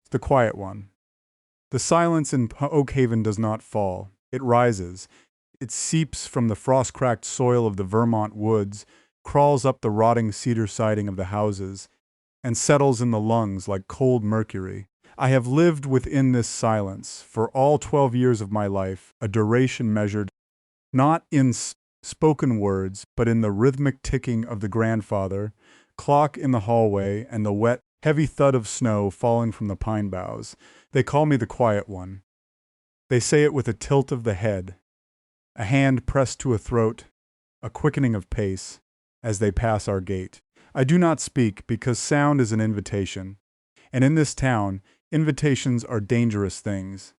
The quiet one. The silence in Oakhaven does not fall. It rises. It seeps from the frost-cracked soil of the Vermont woods, crawls up the rotting cedar siding of the houses, and settles in the lungs like cold mercury. I have lived within this silence for all 12 years of my life, a duration measured not in spoken words, but in the rhythmic ticking of the grandfather, clock in the hallway, and the wet, heavy thud of snow falling from the pine boughs. They call me the quiet one. They say it with a tilt of the head, a hand pressed to a throat, a quickening of pace, as they pass our gate. I do not speak because sound is an invitation, and in this town, invitations are dangerous things.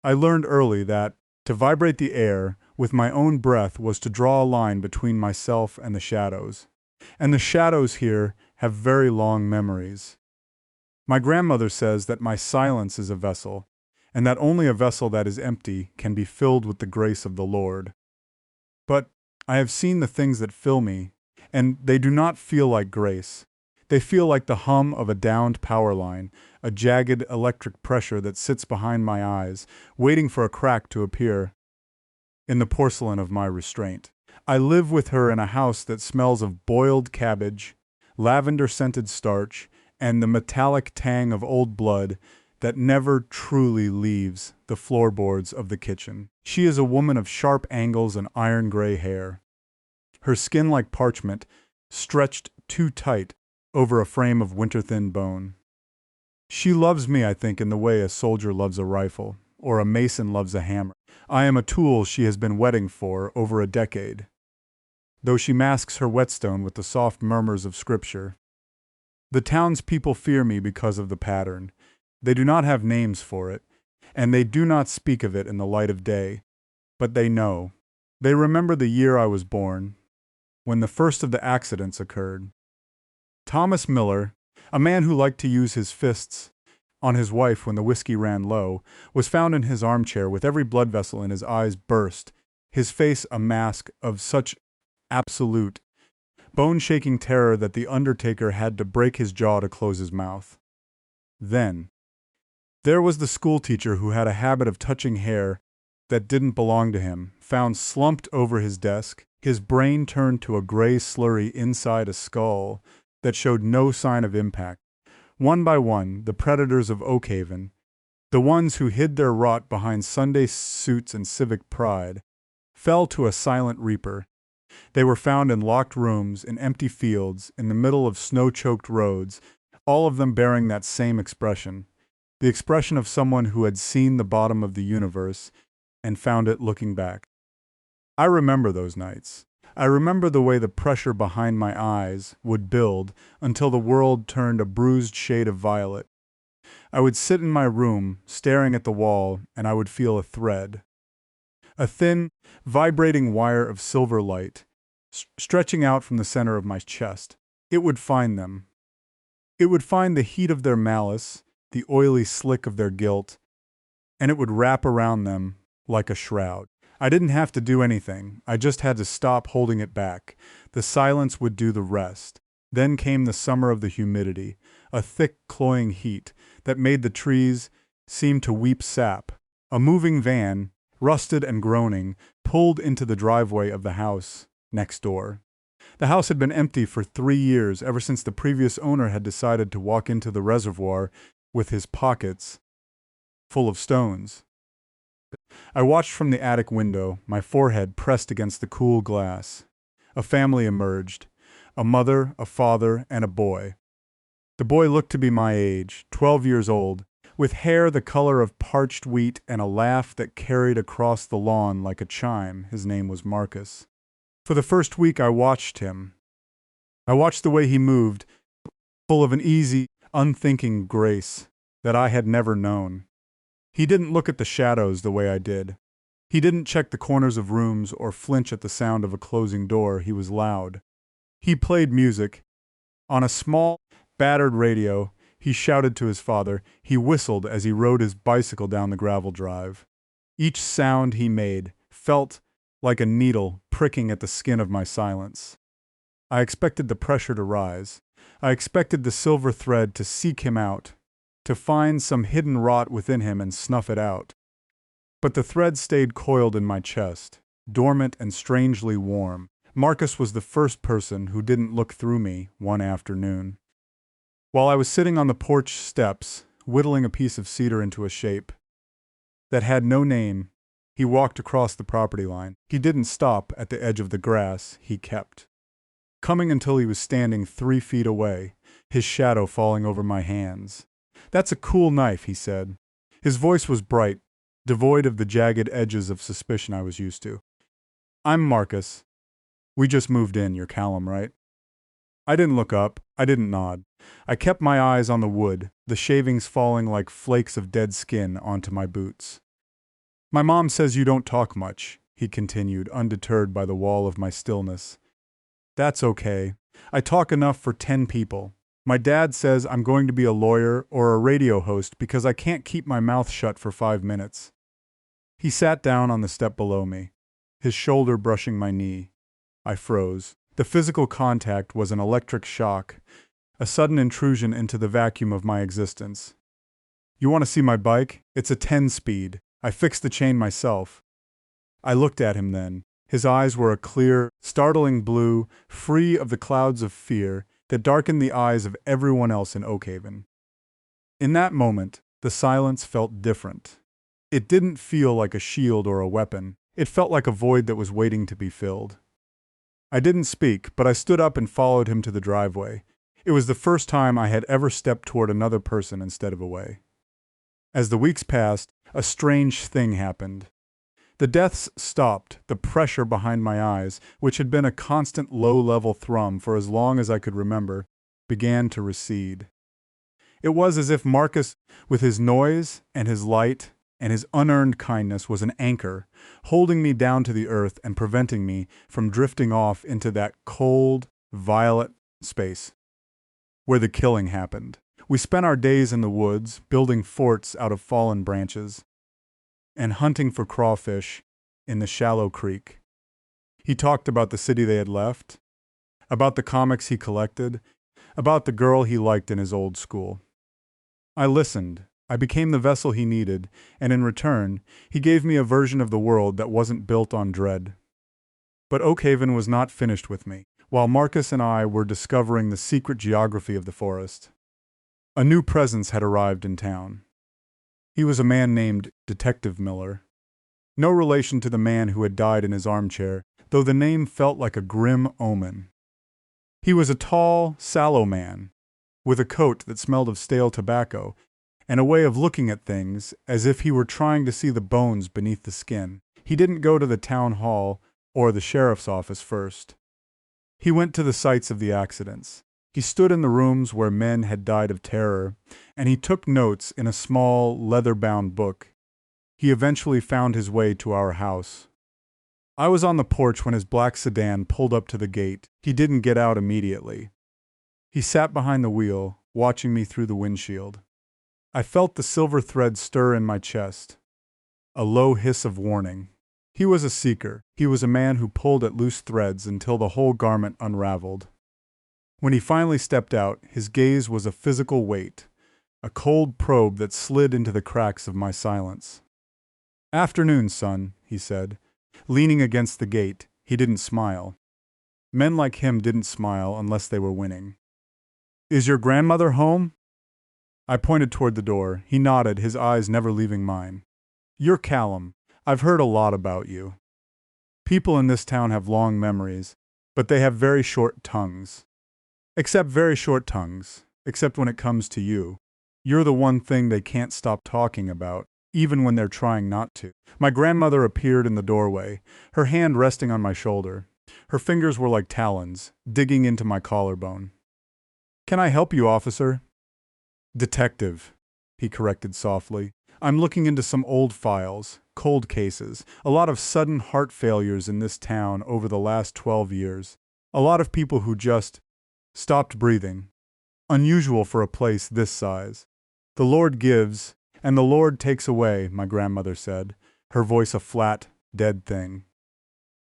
I learned early that to vibrate the air with my own breath was to draw a line between myself and the shadows. And the shadows here have very long memories. My grandmother says that my silence is a vessel, and that only a vessel that is empty can be filled with the grace of the Lord. But I have seen the things that fill me, and they do not feel like grace. They feel like the hum of a downed power line, a jagged electric pressure that sits behind my eyes, waiting for a crack to appear in the porcelain of my restraint. I live with her in a house that smells of boiled cabbage, lavender-scented starch, and the metallic tang of old blood that never truly leaves the floorboards of the kitchen. She is a woman of sharp angles and iron-gray hair. Her skin like parchment, stretched too tight over a frame of winter-thin bone. She loves me, I think, in the way a soldier loves a rifle, or a mason loves a hammer. I am a tool she has been whetting for over a decade, though she masks her whetstone with the soft murmurs of Scripture. The townspeople fear me because of the pattern. They do not have names for it, and they do not speak of it in the light of day, but they know. They remember the year I was born, when the first of the accidents occurred. Thomas Miller, a man who liked to use his fists on his wife when the whiskey ran low, was found in his armchair with every blood vessel in his eyes burst, his face a mask of such absolute, bone-shaking terror that the undertaker had to break his jaw to close his mouth. Then, there was the schoolteacher who had a habit of touching hair that didn't belong to him, found slumped over his desk, his brain turned to a gray slurry inside a skull that showed no sign of impact. One by one, the predators of Oakhaven, the ones who hid their rot behind Sunday suits and civic pride, fell to a silent reaper. They were found in locked rooms, in empty fields, in the middle of snow-choked roads, all of them bearing that same expression, the expression of someone who had seen the bottom of the universe and found it looking back. I remember those nights. I remember the way the pressure behind my eyes would build until the world turned a bruised shade of violet. I would sit in my room, staring at the wall, and I would feel a thread. A thin, vibrating wire of silver light, stretching out from the center of my chest. It would find them. It would find the heat of their malice, the oily slick of their guilt, and it would wrap around them like a shroud. I didn't have to do anything. I just had to stop holding it back. The silence would do the rest. Then came the summer of the humidity, a thick, cloying heat that made the trees seem to weep sap. A moving van, rusted and groaning, pulled into the driveway of the house next door. The house had been empty for 3 years, ever since the previous owner had decided to walk into the reservoir with his pockets full of stones. I watched from the attic window, my forehead pressed against the cool glass. A family emerged, a mother, a father, and a boy. The boy looked to be my age, 12 years old, with hair the color of parched wheat and a laugh that carried across the lawn like a chime. His name was Marcus. For the first week I watched him. I watched the way he moved, full of an easy, unthinking grace that I had never known. He didn't look at the shadows the way I did. He didn't check the corners of rooms or flinch at the sound of a closing door. He was loud. He played music. On a small, battered radio, he shouted to his father. He whistled as he rode his bicycle down the gravel drive. Each sound he made felt like a needle pricking at the skin of my silence. I expected the pressure to rise. I expected the silver thread to seek him out, to find some hidden rot within him and snuff it out. But the thread stayed coiled in my chest, dormant and strangely warm. Marcus was the first person who didn't look through me one afternoon. While I was sitting on the porch steps, whittling a piece of cedar into a shape that had no name, he walked across the property line. He didn't stop at the edge of the grass, he kept coming until he was standing 3 feet away, his shadow falling over my hands. "That's a cool knife," he said. His voice was bright, devoid of the jagged edges of suspicion I was used to. "I'm Marcus. We just moved in, you're Callum, right?" I didn't look up. I didn't nod. I kept my eyes on the wood, the shavings falling like flakes of dead skin onto my boots. "My mom says you don't talk much," he continued, undeterred by the wall of my stillness. "That's okay. I talk enough for 10 people. My dad says I'm going to be a lawyer or a radio host because I can't keep my mouth shut for 5 minutes. He sat down on the step below me, his shoulder brushing my knee. I froze. The physical contact was an electric shock, a sudden intrusion into the vacuum of my existence. "You want to see my bike? It's a 10-speed. I fixed the chain myself." I looked at him then. His eyes were a clear, startling blue, free of the clouds of fear that darkened the eyes of everyone else in Oakhaven. In that moment, the silence felt different. It didn't feel like a shield or a weapon. It felt like a void that was waiting to be filled. I didn't speak, but I stood up and followed him to the driveway. It was the first time I had ever stepped toward another person instead of away. As the weeks passed, a strange thing happened. The deaths stopped. The pressure behind my eyes, which had been a constant low-level thrum for as long as I could remember, began to recede. It was as if Marcus, with his noise and his light and his unearned kindness, was an anchor, holding me down to the earth and preventing me from drifting off into that cold, violet space where the killing happened. We spent our days in the woods, building forts out of fallen branches, and hunting for crawfish in the shallow creek. He talked about the city they had left, about the comics he collected, about the girl he liked in his old school. I listened. I became the vessel he needed, and in return, he gave me a version of the world that wasn't built on dread. But Oakhaven was not finished with me. While Marcus and I were discovering the secret geography of the forest, a new presence had arrived in town. He was a man named Detective Miller. No relation to the man who had died in his armchair, though the name felt like a grim omen. He was a tall, sallow man, with a coat that smelled of stale tobacco, and a way of looking at things as if he were trying to see the bones beneath the skin. He didn't go to the town hall or the sheriff's office first. He went to the sites of the accidents. He stood in the rooms where men had died of terror, and he took notes in a small, leather-bound book. He eventually found his way to our house. I was on the porch when his black sedan pulled up to the gate. He didn't get out immediately. He sat behind the wheel, watching me through the windshield. I felt the silver thread stir in my chest, a low hiss of warning. He was a seeker. He was a man who pulled at loose threads until the whole garment unraveled. When he finally stepped out, his gaze was a physical weight, a cold probe that slid into the cracks of my silence. "Afternoon, son," he said. Leaning against the gate, he didn't smile. Men like him didn't smile unless they were winning. "Is your grandmother home?" I pointed toward the door. He nodded, his eyes never leaving mine. "You're Callum. I've heard a lot about you. People in this town have long memories, but they have very short tongues. Except very short tongues, except when it comes to you. You're the one thing they can't stop talking about, even when they're trying not to." My grandmother appeared in the doorway, her hand resting on my shoulder. Her fingers were like talons, digging into my collarbone. "Can I help you, officer?" "Detective," he corrected softly. "I'm looking into some old files, cold cases, a lot of sudden heart failures in this town over the last 12 years. A lot of people who just stopped breathing. Unusual for a place this size. The Lord gives, and the Lord takes away," my grandmother said, her voice a flat, dead thing.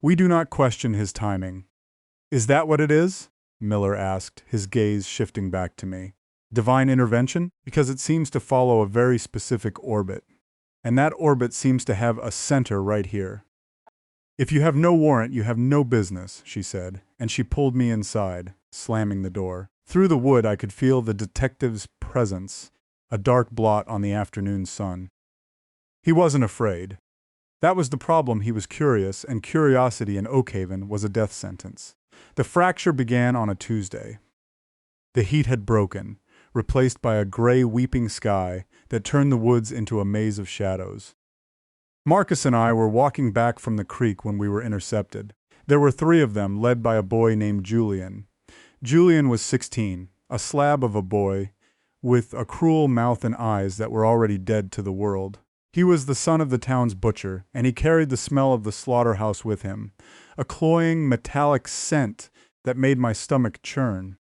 "We do not question his timing." "Is that what it is?" Miller asked, his gaze shifting back to me. Divine intervention? Because it seems to follow a very specific orbit. And that orbit seems to have a center right here. If you have no warrant, you have no business, she said, and she pulled me inside, slamming the door. Through the wood I could feel the detective's presence, a dark blot on the afternoon sun. He wasn't afraid. That was the problem. He was curious, and curiosity in Oakhaven was a death sentence. The fracture began on a Tuesday. The heat had broken, replaced by a gray weeping sky that turned the woods into a maze of shadows. Marcus and I were walking back from the creek when we were intercepted. There were 3 of them, led by a boy named Julian. Julian was 16, a slab of a boy, with a cruel mouth and eyes that were already dead to the world. He was the son of the town's butcher, and he carried the smell of the slaughterhouse with him, a cloying, metallic scent that made my stomach churn.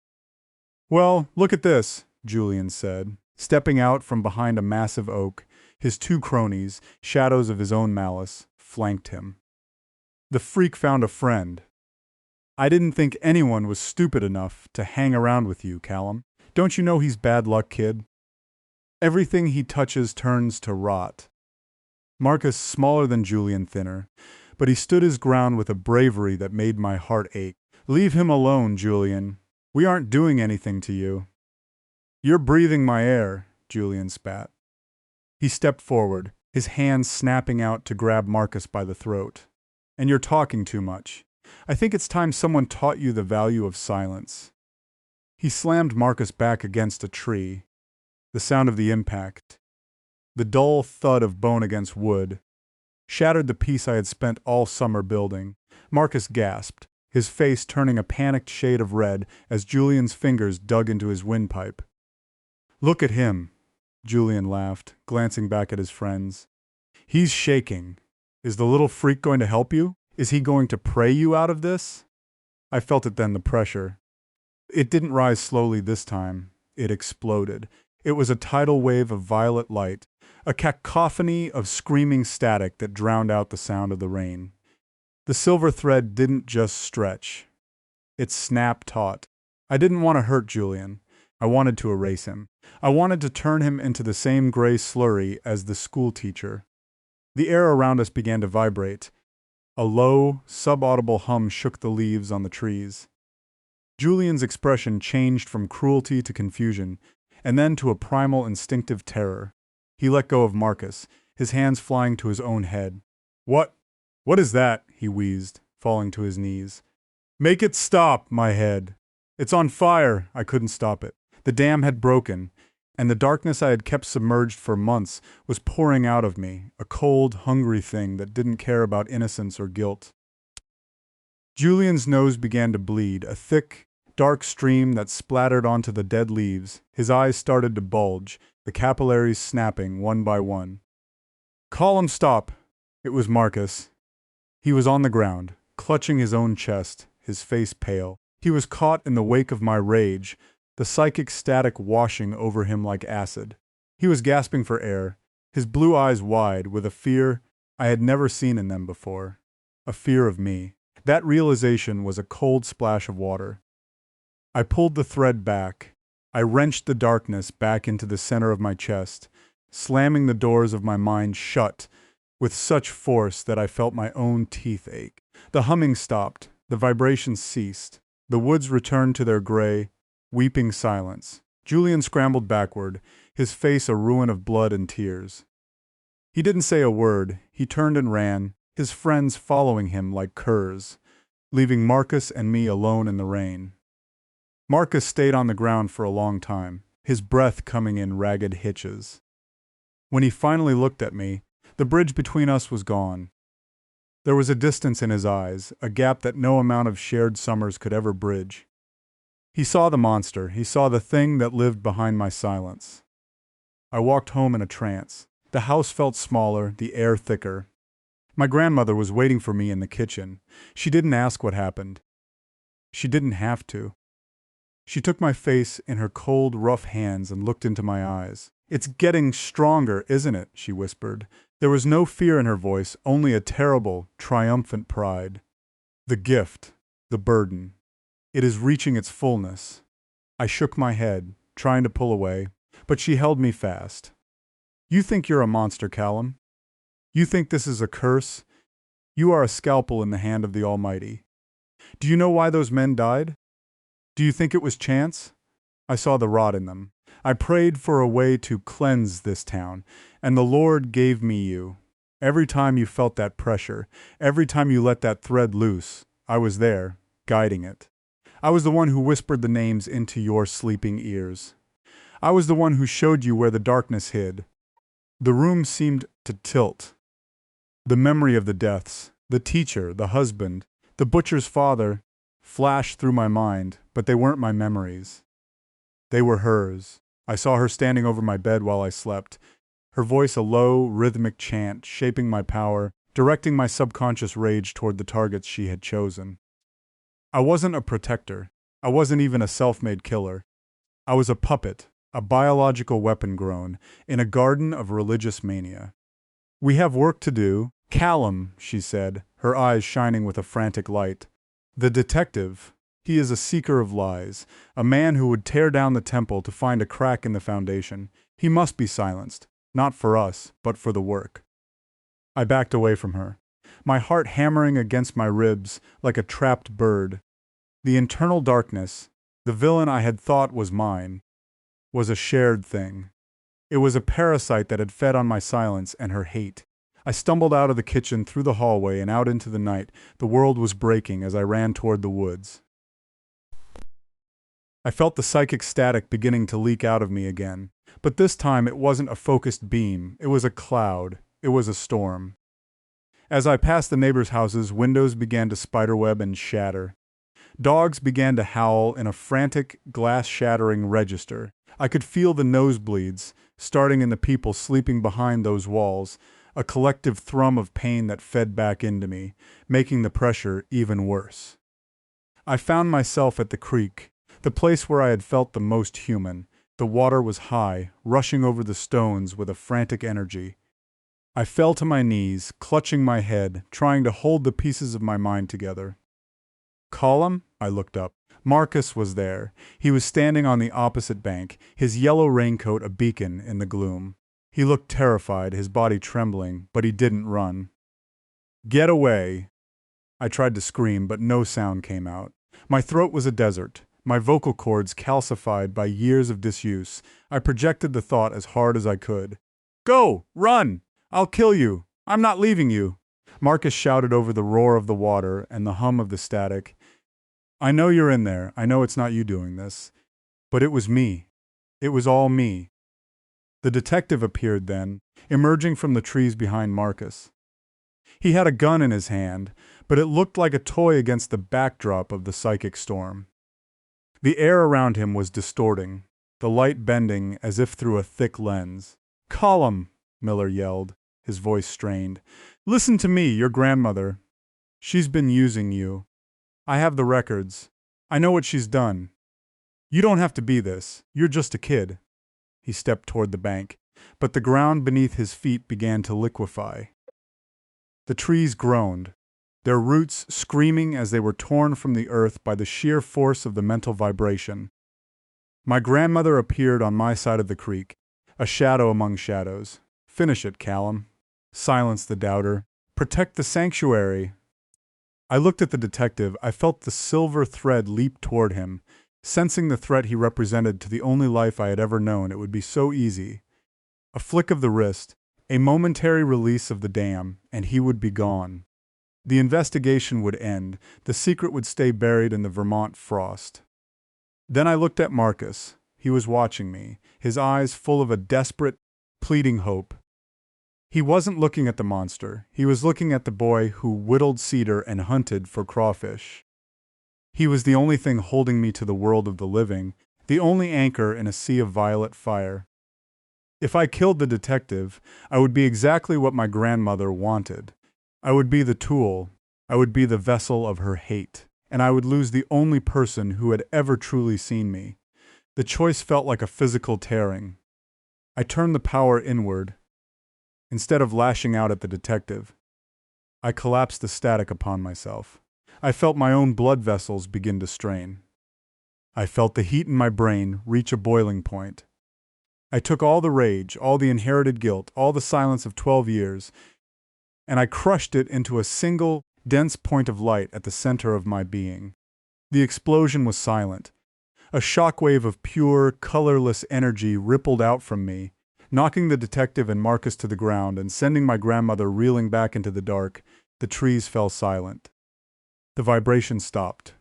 "Well, look at this," Julian said, stepping out from behind a massive oak. His 2 cronies, shadows of his own malice, flanked him. The freak found a friend. "I didn't think anyone was stupid enough to hang around with you, Callum. Don't you know he's bad luck, kid? Everything he touches turns to rot." Marcus, smaller than Julian, thinner, but he stood his ground with a bravery that made my heart ache. "Leave him alone, Julian. We aren't doing anything to you." "You're breathing my air," Julian spat. He stepped forward, his hands snapping out to grab Marcus by the throat. "And you're talking too much. I think it's time someone taught you the value of silence." He slammed Marcus back against a tree. The sound of the impact, the dull thud of bone against wood, shattered the peace I had spent all summer building. Marcus gasped, his face turning a panicked shade of red as Julian's fingers dug into his windpipe. "Look at him," Julian laughed, glancing back at his friends. "He's shaking. Is the little freak going to help you? Is he going to pray you out of this?" I felt it then, the pressure. It didn't rise slowly this time. It exploded. It was a tidal wave of violet light, a cacophony of screaming static that drowned out the sound of the rain. The silver thread didn't just stretch. It snapped taut. I didn't want to hurt Julian. I wanted to erase him. I wanted to turn him into the same gray slurry as the school teacher. The air around us began to vibrate. A low, subaudible hum shook the leaves on the trees. Julian's expression changed from cruelty to confusion, and then to a primal instinctive terror. He let go of Marcus, his hands flying to his own head. What is that?" he wheezed, falling to his knees. "Make it stop, my head. It's on fire." I couldn't stop it. The dam had broken, and the darkness I had kept submerged for months was pouring out of me, a cold, hungry thing that didn't care about innocence or guilt. Julian's nose began to bleed, a thick, dark stream that splattered onto the dead leaves. His eyes started to bulge, the capillaries snapping one by one. "Callum, stop!" It was Marcus. He was on the ground, clutching his own chest, his face pale. He was caught in the wake of my rage, the psychic static washing over him like acid. He was gasping for air, his blue eyes wide with a fear I had never seen in them before, a fear of me. That realization was a cold splash of water. I pulled the thread back. I wrenched the darkness back into the center of my chest, slamming the doors of my mind shut with such force that I felt my own teeth ache. The humming stopped. The vibrations ceased. The woods returned to their gray, weeping silence. Julian scrambled backward, his face a ruin of blood and tears. He didn't say a word. He turned and ran, his friends following him like curs, leaving Marcus and me alone in the rain. Marcus stayed on the ground for a long time, his breath coming in ragged hitches. When he finally looked at me, the bridge between us was gone. There was a distance in his eyes, a gap that no amount of shared summers could ever bridge. He saw the monster. He saw the thing that lived behind my silence. I walked home in a trance. The house felt smaller, the air thicker. My grandmother was waiting for me in the kitchen. She didn't ask what happened. She didn't have to. She took my face in her cold, rough hands and looked into my eyes. "It's getting stronger, isn't it?" she whispered. There was no fear in her voice, only a terrible, triumphant pride. "The gift, the burden. It is reaching its fullness." I shook my head. trying to pull away, but she held me fast. You think you're a monster, Callum? You think this is a curse? You are a scalpel in the hand of the Almighty. Do you know why those men died? Do you think it was chance? I saw the rot in them. I prayed for a way to cleanse this town, and the Lord gave me you. Every time you felt that pressure, every time you let that thread loose, I was there, guiding it. I was the one who whispered the names into your sleeping ears. I was the one who showed you where the darkness hid. The room seemed to tilt. The memory of the deaths, the teacher, the husband, the butcher's father, flashed through my mind, but they weren't my memories. They were hers. I saw her standing over my bed while I slept, her voice a low, rhythmic chant, shaping my power, directing my subconscious rage toward the targets she had chosen. I wasn't a protector. I wasn't even a self-made killer. I was a puppet, a biological weapon grown, in a garden of religious mania. We have work to do. Callum, she said, her eyes shining with a frantic light. The detective, he is a seeker of lies, a man who would tear down the temple to find a crack in the foundation. He must be silenced. Not for us, but for the work. I backed away from her, my heart hammering against my ribs like a trapped bird. The internal darkness, the villain I had thought was mine, was a shared thing. It was a parasite that had fed on my silence and her hate. I stumbled out of the kitchen, through the hallway, and out into the night. The world was breaking as I ran toward the woods. I felt the psychic static beginning to leak out of me again. But this time it wasn't a focused beam, it was a cloud, it was a storm. As I passed the neighbors' houses, windows began to spiderweb and shatter. Dogs began to howl in a frantic, glass-shattering register. I could feel the nosebleeds, starting in the people sleeping behind those walls, a collective thrum of pain that fed back into me, making the pressure even worse. I found myself at the creek, the place where I had felt the most human. The water was high, rushing over the stones with a frantic energy. I fell to my knees, clutching my head, trying to hold the pieces of my mind together. Callum? I looked up. Marcus was there. He was standing on the opposite bank, his yellow raincoat a beacon in the gloom. He looked terrified, his body trembling, but he didn't run. Get away! I tried to scream, but no sound came out. My throat was a desert. My vocal cords calcified by years of disuse. I projected the thought as hard as I could. Go! Run! I'll kill you! I'm not leaving you! Marcus shouted over the roar of the water and the hum of the static. I know you're in there. I know it's not you doing this. But it was me. It was all me. The detective appeared then, emerging from the trees behind Marcus. He had a gun in his hand, but it looked like a toy against the backdrop of the psychic storm. The air around him was distorting, the light bending as if through a thick lens. Callum, Miller yelled, his voice strained. Listen to me, your grandmother. She's been using you. I have the records. I know what she's done. You don't have to be this. You're just a kid. He stepped toward the bank, but the ground beneath his feet began to liquefy. The trees groaned, their roots screaming as they were torn from the earth by the sheer force of the mental vibration. My grandmother appeared on my side of the creek, a shadow among shadows. Finish it, Callum. Silence the doubter. Protect the sanctuary. I looked at the detective. I felt the silver thread leap toward him. Sensing the threat he represented to the only life I had ever known, it would be so easy. A flick of the wrist, a momentary release of the dam, and he would be gone. The investigation would end. The secret would stay buried in the Vermont frost. Then I looked at Marcus. He was watching me, his eyes full of a desperate, pleading hope. He wasn't looking at the monster. He was looking at the boy who whittled cedar and hunted for crawfish. He was the only thing holding me to the world of the living, the only anchor in a sea of violet fire. If I killed the detective, I would be exactly what my grandmother wanted. I would be the tool. I would be the vessel of her hate. And I would lose the only person who had ever truly seen me. The choice felt like a physical tearing. I turned the power inward. Instead of lashing out at the detective, I collapsed the static upon myself. I felt my own blood vessels begin to strain. I felt the heat in my brain reach a boiling point. I took all the rage, all the inherited guilt, all the silence of 12 years, and I crushed it into a single, dense point of light at the center of my being. The explosion was silent. A shockwave of pure, colorless energy rippled out from me, knocking the detective and Marcus to the ground and sending my grandmother reeling back into the dark. The trees fell silent. The vibration stopped.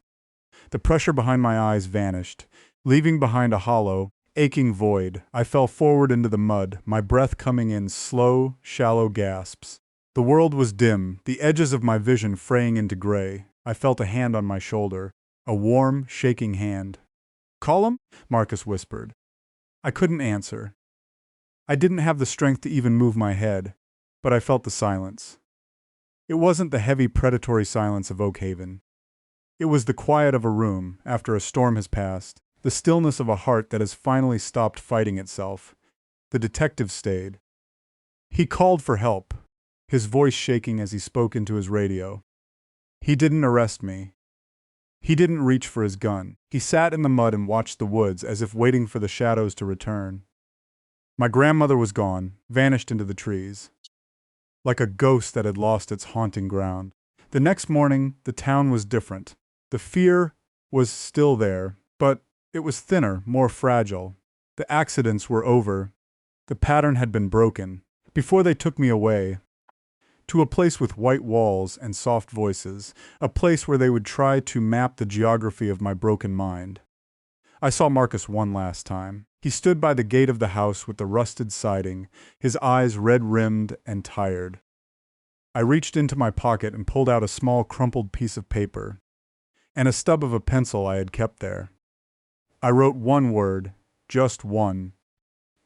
The pressure behind my eyes vanished, leaving behind a hollow, aching void. I fell forward into the mud, my breath coming in slow, shallow gasps. The world was dim, the edges of my vision fraying into gray. I felt a hand on my shoulder, a warm, shaking hand. "Callum?" Marcus whispered. I couldn't answer. I didn't have the strength to even move my head, but I felt the silence. It wasn't the heavy, predatory silence of Oakhaven. It was the quiet of a room after a storm has passed, the stillness of a heart that has finally stopped fighting itself. The detective stayed. He called for help, his voice shaking as he spoke into his radio. He didn't arrest me. He didn't reach for his gun. He sat in the mud and watched the woods as if waiting for the shadows to return. My grandmother was gone, vanished into the trees, like a ghost that had lost its haunting ground. The next morning, the town was different. The fear was still there, but it was thinner, more fragile. The accidents were over. The pattern had been broken. Before they took me away, to a place with white walls and soft voices, a place where they would try to map the geography of my broken mind. I saw Marcus one last time. He stood by the gate of the house with the rusted siding, his eyes red-rimmed and tired. I reached into my pocket and pulled out a small crumpled piece of paper, and a stub of a pencil I had kept there. I wrote one word, just one.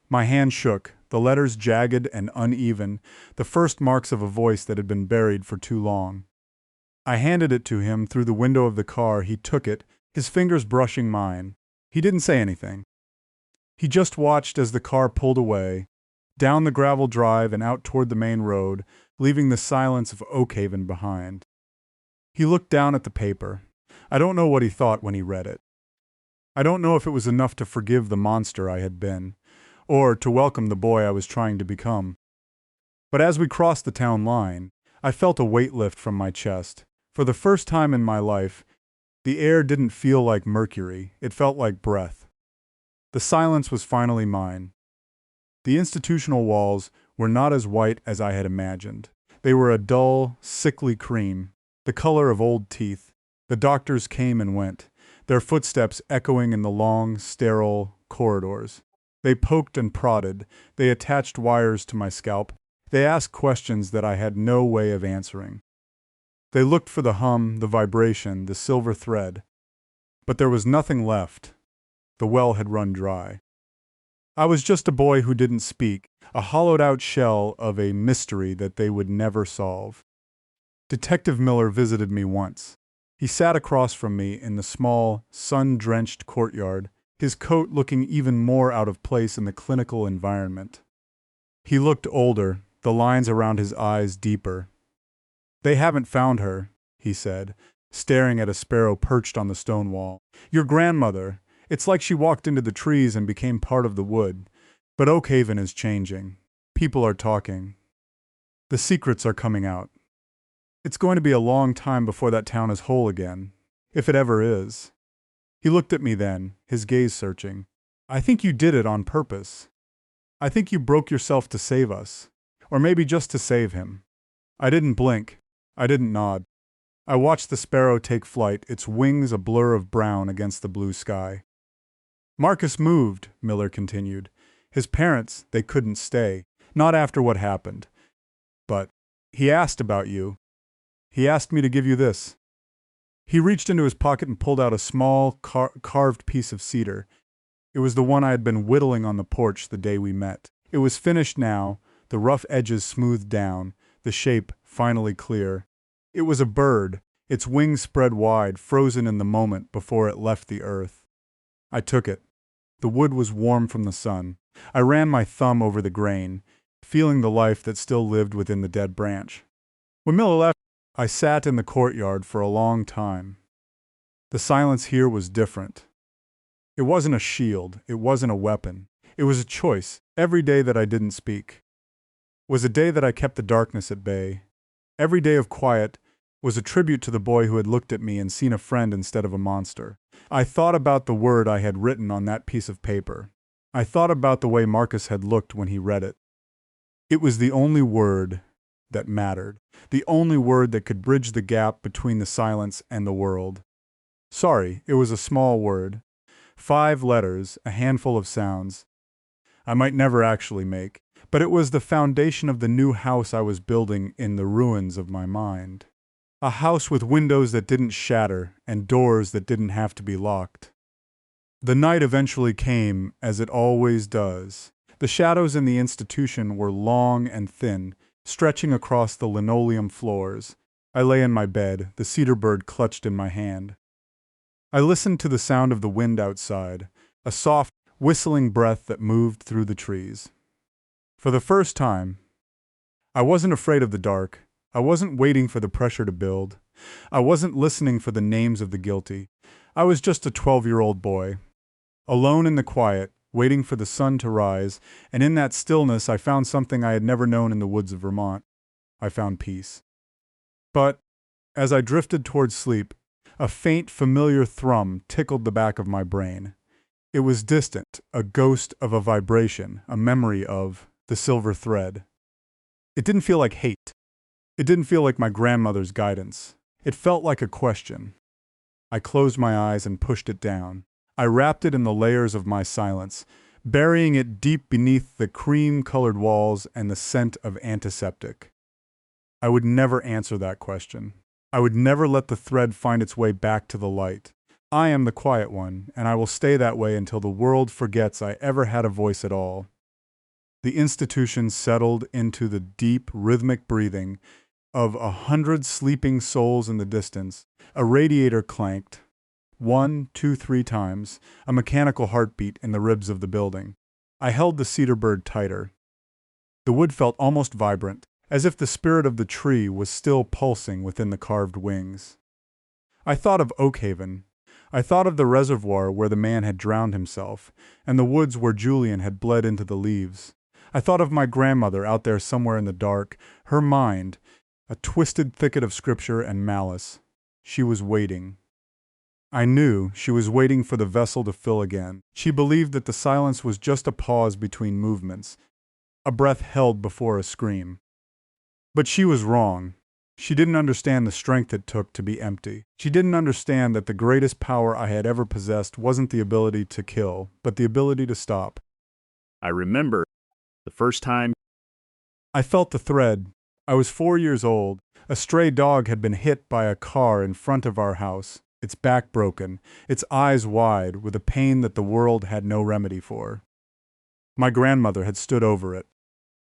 My hand shook, the letters jagged and uneven, the first marks of a voice that had been buried for too long. I handed it to him through the window of the car. He took it, his fingers brushing mine. He didn't say anything. He just watched as the car pulled away, down the gravel drive and out toward the main road, leaving the silence of Oakhaven behind. He looked down at the paper. I don't know what he thought when he read it. I don't know if it was enough to forgive the monster I had been, or to welcome the boy I was trying to become. But as we crossed the town line, I felt a weight lift from my chest. For the first time in my life, the air didn't feel like mercury, it felt like breath. The silence was finally mine. The institutional walls were not as white as I had imagined. They were a dull, sickly cream, the color of old teeth. The doctors came and went, their footsteps echoing in the long, sterile corridors. They poked and prodded, they attached wires to my scalp, they asked questions that I had no way of answering. They looked for the hum, the vibration, the silver thread. But there was nothing left. The well had run dry. I was just a boy who didn't speak, a hollowed-out shell of a mystery that they would never solve. Detective Miller visited me once. He sat across from me in the small, sun-drenched courtyard, his coat looking even more out of place in the clinical environment. He looked older, the lines around his eyes deeper. "They haven't found her," he said, staring at a sparrow perched on the stone wall. "Your grandmother. It's like she walked into the trees and became part of the wood. But Oakhaven is changing. People are talking. The secrets are coming out. It's going to be a long time before that town is whole again, if it ever is." He looked at me then, his gaze searching. "I think you did it on purpose. I think you broke yourself to save us, or maybe just to save him." I didn't blink. I didn't nod. I watched the sparrow take flight, its wings a blur of brown against the blue sky. "Marcus moved," Miller continued. "His parents, they couldn't stay, not after what happened. But he asked about you. He asked me to give you this." He reached into his pocket and pulled out a small, carved piece of cedar. It was the one I had been whittling on the porch the day we met. It was finished now, the rough edges smoothed down, the shape finally clear. It was a bird, its wings spread wide, frozen in the moment before it left the earth. I took it. The wood was warm from the sun. I ran my thumb over the grain, feeling the life that still lived within the dead branch. When Miller left, I sat in the courtyard for a long time. The silence here was different. It wasn't a shield. It wasn't a weapon. It was a choice. Every day that I didn't speak was a day that I kept the darkness at bay. Every day of quiet was a tribute to the boy who had looked at me and seen a friend instead of a monster. I thought about the word I had written on that piece of paper. I thought about the way Marcus had looked when he read it. It was the only word that mattered, the only word that could bridge the gap between the silence and the world. Sorry, it was a small word. 5 letters, a handful of sounds I might never actually make, but it was the foundation of the new house I was building in the ruins of my mind. A house with windows that didn't shatter and doors that didn't have to be locked. The night eventually came, as it always does. The shadows in the institution were long and thin, stretching across the linoleum floors. I lay in my bed, the cedar bird clutched in my hand. I listened to the sound of the wind outside, a soft, whistling breath that moved through the trees. For the first time, I wasn't afraid of the dark. I wasn't waiting for the pressure to build. I wasn't listening for the names of the guilty. I was just a 12-year-old boy, alone in the quiet, waiting for the sun to rise, and in that stillness I found something I had never known in the woods of Vermont. I found peace. But as I drifted towards sleep, a faint, familiar thrum tickled the back of my brain. It was distant, a ghost of a vibration, a memory of the silver thread. It didn't feel like hate. It didn't feel like my grandmother's guidance. It felt like a question. I closed my eyes and pushed it down. I wrapped it in the layers of my silence, burying it deep beneath the cream-colored walls and the scent of antiseptic. I would never answer that question. I would never let the thread find its way back to the light. I am the quiet one, and I will stay that way until the world forgets I ever had a voice at all. The institution settled into the deep, rhythmic breathing of 100 sleeping souls in the distance. A radiator clanked. 1, 2, 3 times, a mechanical heartbeat in the ribs of the building. I held the cedar bird tighter. The wood felt almost vibrant, as if the spirit of the tree was still pulsing within the carved wings. I thought of Oakhaven. I thought of the reservoir where the man had drowned himself, and the woods where Julian had bled into the leaves. I thought of my grandmother out there somewhere in the dark, her mind, a twisted thicket of scripture and malice. She was waiting. I knew she was waiting for the vessel to fill again. She believed that the silence was just a pause between movements, a breath held before a scream. But she was wrong. She didn't understand the strength it took to be empty. She didn't understand that the greatest power I had ever possessed wasn't the ability to kill, but the ability to stop. I remember the first time I felt the thread. I was 4 years old. A stray dog had been hit by a car in front of our house, its back broken, its eyes wide with a pain that the world had no remedy for. My grandmother had stood over it,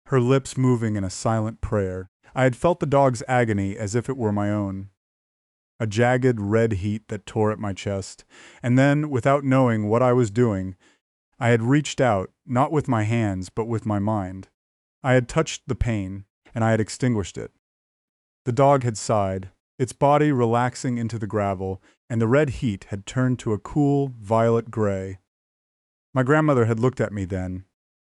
her lips moving in a silent prayer. I had felt the dog's agony as if it were my own. A jagged red heat that tore at my chest, and then, without knowing what I was doing, I had reached out, not with my hands, but with my mind. I had touched the pain, and I had extinguished it. The dog had sighed, its body relaxing into the gravel, and the red heat had turned to a cool, violet gray. My grandmother had looked at me then,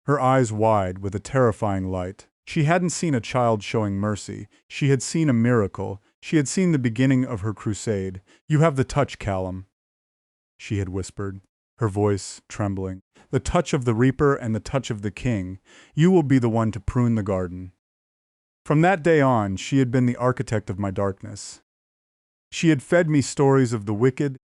her eyes wide with a terrifying light. She hadn't seen a child showing mercy. She had seen a miracle. She had seen the beginning of her crusade. "You have the touch, Callum," she had whispered, her voice trembling. "The touch of the reaper and the touch of the king. You will be the one to prune the garden." From that day on, she had been the architect of my darkness. She had fed me stories of the wicked,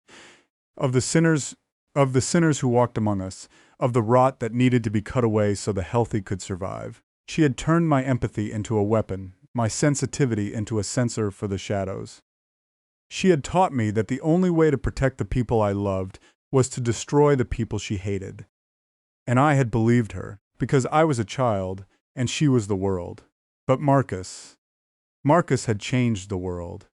of the sinners who walked among us, of the rot that needed to be cut away so the healthy could survive. She had turned my empathy into a weapon, my sensitivity into a sensor for the shadows. She had taught me that the only way to protect the people I loved was to destroy the people she hated. And I had believed her, because I was a child, and she was the world. But Marcus had changed the world.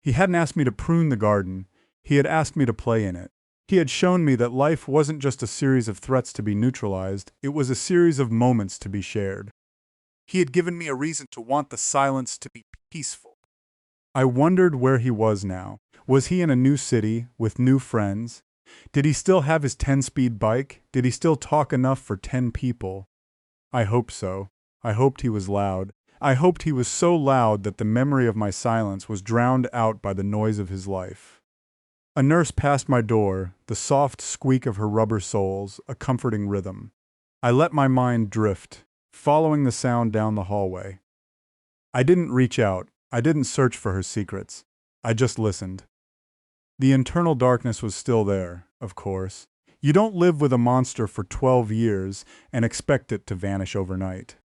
He hadn't asked me to prune the garden, he had asked me to play in it. He had shown me that life wasn't just a series of threats to be neutralized, it was a series of moments to be shared. He had given me a reason to want the silence to be peaceful. I wondered where he was now. Was he in a new city, with new friends? Did he still have his 10-speed bike? Did he still talk enough for 10 people? I hoped so. I hoped he was loud. I hoped he was so loud that the memory of my silence was drowned out by the noise of his life. A nurse passed my door, the soft squeak of her rubber soles, a comforting rhythm. I let my mind drift, following the sound down the hallway. I didn't reach out. I didn't search for her secrets. I just listened. The internal darkness was still there, of course. You don't live with a monster for 12 years and expect it to vanish overnight.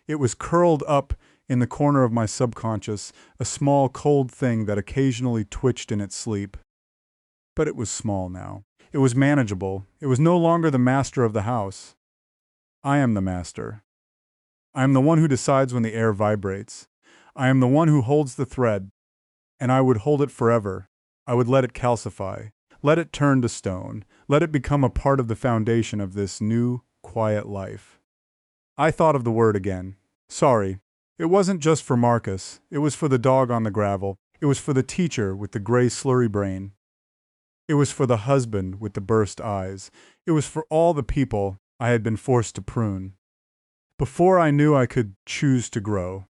It was curled up in the corner of my subconscious, a small cold thing that occasionally twitched in its sleep. But it was small now. It was manageable. It was no longer the master of the house. I am the master. I am the one who decides when the air vibrates. I am the one who holds the thread, and I would hold it forever. I would let it calcify, let it turn to stone, let it become a part of the foundation of this new, quiet life. I thought of the word again. Sorry. It wasn't just for Marcus. It was for the dog on the gravel. It was for the teacher with the gray slurry brain. It was for the husband with the burst eyes. It was for all the people I had been forced to prune. Before I knew I could choose to grow.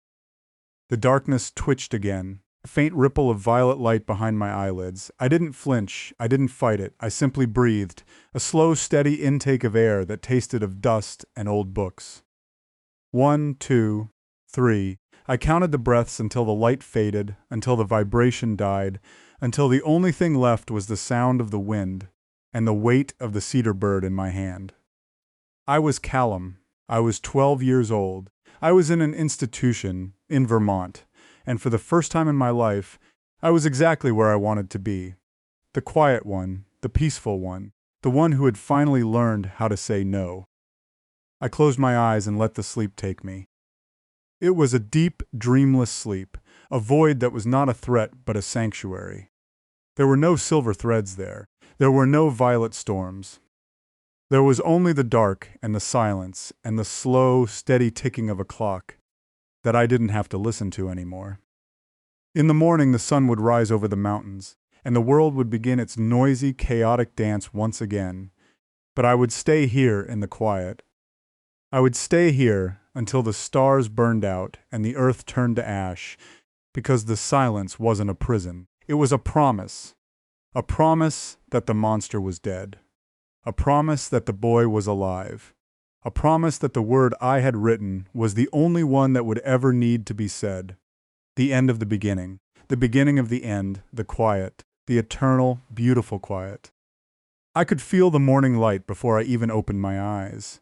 The darkness twitched again. A faint ripple of violet light behind my eyelids. I didn't flinch. I didn't fight it. I simply breathed, a slow, steady intake of air that tasted of dust and old books. 1, 2, 3. I counted the breaths until the light faded, until the vibration died, until the only thing left was the sound of the wind and the weight of the cedar bird in my hand. I was Callum. I was 12 years old. I was in an institution in Vermont. And for the first time in my life, I was exactly where I wanted to be. The quiet one, the peaceful one, the one who had finally learned how to say no. I closed my eyes and let the sleep take me. It was a deep, dreamless sleep, a void that was not a threat but a sanctuary. There were no silver threads there. There were no violet storms. There was only the dark and the silence and the slow, steady ticking of a clock that I didn't have to listen to anymore. In the morning, the sun would rise over the mountains, and the world would begin its noisy, chaotic dance once again. But I would stay here in the quiet. I would stay here until the stars burned out and the earth turned to ash, because the silence wasn't a prison. It was a promise that the monster was dead, a promise that the boy was alive. A promise that the word I had written was the only one that would ever need to be said. The end of the beginning of the end, the quiet, the eternal, beautiful quiet. I could feel the morning light before I even opened my eyes.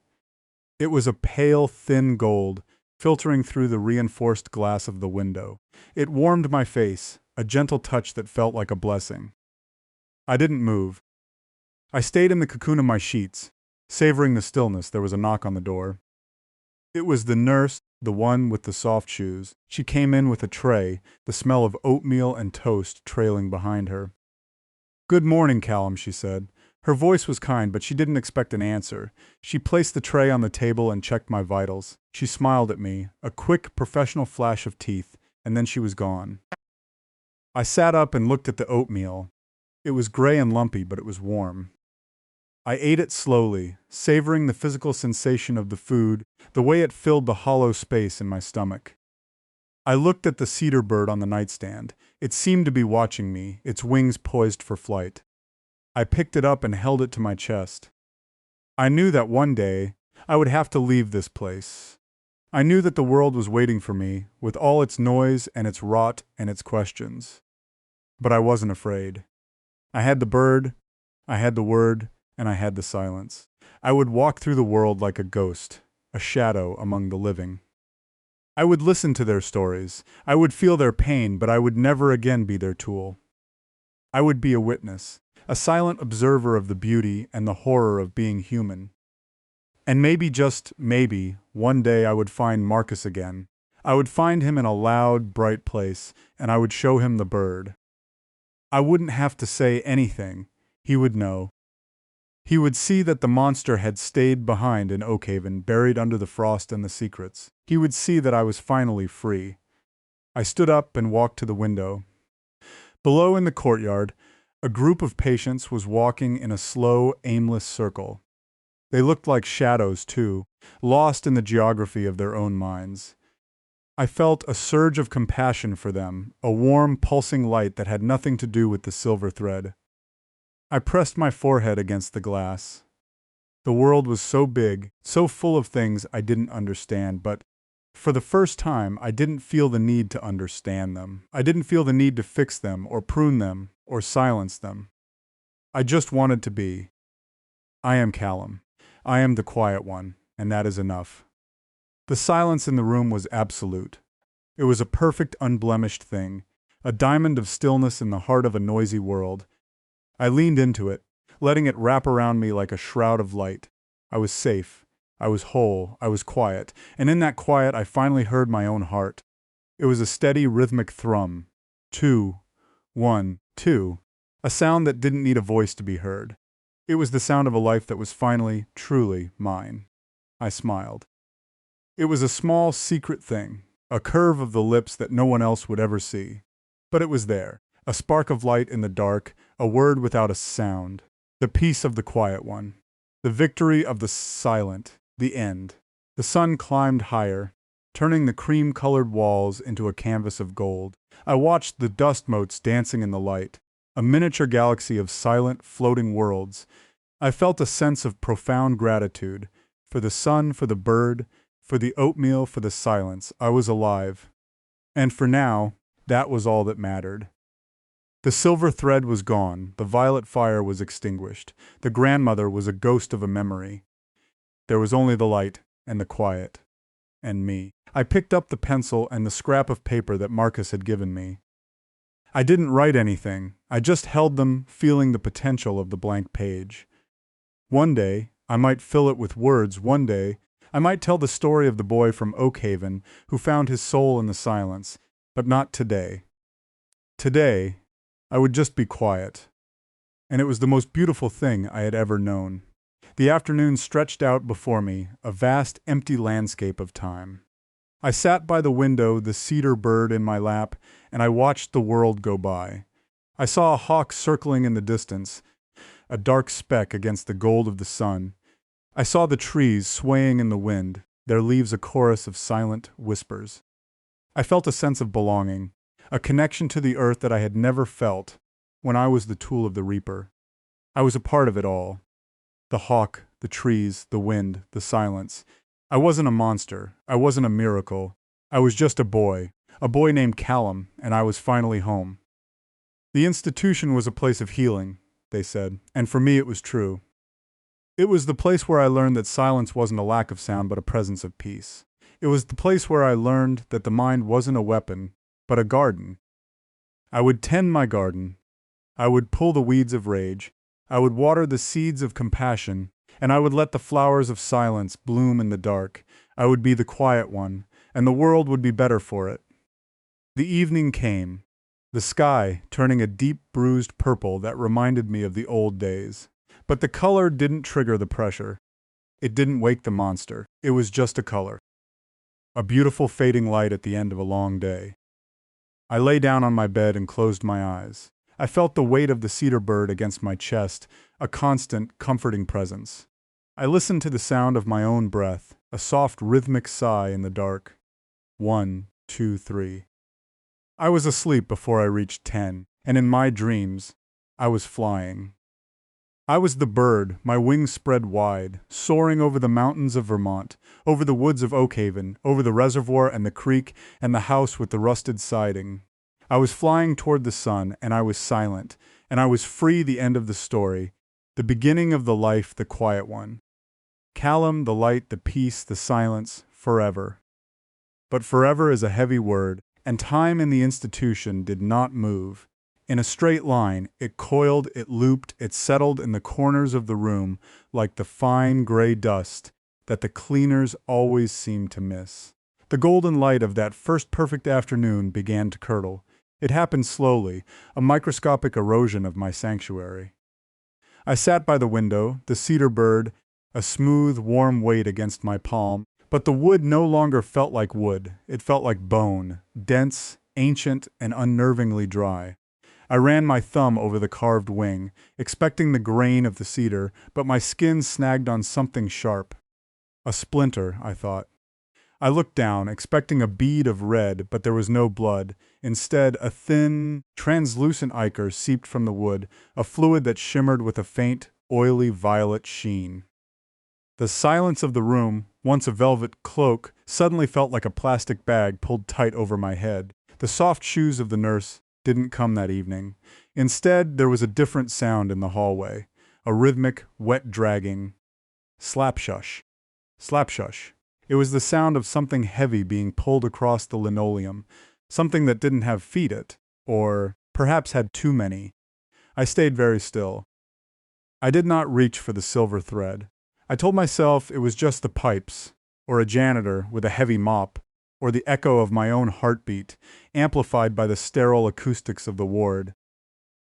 It was a pale, thin gold, filtering through the reinforced glass of the window. It warmed my face, a gentle touch that felt like a blessing. I didn't move. I stayed in the cocoon of my sheets. Savoring the stillness, there was a knock on the door. It was the nurse, the one with the soft shoes. She came in with a tray, the smell of oatmeal and toast trailing behind her. "Good morning, Callum," she said. Her voice was kind, but she didn't expect an answer. She placed the tray on the table and checked my vitals. She smiled at me, a quick, professional flash of teeth, and then she was gone. I sat up and looked at the oatmeal. It was gray and lumpy, but it was warm. I ate it slowly, savoring the physical sensation of the food, the way it filled the hollow space in my stomach. I looked at the cedar bird on the nightstand. It seemed to be watching me, its wings poised for flight. I picked it up and held it to my chest. I knew that one day I would have to leave this place. I knew that the world was waiting for me, with all its noise and its rot and its questions. But I wasn't afraid. I had the bird, I had the word, and I had the silence. I would walk through the world like a ghost, a shadow among the living. I would listen to their stories. I would feel their pain, but I would never again be their tool. I would be a witness, a silent observer of the beauty and the horror of being human. And maybe, just maybe, one day I would find Marcus again. I would find him in a loud, bright place, and I would show him the bird. I wouldn't have to say anything. He would know. He would see that the monster had stayed behind in Oakhaven, buried under the frost and the secrets. He would see that I was finally free. I stood up and walked to the window. Below in the courtyard, A group of patients was walking in a slow, aimless circle. They looked like shadows, too, lost in the geography of their own minds. I felt a surge of compassion for them, a warm, pulsing light that had nothing to do with the silver thread. I pressed my forehead against the glass. The world was so big, so full of things I didn't understand, but for the first time, I didn't feel the need to understand them. I didn't feel the need to fix them, or prune them, or silence them. I just wanted to be. I am Callum. I am the quiet one, and that is enough. The silence in the room was absolute. It was a perfect, unblemished thing, a diamond of stillness in the heart of a noisy world. I leaned into it, letting it wrap around me like a shroud of light. I was safe. I was whole. I was quiet. And in that quiet, I finally heard my own heart. It was a steady, rhythmic thrum. 2, 1, 2. A sound that didn't need a voice to be heard. It was the sound of a life that was finally, truly mine. I smiled. It was a small, secret thing, a curve of the lips that no one else would ever see. But it was there, a spark of light in the dark, a word without a sound. The peace of the quiet one. The victory of the silent. The end. The sun climbed higher, turning the cream-colored walls into a canvas of gold. I watched the dust motes dancing in the light, a miniature galaxy of silent, floating worlds. I felt a sense of profound gratitude for the sun, for the bird, for the oatmeal, for the silence. I was alive. And for now, that was all that mattered. The silver thread was gone, the violet fire was extinguished, the grandmother was a ghost of a memory. There was only the light, and the quiet, and me. I picked up the pencil and the scrap of paper that Marcus had given me. I didn't write anything, I just held them, feeling the potential of the blank page. One day, I might fill it with words. One day, I might tell the story of the boy from Oakhaven who found his soul in the silence, but not today. Today, I would just be quiet. And it was the most beautiful thing I had ever known. The afternoon stretched out before me, a vast, empty landscape of time. I sat by the window, the cedar bird in my lap, and I watched the world go by. I saw a hawk circling in the distance, a dark speck against the gold of the sun. I saw the trees swaying in the wind, their leaves a chorus of silent whispers. I felt a sense of belonging, a connection to the earth that I had never felt when I was the tool of the reaper. I was a part of it all. The hawk, the trees, the wind, the silence. I wasn't a monster. I wasn't a miracle. I was just a boy named Callum, and I was finally home. The institution was a place of healing, they said, and for me it was true. It was the place where I learned that silence wasn't a lack of sound but a presence of peace. It was the place where I learned that the mind wasn't a weapon, but a garden. I would tend my garden. I would pull the weeds of rage. I would water the seeds of compassion, and I would let the flowers of silence bloom in the dark. I would be the quiet one, and the world would be better for it. The evening came, the sky turning a deep bruised purple that reminded me of the old days. But the color didn't trigger the pressure. It didn't wake the monster. It was just a color. A beautiful fading light at the end of a long day. I lay down on my bed and closed my eyes. I felt the weight of the cedar bird against my chest, a constant, comforting presence. I listened to the sound of my own breath, a soft, rhythmic sigh in the dark. 1, 2, 3. I was asleep before I reached 10, and in my dreams, I was flying. I was the bird, my wings spread wide, soaring over the mountains of Vermont, over the woods of Oakhaven, over the reservoir and the creek and the house with the rusted siding. I was flying toward the sun, and I was silent, and I was free. The end of the story, the beginning of the life, the quiet one. Callum, the light, the peace, the silence, forever. But forever is a heavy word, and time in the institution did not move. In a straight line, it coiled, it looped, it settled in the corners of the room like the fine gray dust that the cleaners always seemed to miss. The golden light of that first perfect afternoon began to curdle. It happened slowly, a microscopic erosion of my sanctuary. I sat by the window, the cedar bird, a smooth, warm weight against my palm, but the wood no longer felt like wood. It felt like bone, dense, ancient, and unnervingly dry. I ran my thumb over the carved wing, expecting the grain of the cedar, but my skin snagged on something sharp. A splinter, I thought. I looked down, expecting a bead of red, but there was no blood. Instead, a thin, translucent ichor seeped from the wood, a fluid that shimmered with a faint, oily violet sheen. The silence of the room, once a velvet cloak, suddenly felt like a plastic bag pulled tight over my head. The soft shoes of the nurse didn't come that evening. Instead, there was a different sound in the hallway, a rhythmic, wet dragging. Slap-shush. Slap-shush. It was the sound of something heavy being pulled across the linoleum, something that didn't have feet, or perhaps had too many. I stayed very still. I did not reach for the silver thread. I told myself it was just the pipes, or a janitor with a heavy mop, or the echo of my own heartbeat, amplified by the sterile acoustics of the ward.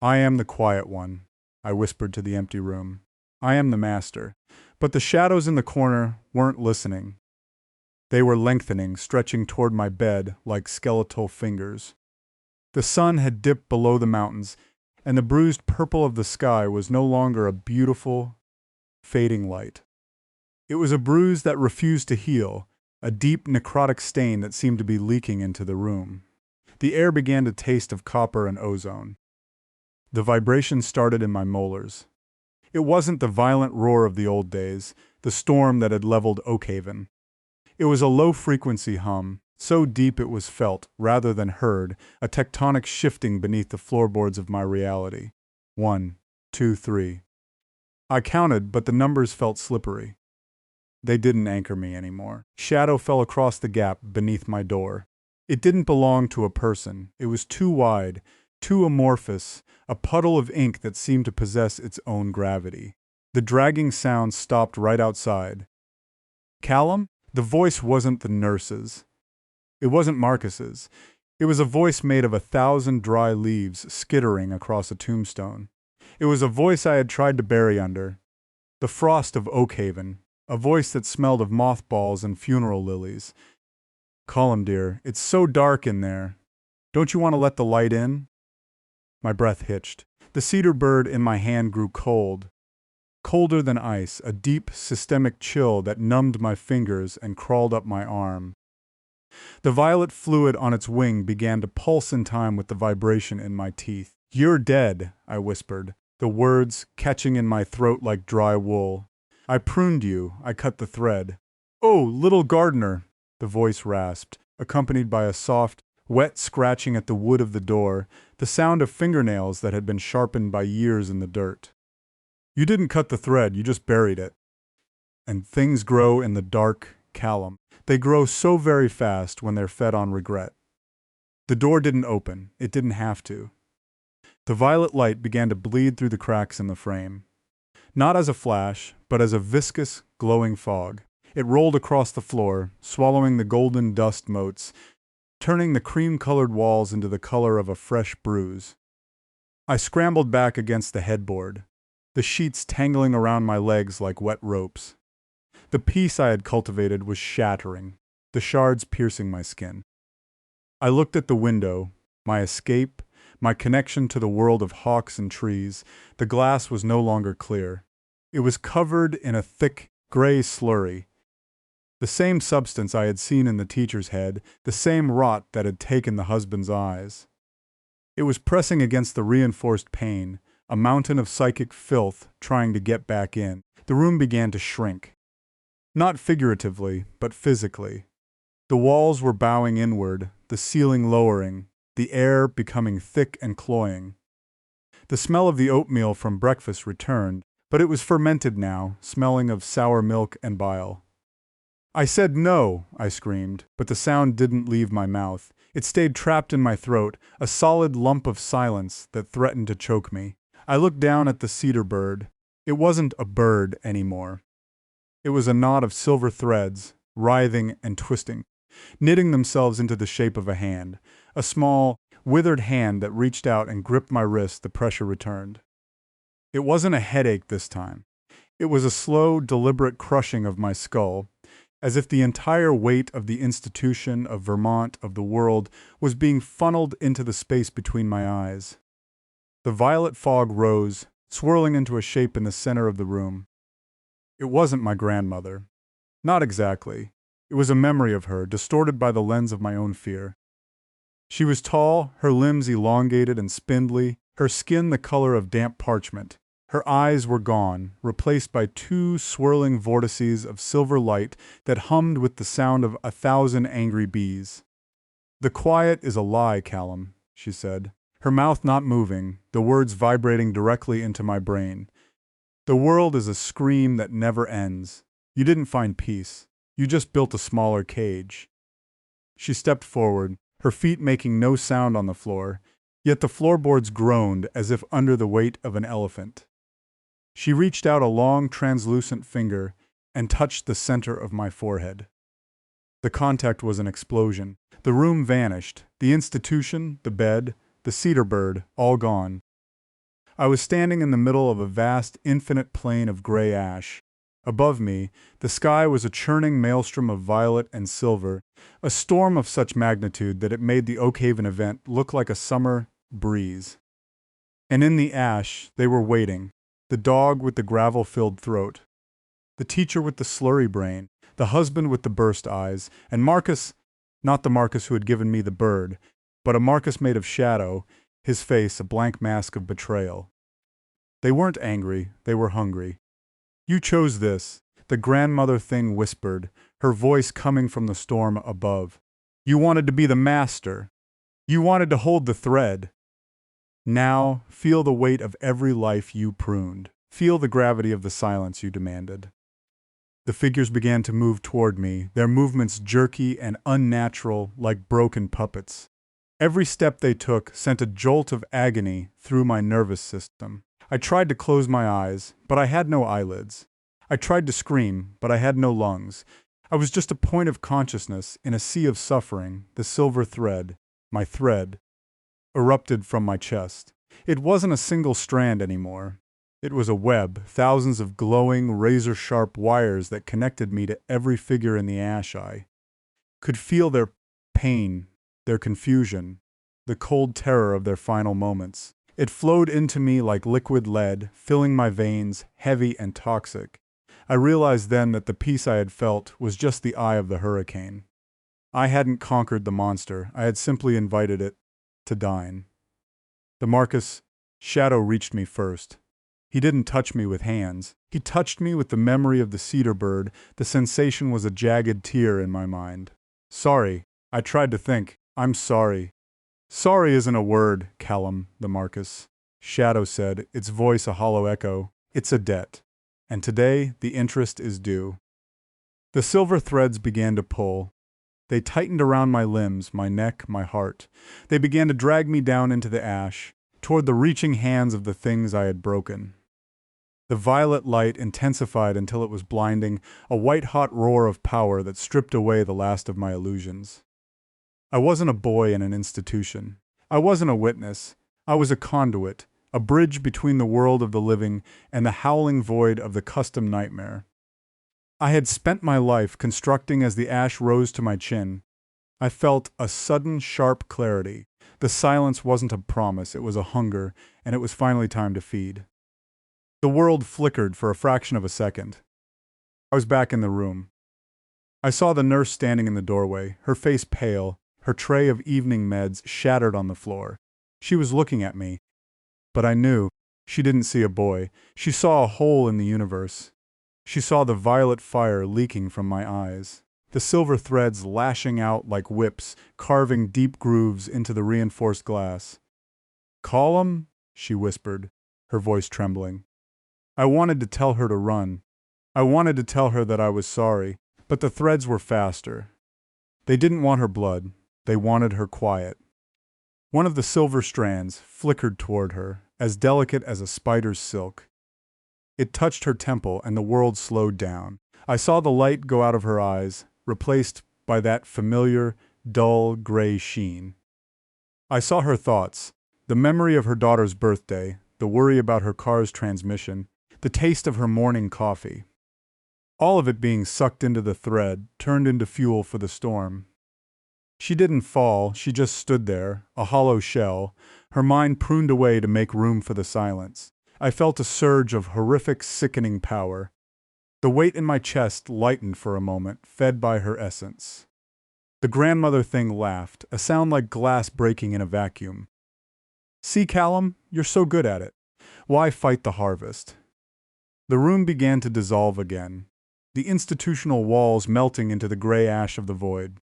I am the quiet one, I whispered to the empty room. I am the master. But the shadows in the corner weren't listening. They were lengthening, stretching toward my bed like skeletal fingers. The sun had dipped below the mountains, and the bruised purple of the sky was no longer a beautiful, fading light. It was a bruise that refused to heal, a deep necrotic stain that seemed to be leaking into the room. The air began to taste of copper and ozone. The vibration started in my molars. It wasn't the violent roar of the old days, the storm that had leveled Oakhaven. It was a low-frequency hum, so deep it was felt, rather than heard, a tectonic shifting beneath the floorboards of my reality. 1, 2, 3. I counted, but the numbers felt slippery. They didn't anchor me anymore. Shadow fell across the gap beneath my door. It didn't belong to a person. It was too wide, too amorphous, a puddle of ink that seemed to possess its own gravity. The dragging sound stopped right outside. Callum? The voice wasn't the nurse's. It wasn't Marcus's. It was a voice made of 1,000 dry leaves skittering across a tombstone. It was a voice I had tried to bury under the frost of Oakhaven, a voice that smelled of mothballs and funeral lilies. Callum, dear, it's so dark in there. Don't you want to let the light in? My breath hitched. The cedar bird in my hand grew cold. Colder than ice, a deep, systemic chill that numbed my fingers and crawled up my arm. The violet fluid on its wing began to pulse in time with the vibration in my teeth. "You're dead," I whispered, the words catching in my throat like dry wool. "I pruned you, I cut the thread." "Oh, little gardener," the voice rasped, accompanied by a soft, wet scratching at the wood of the door, the sound of fingernails that had been sharpened by years in the dirt. "You didn't cut the thread, you just buried it." And things grow in the dark, Callum. They grow so very fast when they're fed on regret. The door didn't open. It didn't have to. The violet light began to bleed through the cracks in the frame. Not as a flash, but as a viscous, glowing fog. It rolled across the floor, swallowing the golden dust motes, turning the cream-colored walls into the color of a fresh bruise. I scrambled back against the headboard, the sheets tangling around my legs like wet ropes. The peace I had cultivated was shattering, the shards piercing my skin. I looked at the window, my escape, my connection to the world of hawks and trees. The glass was no longer clear. It was covered in a thick, gray slurry. The same substance I had seen in the teacher's head, the same rot that had taken the husband's eyes. It was pressing against the reinforced pane, a mountain of psychic filth trying to get back in. The room began to shrink. Not figuratively, but physically. The walls were bowing inward, the ceiling lowering, the air becoming thick and cloying. The smell of the oatmeal from breakfast returned, but it was fermented now, smelling of sour milk and bile. "I said no," I screamed, but the sound didn't leave my mouth. It stayed trapped in my throat, a solid lump of silence that threatened to choke me. I looked down at the cedar bird. It wasn't a bird anymore. It was a knot of silver threads, writhing and twisting, knitting themselves into the shape of a hand. A small, withered hand that reached out and gripped my wrist. The pressure returned. It wasn't a headache this time. It was a slow, deliberate crushing of my skull, as if the entire weight of the institution, of Vermont, of the world, was being funneled into the space between my eyes. The violet fog rose, swirling into a shape in the center of the room. It wasn't my grandmother. Not exactly. It was a memory of her, distorted by the lens of my own fear. She was tall, her limbs elongated and spindly, her skin the color of damp parchment. Her eyes were gone, replaced by two swirling vortices of silver light that hummed with the sound of 1,000 angry bees. "The quiet is a lie, Callum," she said, her mouth not moving, the words vibrating directly into my brain. "The world is a scream that never ends. You didn't find peace. You just built a smaller cage." She stepped forward, her feet making no sound on the floor, yet the floorboards groaned as if under the weight of an elephant. She reached out a long, translucent finger and touched the center of my forehead. The contact was an explosion. The room vanished, the institution, the bed, the cedar bird, all gone. I was standing in the middle of a vast, infinite plain of gray ash. Above me, the sky was a churning maelstrom of violet and silver, a storm of such magnitude that it made the Oakhaven event look like a summer breeze. And in the ash, they were waiting, the dog with the gravel-filled throat, the teacher with the slurry brain, the husband with the burst eyes, and Marcus, not the Marcus who had given me the bird, but a Marcus made of shadow, his face a blank mask of betrayal. They weren't angry, they were hungry. "You chose this," the grandmother thing whispered, her voice coming from the storm above. "You wanted to be the master. You wanted to hold the thread. Now, feel the weight of every life you pruned. Feel the gravity of the silence you demanded." The figures began to move toward me, their movements jerky and unnatural like broken puppets. Every step they took sent a jolt of agony through my nervous system. I tried to close my eyes, but I had no eyelids. I tried to scream, but I had no lungs. I was just a point of consciousness in a sea of suffering. The silver thread, my thread, erupted from my chest. It wasn't a single strand anymore. It was a web, thousands of glowing, razor-sharp wires that connected me to every figure in the ash. I could feel their pain, their confusion, the cold terror of their final moments. It flowed into me like liquid lead, filling my veins, heavy and toxic. I realized then that the peace I had felt was just the eye of the hurricane. I hadn't conquered the monster, I had simply invited it to dine. The Marcus shadow reached me first. He didn't touch me with hands. He touched me with the memory of the cedar bird. The sensation was a jagged tear in my mind. "Sorry," I tried to think. "I'm sorry." "Sorry isn't a word, Callum," the Marcus shadow said, its voice a hollow echo. "It's a debt. And today the interest is due." The silver threads began to pull. They tightened around my limbs, my neck, my heart. They began to drag me down into the ash, toward the reaching hands of the things I had broken. The violet light intensified until it was blinding, a white-hot roar of power that stripped away the last of my illusions. I wasn't a boy in an institution. I wasn't a witness. I was a conduit, a bridge between the world of the living and the howling void of the custom nightmare. I had spent my life constructing as the ash rose to my chin. I felt a sudden, sharp clarity. The silence wasn't a promise, it was a hunger, and it was finally time to feed. The world flickered for a fraction of a second. I was back in the room. I saw the nurse standing in the doorway, her face pale, her tray of evening meds shattered on the floor. She was looking at me, but I knew she didn't see a boy. She saw a hole in the universe. She saw the violet fire leaking from my eyes, the silver threads lashing out like whips, carving deep grooves into the reinforced glass. "Callum," she whispered, her voice trembling. I wanted to tell her to run. I wanted to tell her that I was sorry, but the threads were faster. They didn't want her blood. They wanted her quiet. One of the silver strands flickered toward her, as delicate as a spider's silk. It touched her temple, and the world slowed down. I saw the light go out of her eyes, replaced by that familiar, dull, gray sheen. I saw her thoughts, the memory of her daughter's birthday, the worry about her car's transmission, the taste of her morning coffee. All of it being sucked into the thread, turned into fuel for the storm. She didn't fall, she just stood there, a hollow shell, her mind pruned away to make room for the silence. I felt a surge of horrific, sickening power. The weight in my chest lightened for a moment, fed by her essence. The grandmother thing laughed, a sound like glass breaking in a vacuum. "See, Callum, you're so good at it. Why fight the harvest?" The room began to dissolve again, the institutional walls melting into the gray ash of the void.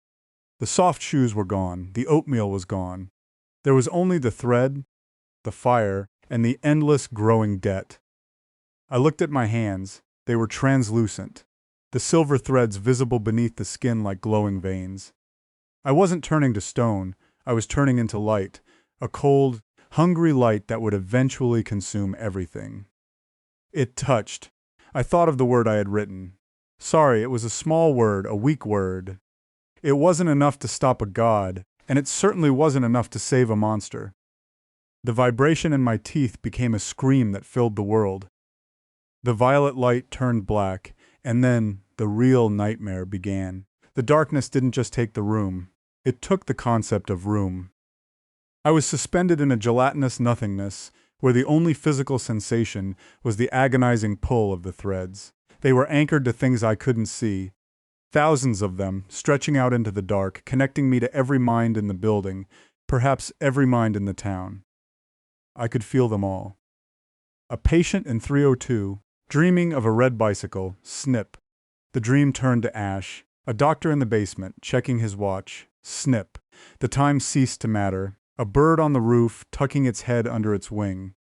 The soft shoes were gone, the oatmeal was gone. There was only the thread, the fire, and the endless growing debt. I looked at my hands. They were translucent, the silver threads visible beneath the skin like glowing veins. I wasn't turning to stone, I was turning into light, a cold, hungry light that would eventually consume everything. It touched. I thought of the word I had written. Sorry, it was a small word, a weak word. It wasn't enough to stop a god, and it certainly wasn't enough to save a monster. The vibration in my teeth became a scream that filled the world. The violet light turned black, and then the real nightmare began. The darkness didn't just take the room. It took the concept of room. I was suspended in a gelatinous nothingness, where the only physical sensation was the agonizing pull of the threads. They were anchored to things I couldn't see. Thousands of them, stretching out into the dark, connecting me to every mind in the building, perhaps every mind in the town. I could feel them all. A patient in 302, dreaming of a red bicycle, snip. The dream turned to ash. A doctor in the basement, checking his watch, snip. The time ceased to matter. A bird on the roof, tucking its head under its wing.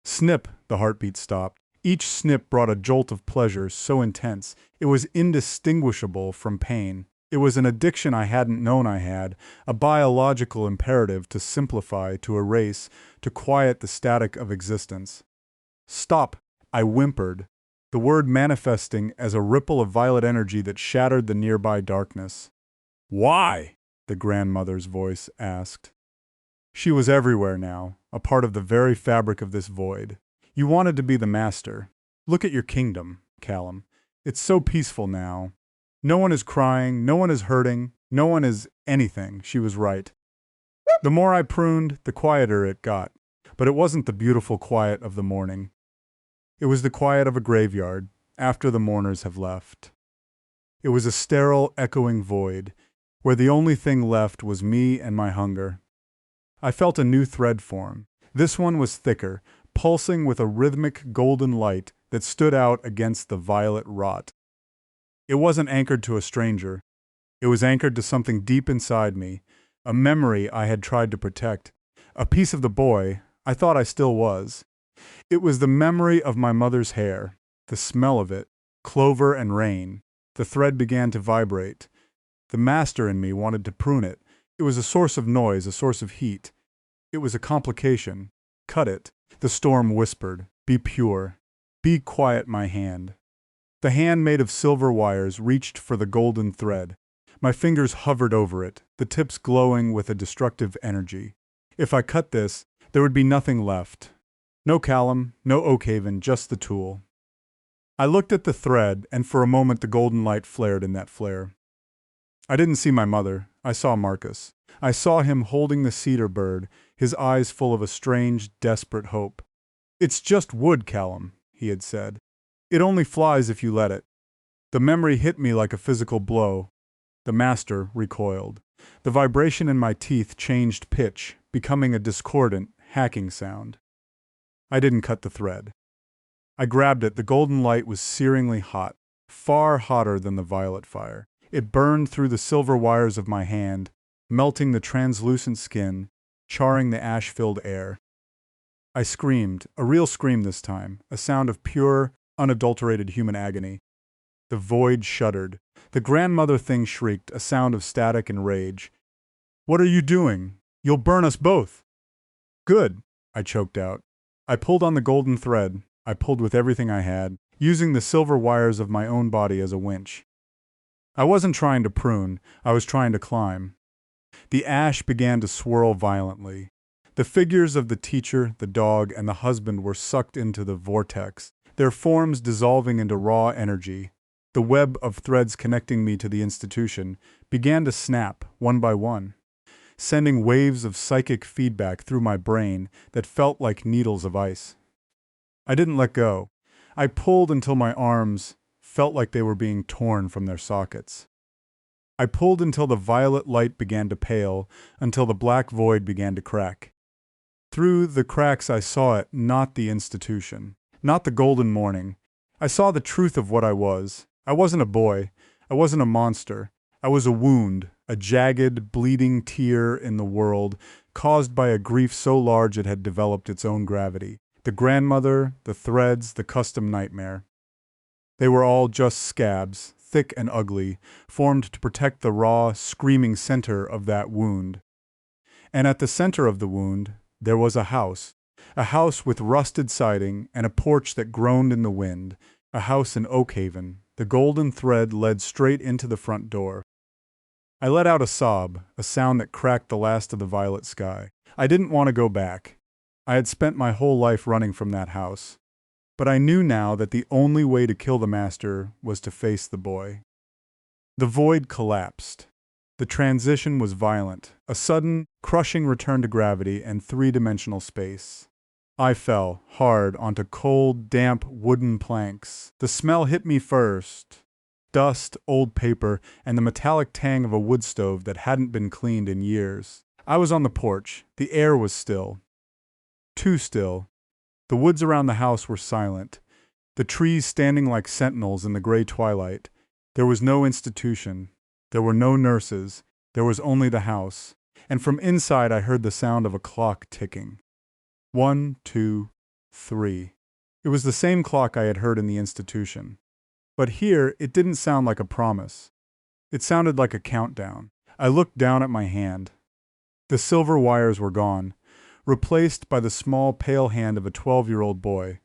Snip, the heartbeat stopped. Each snip brought a jolt of pleasure so intense, it was indistinguishable from pain. It was an addiction I hadn't known I had, a biological imperative to simplify, to erase, to quiet the static of existence. Stop, I whimpered, the word manifesting as a ripple of violet energy that shattered the nearby darkness. "Why?" the grandmother's voice asked. She was everywhere now, a part of the very fabric of this void. "You wanted to be the master. Look at your kingdom, Callum. It's so peaceful now. No one is crying, no one is hurting, no one is anything." She was right. The more I pruned, the quieter it got. But it wasn't the beautiful quiet of the morning. It was the quiet of a graveyard, after the mourners have left. It was a sterile, echoing void, where the only thing left was me and my hunger. I felt a new thread form. This one was thicker, pulsing with a rhythmic golden light that stood out against the violet rot. It wasn't anchored to a stranger. It was anchored to something deep inside me, a memory I had tried to protect, a piece of the boy I thought I still was. It was the memory of my mother's hair, the smell of it, clover and rain. The thread began to vibrate. The master in me wanted to prune it. It was a source of noise, a source of heat. It was a complication. Cut it. The storm whispered, "Be pure. Be quiet, my hand." The hand made of silver wires reached for the golden thread. My fingers hovered over it, the tips glowing with a destructive energy. If I cut this, there would be nothing left. No Callum, no Oakhaven, just the tool. I looked at the thread, and for a moment the golden light flared in that flare. I didn't see my mother. I saw Marcus. I saw him holding the cedar bird, his eyes full of a strange, desperate hope. "It's just wood, Callum," he had said. "It only flies if you let it." The memory hit me like a physical blow. The master recoiled. The vibration in my teeth changed pitch, becoming a discordant, hacking sound. I didn't cut the thread. I grabbed it. The golden light was searingly hot, far hotter than the violet fire. It burned through the silver wires of my hand, melting the translucent skin, charring the ash-filled air. I screamed, a real scream this time, a sound of pure, unadulterated human agony. The void shuddered. The grandmother thing shrieked, a sound of static and rage. "What are you doing? You'll burn us both." "Good," I choked out. I pulled on the golden thread. I pulled with everything I had, using the silver wires of my own body as a winch. I wasn't trying to prune, I was trying to climb. The ash began to swirl violently. The figures of the teacher, the dog, and the husband were sucked into the vortex, their forms dissolving into raw energy. The web of threads connecting me to the institution began to snap, one by one. sending waves of psychic feedback through my brain that felt like needles of ice. I didn't let go. I pulled until my arms felt like they were being torn from their sockets. I pulled until the violet light began to pale, until the black void began to crack. Through the cracks I saw it, not the institution, not the golden morning. I saw the truth of what I was. I wasn't a boy. I wasn't a monster. I was a wound, a jagged, bleeding tear in the world, caused by a grief so large it had developed its own gravity. The grandmother, the threads, the custom nightmare. They were all just scabs, thick and ugly, formed to protect the raw, screaming center of that wound. And at the center of the wound, there was a house with rusted siding and a porch that groaned in the wind, a house in Oakhaven. The golden thread led straight into the front door. I let out a sob, a sound that cracked the last of the violet sky. I didn't want to go back. I had spent my whole life running from that house. But I knew now that the only way to kill the master was to face the boy. The void collapsed. The transition was violent, a sudden, crushing return to gravity and three-dimensional space. I fell, hard, onto cold, damp wooden planks. The smell hit me first. Dust, old paper, and the metallic tang of a wood stove that hadn't been cleaned in years. I was on the porch. The air was still. Too still. The woods around the house were silent, the trees standing like sentinels in the gray twilight. There was no institution. There were no nurses. There was only the house. And from inside I heard the sound of a clock ticking. 1, 2, 3. It was the same clock I had heard in the institution. But here it didn't sound like a promise. It sounded like a countdown. I looked down at my hand. The silver wires were gone, replaced by the small, pale hand of a 12-year-old boy.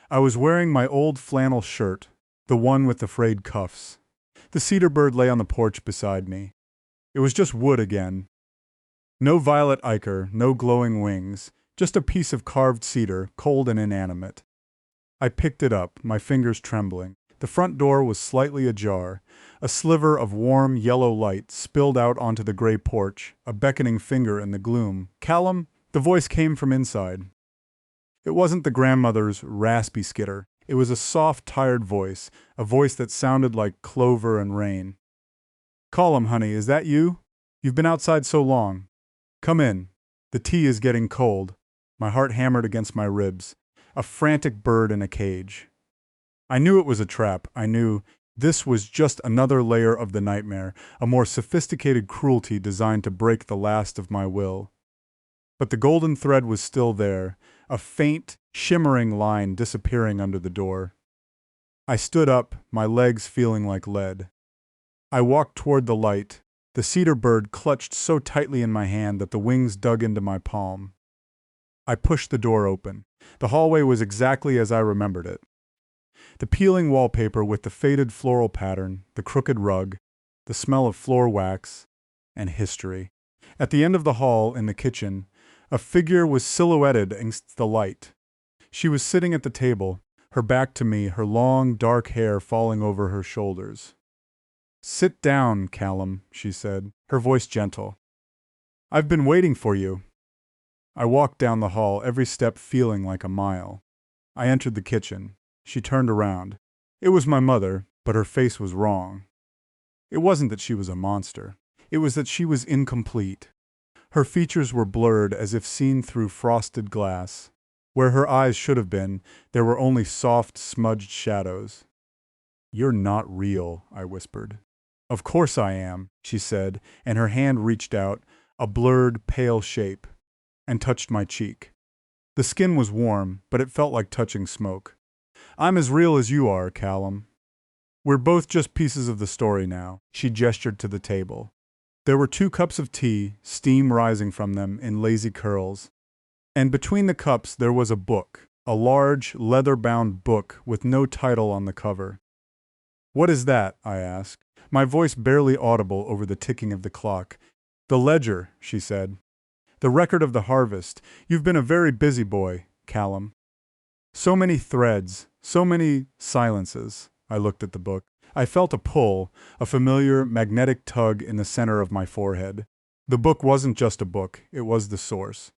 I was wearing my old flannel shirt, the one with the frayed cuffs. The cedar bird lay on the porch beside me. It was just wood again. No violet ichor, no glowing wings, just a piece of carved cedar, cold and inanimate. I picked it up, my fingers trembling. The front door was slightly ajar. A sliver of warm, yellow light spilled out onto the gray porch, a beckoning finger in the gloom. "Callum!" The voice came from inside. It wasn't the grandmother's raspy skitter. It was a soft, tired voice, a voice that sounded like clover and rain. "Callum, honey, is that you? You've been outside so long. Come in. The tea is getting cold." My heart hammered against my ribs. A frantic bird in a cage. I knew it was a trap. I knew this was just another layer of the nightmare, a more sophisticated cruelty designed to break the last of my will. But the golden thread was still there, a faint, shimmering line disappearing under the door. I stood up, my legs feeling like lead. I walked toward the light. The cedar bird clutched so tightly in my hand that the wings dug into my palm. I pushed the door open. The hallway was exactly as I remembered it. The peeling wallpaper with the faded floral pattern, the crooked rug, the smell of floor wax, and history. At the end of the hall, in the kitchen, a figure was silhouetted against the light. She was sitting at the table, her back to me, her long, dark hair falling over her shoulders. "Sit down, Callum," she said, her voice gentle. "I've been waiting for you." I walked down the hall, every step feeling like a mile. I entered the kitchen. She turned around. It was my mother, but her face was wrong. It wasn't that she was a monster. It was that she was incomplete. Her features were blurred as if seen through frosted glass. Where her eyes should have been, there were only soft, smudged shadows. "You're not real," I whispered. "Of course I am," she said, and her hand reached out, a blurred, pale shape, and touched my cheek. The skin was warm, but it felt like touching smoke. "I'm as real as you are, Callum. We're both just pieces of the story now." She gestured to the table. There were 2 cups of tea, steam rising from them in lazy curls. And between the cups there was a book, a large, leather-bound book with no title on the cover. "What is that?" I asked, my voice barely audible over the ticking of the clock. "The ledger," she said. "The record of the harvest. You've been a very busy boy, Callum. So many threads, so many silences." I looked at the book. I felt a pull, a familiar magnetic tug in the center of my forehead. The book wasn't just a book, it was the source.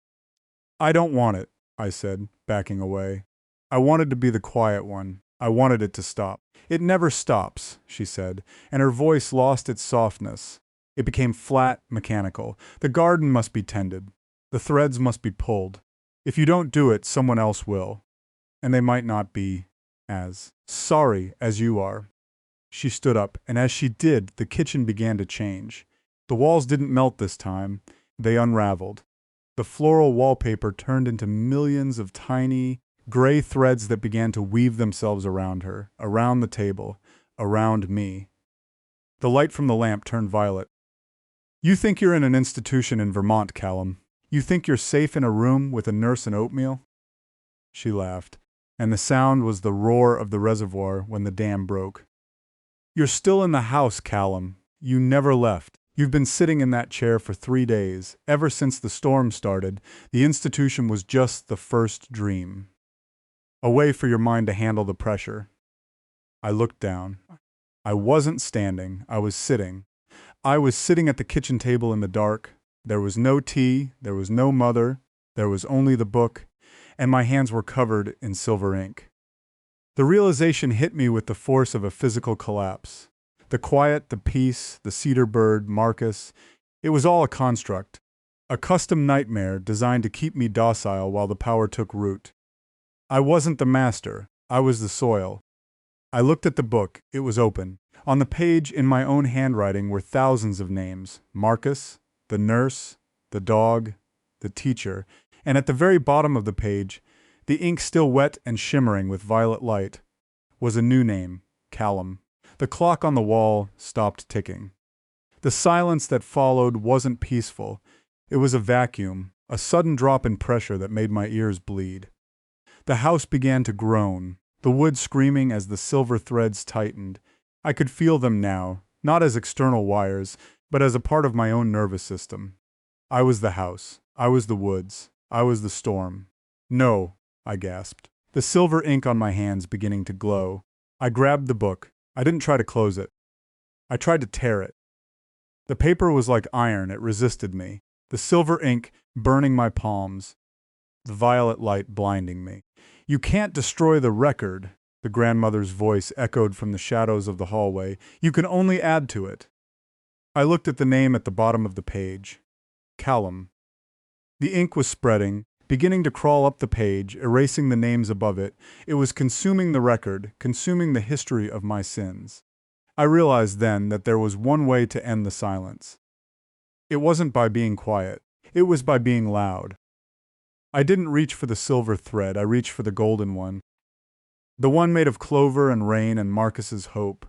I don't want it, I said, backing away. I wanted to be the quiet one. I wanted it to stop. It never stops, she said, and her voice lost its softness. It became flat, mechanical. The garden must be tended. The threads must be pulled. If you don't do it, someone else will. And they might not be as sorry as you are. She stood up, and as she did, the kitchen began to change. The walls didn't melt this time. They unraveled. The floral wallpaper turned into millions of tiny, gray threads that began to weave themselves around her, around the table, around me. The light from the lamp turned violet. You think you're in an institution in Vermont, Callum. You think you're safe in a room with a nurse and oatmeal? She laughed, and the sound was the roar of the reservoir when the dam broke. You're still in the house, Callum. You never left. You've been sitting in that chair for 3 days. Ever since the storm started, the institution was just the first dream. A way for your mind to handle the pressure. I looked down. I wasn't standing. I was sitting. I was sitting at the kitchen table in the dark. There was no tea. There was no mother. There was only the book, and my hands were covered in silver ink. The realization hit me with the force of a physical collapse. The quiet, the peace, the cedar bird, Marcus, it was all a construct. A custom nightmare designed to keep me docile while the power took root. I wasn't the master. I was the soil. I looked at the book. It was open. On the page, in my own handwriting, were thousands of names. Marcus, the nurse, the dog, the teacher, and at the very bottom of the page, the ink still wet and shimmering with violet light, was a new name, Callum. The clock on the wall stopped ticking. The silence that followed wasn't peaceful. It was a vacuum, a sudden drop in pressure that made my ears bleed. The house began to groan, the wood screaming as the silver threads tightened. I could feel them now, not as external wires, but as a part of my own nervous system. I was the house. I was the woods. I was the storm. No, I gasped, the silver ink on my hands beginning to glow. I grabbed the book. I didn't try to close it. I tried to tear it. The paper was like iron. It resisted me. The silver ink burning my palms. The violet light blinding me. You can't destroy the record, the grandmother's voice echoed from the shadows of the hallway. You can only add to it. I looked at the name at the bottom of the page. Callum. The ink was spreading, beginning to crawl up the page, erasing the names above it. It was consuming the record, consuming the history of my sins. I realized then that there was one way to end the silence. It wasn't by being quiet. It was by being loud. I didn't reach for the silver thread. I reached for the golden one. The one made of clover and rain and Marcus's hope.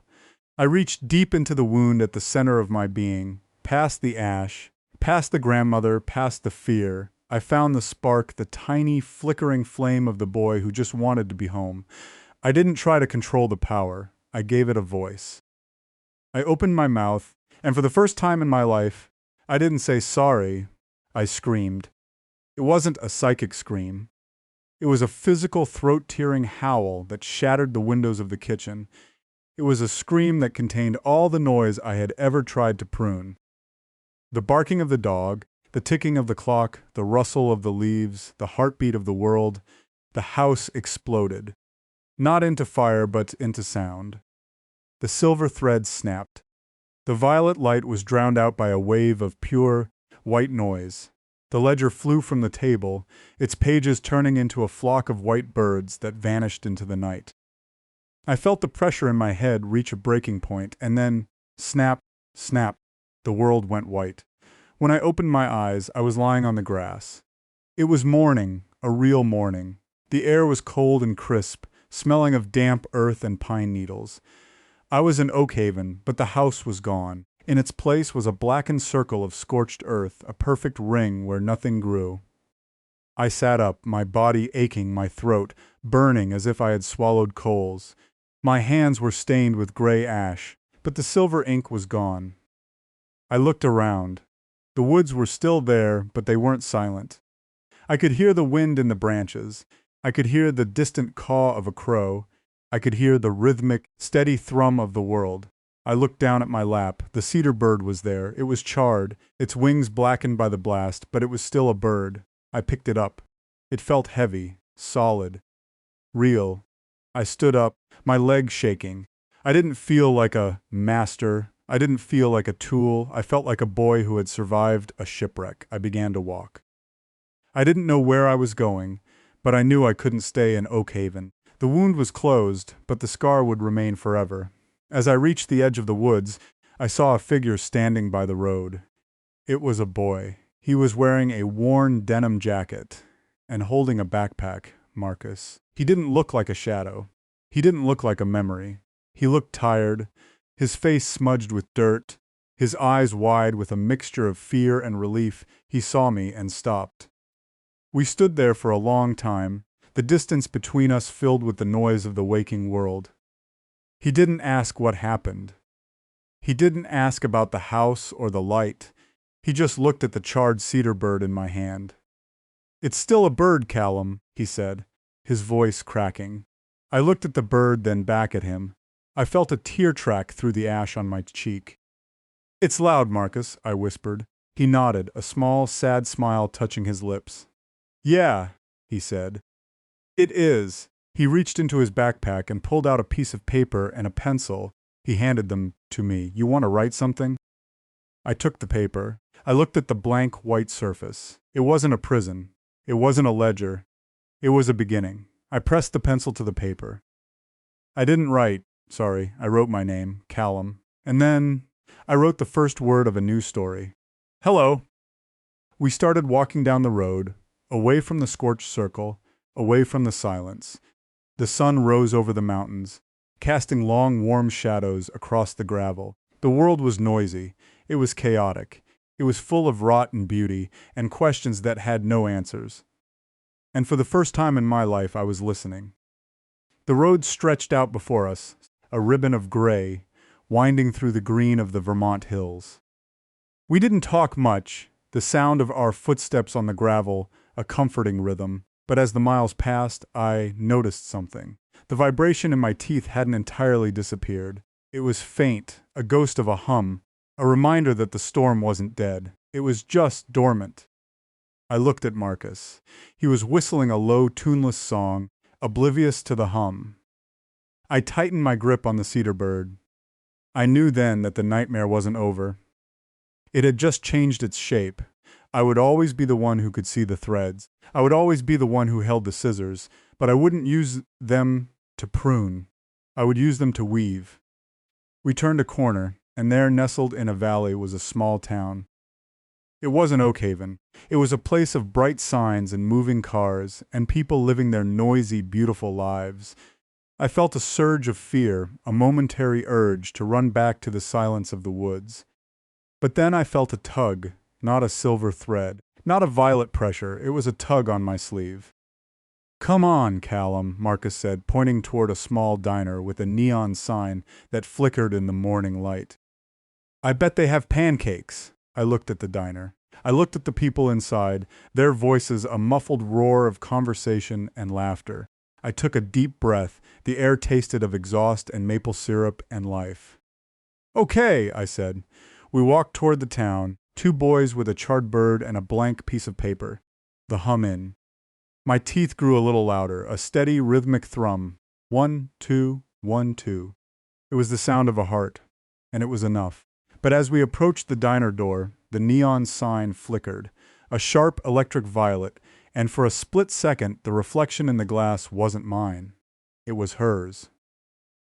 I reached deep into the wound at the center of my being, past the ash, past the grandmother, past the fear. I found the spark, the tiny, flickering flame of the boy who just wanted to be home. I didn't try to control the power. I gave it a voice. I opened my mouth, and for the first time in my life, I didn't say sorry. I screamed. It wasn't a psychic scream. It was a physical, throat-tearing howl that shattered the windows of the kitchen. It was a scream that contained all the noise I had ever tried to prune. The barking of the dog, the ticking of the clock, the rustle of the leaves, the heartbeat of the world. The house exploded. Not into fire, but into sound. The silver thread snapped. The violet light was drowned out by a wave of pure, white noise. The ledger flew from the table, its pages turning into a flock of white birds that vanished into the night. I felt the pressure in my head reach a breaking point, and then, snap, snap, the world went white. When I opened my eyes, I was lying on the grass. It was morning, a real morning. The air was cold and crisp, smelling of damp earth and pine needles. I was in Oakhaven, but the house was gone. In its place was a blackened circle of scorched earth, a perfect ring where nothing grew. I sat up, my body aching, my throat burning as if I had swallowed coals. My hands were stained with gray ash, but the silver ink was gone. I looked around. The woods were still there, but they weren't silent. I could hear the wind in the branches. I could hear the distant caw of a crow. I could hear the rhythmic, steady thrum of the world. I looked down at my lap. The cedar bird was there. It was charred, its wings blackened by the blast, but it was still a bird. I picked it up. It felt heavy, solid, real. I stood up, my legs shaking. I didn't feel like a master. I didn't feel like a tool. I felt like a boy who had survived a shipwreck. I began to walk. I didn't know where I was going, but I knew I couldn't stay in Oakhaven. The wound was closed, but the scar would remain forever. As I reached the edge of the woods, I saw a figure standing by the road. It was a boy. He was wearing a worn denim jacket and holding a backpack, Marcus. He didn't look like a shadow. He didn't look like a memory. He looked tired, his face smudged with dirt, his eyes wide with a mixture of fear and relief. He saw me and stopped. We stood there for a long time, the distance between us filled with the noise of the waking world. He didn't ask what happened. He didn't ask about the house or the light. He just looked at the charred cedar bird in my hand. "It's still a bird, Callum," he said, his voice cracking. I looked at the bird, then back at him. I felt a tear track through the ash on my cheek. "It's loud, Marcus," I whispered. He nodded, a small, sad smile touching his lips. "Yeah," he said. "It is." He reached into his backpack and pulled out a piece of paper and a pencil. He handed them to me. "You want to write something?" I took the paper. I looked at the blank white surface. It wasn't a prison. It wasn't a ledger. It was a beginning. I pressed the pencil to the paper. I didn't write. Sorry, I wrote my name, Callum. And then I wrote the first word of a new story. "Hello." We started walking down the road, away from the scorched circle, away from the silence. The sun rose over the mountains, casting long, warm shadows across the gravel. The world was noisy. It was chaotic. It was full of rot and beauty, and questions that had no answers. And for the first time in my life, I was listening. The road stretched out before us, a ribbon of gray, winding through the green of the Vermont hills. We didn't talk much, the sound of our footsteps on the gravel, a comforting rhythm. But as the miles passed, I noticed something. The vibration in my teeth hadn't entirely disappeared. It was faint, a ghost of a hum, a reminder that the storm wasn't dead. It was just dormant. I looked at Marcus. He was whistling a low, tuneless song, oblivious to the hum. I tightened my grip on the cedar bird. I knew then that the nightmare wasn't over. It had just changed its shape. I would always be the one who could see the threads. I would always be the one who held the scissors, but I wouldn't use them to prune. I would use them to weave. We turned a corner, and there, nestled in a valley, was a small town. It wasn't Oakhaven. It was a place of bright signs and moving cars, and people living their noisy, beautiful lives. I felt a surge of fear, a momentary urge to run back to the silence of the woods. But then I felt a tug, not a silver thread, not a violet pressure. It was a tug on my sleeve. "Come on, Callum," Marcus said, pointing toward a small diner with a neon sign that flickered in the morning light. "I bet they have pancakes." I looked at the diner. I looked at the people inside, their voices a muffled roar of conversation and laughter. I took a deep breath. The air tasted of exhaust and maple syrup and life. "Okay," I said. We walked toward the town, two boys with a charred bird and a blank piece of paper. The hum in. My teeth grew a little louder, a steady, rhythmic thrum. 1, 2, 1, 2. It was the sound of a heart, and it was enough. But as we approached the diner door, the neon sign flickered, a sharp electric violet, and for a split second the reflection in the glass wasn't mine. It was hers.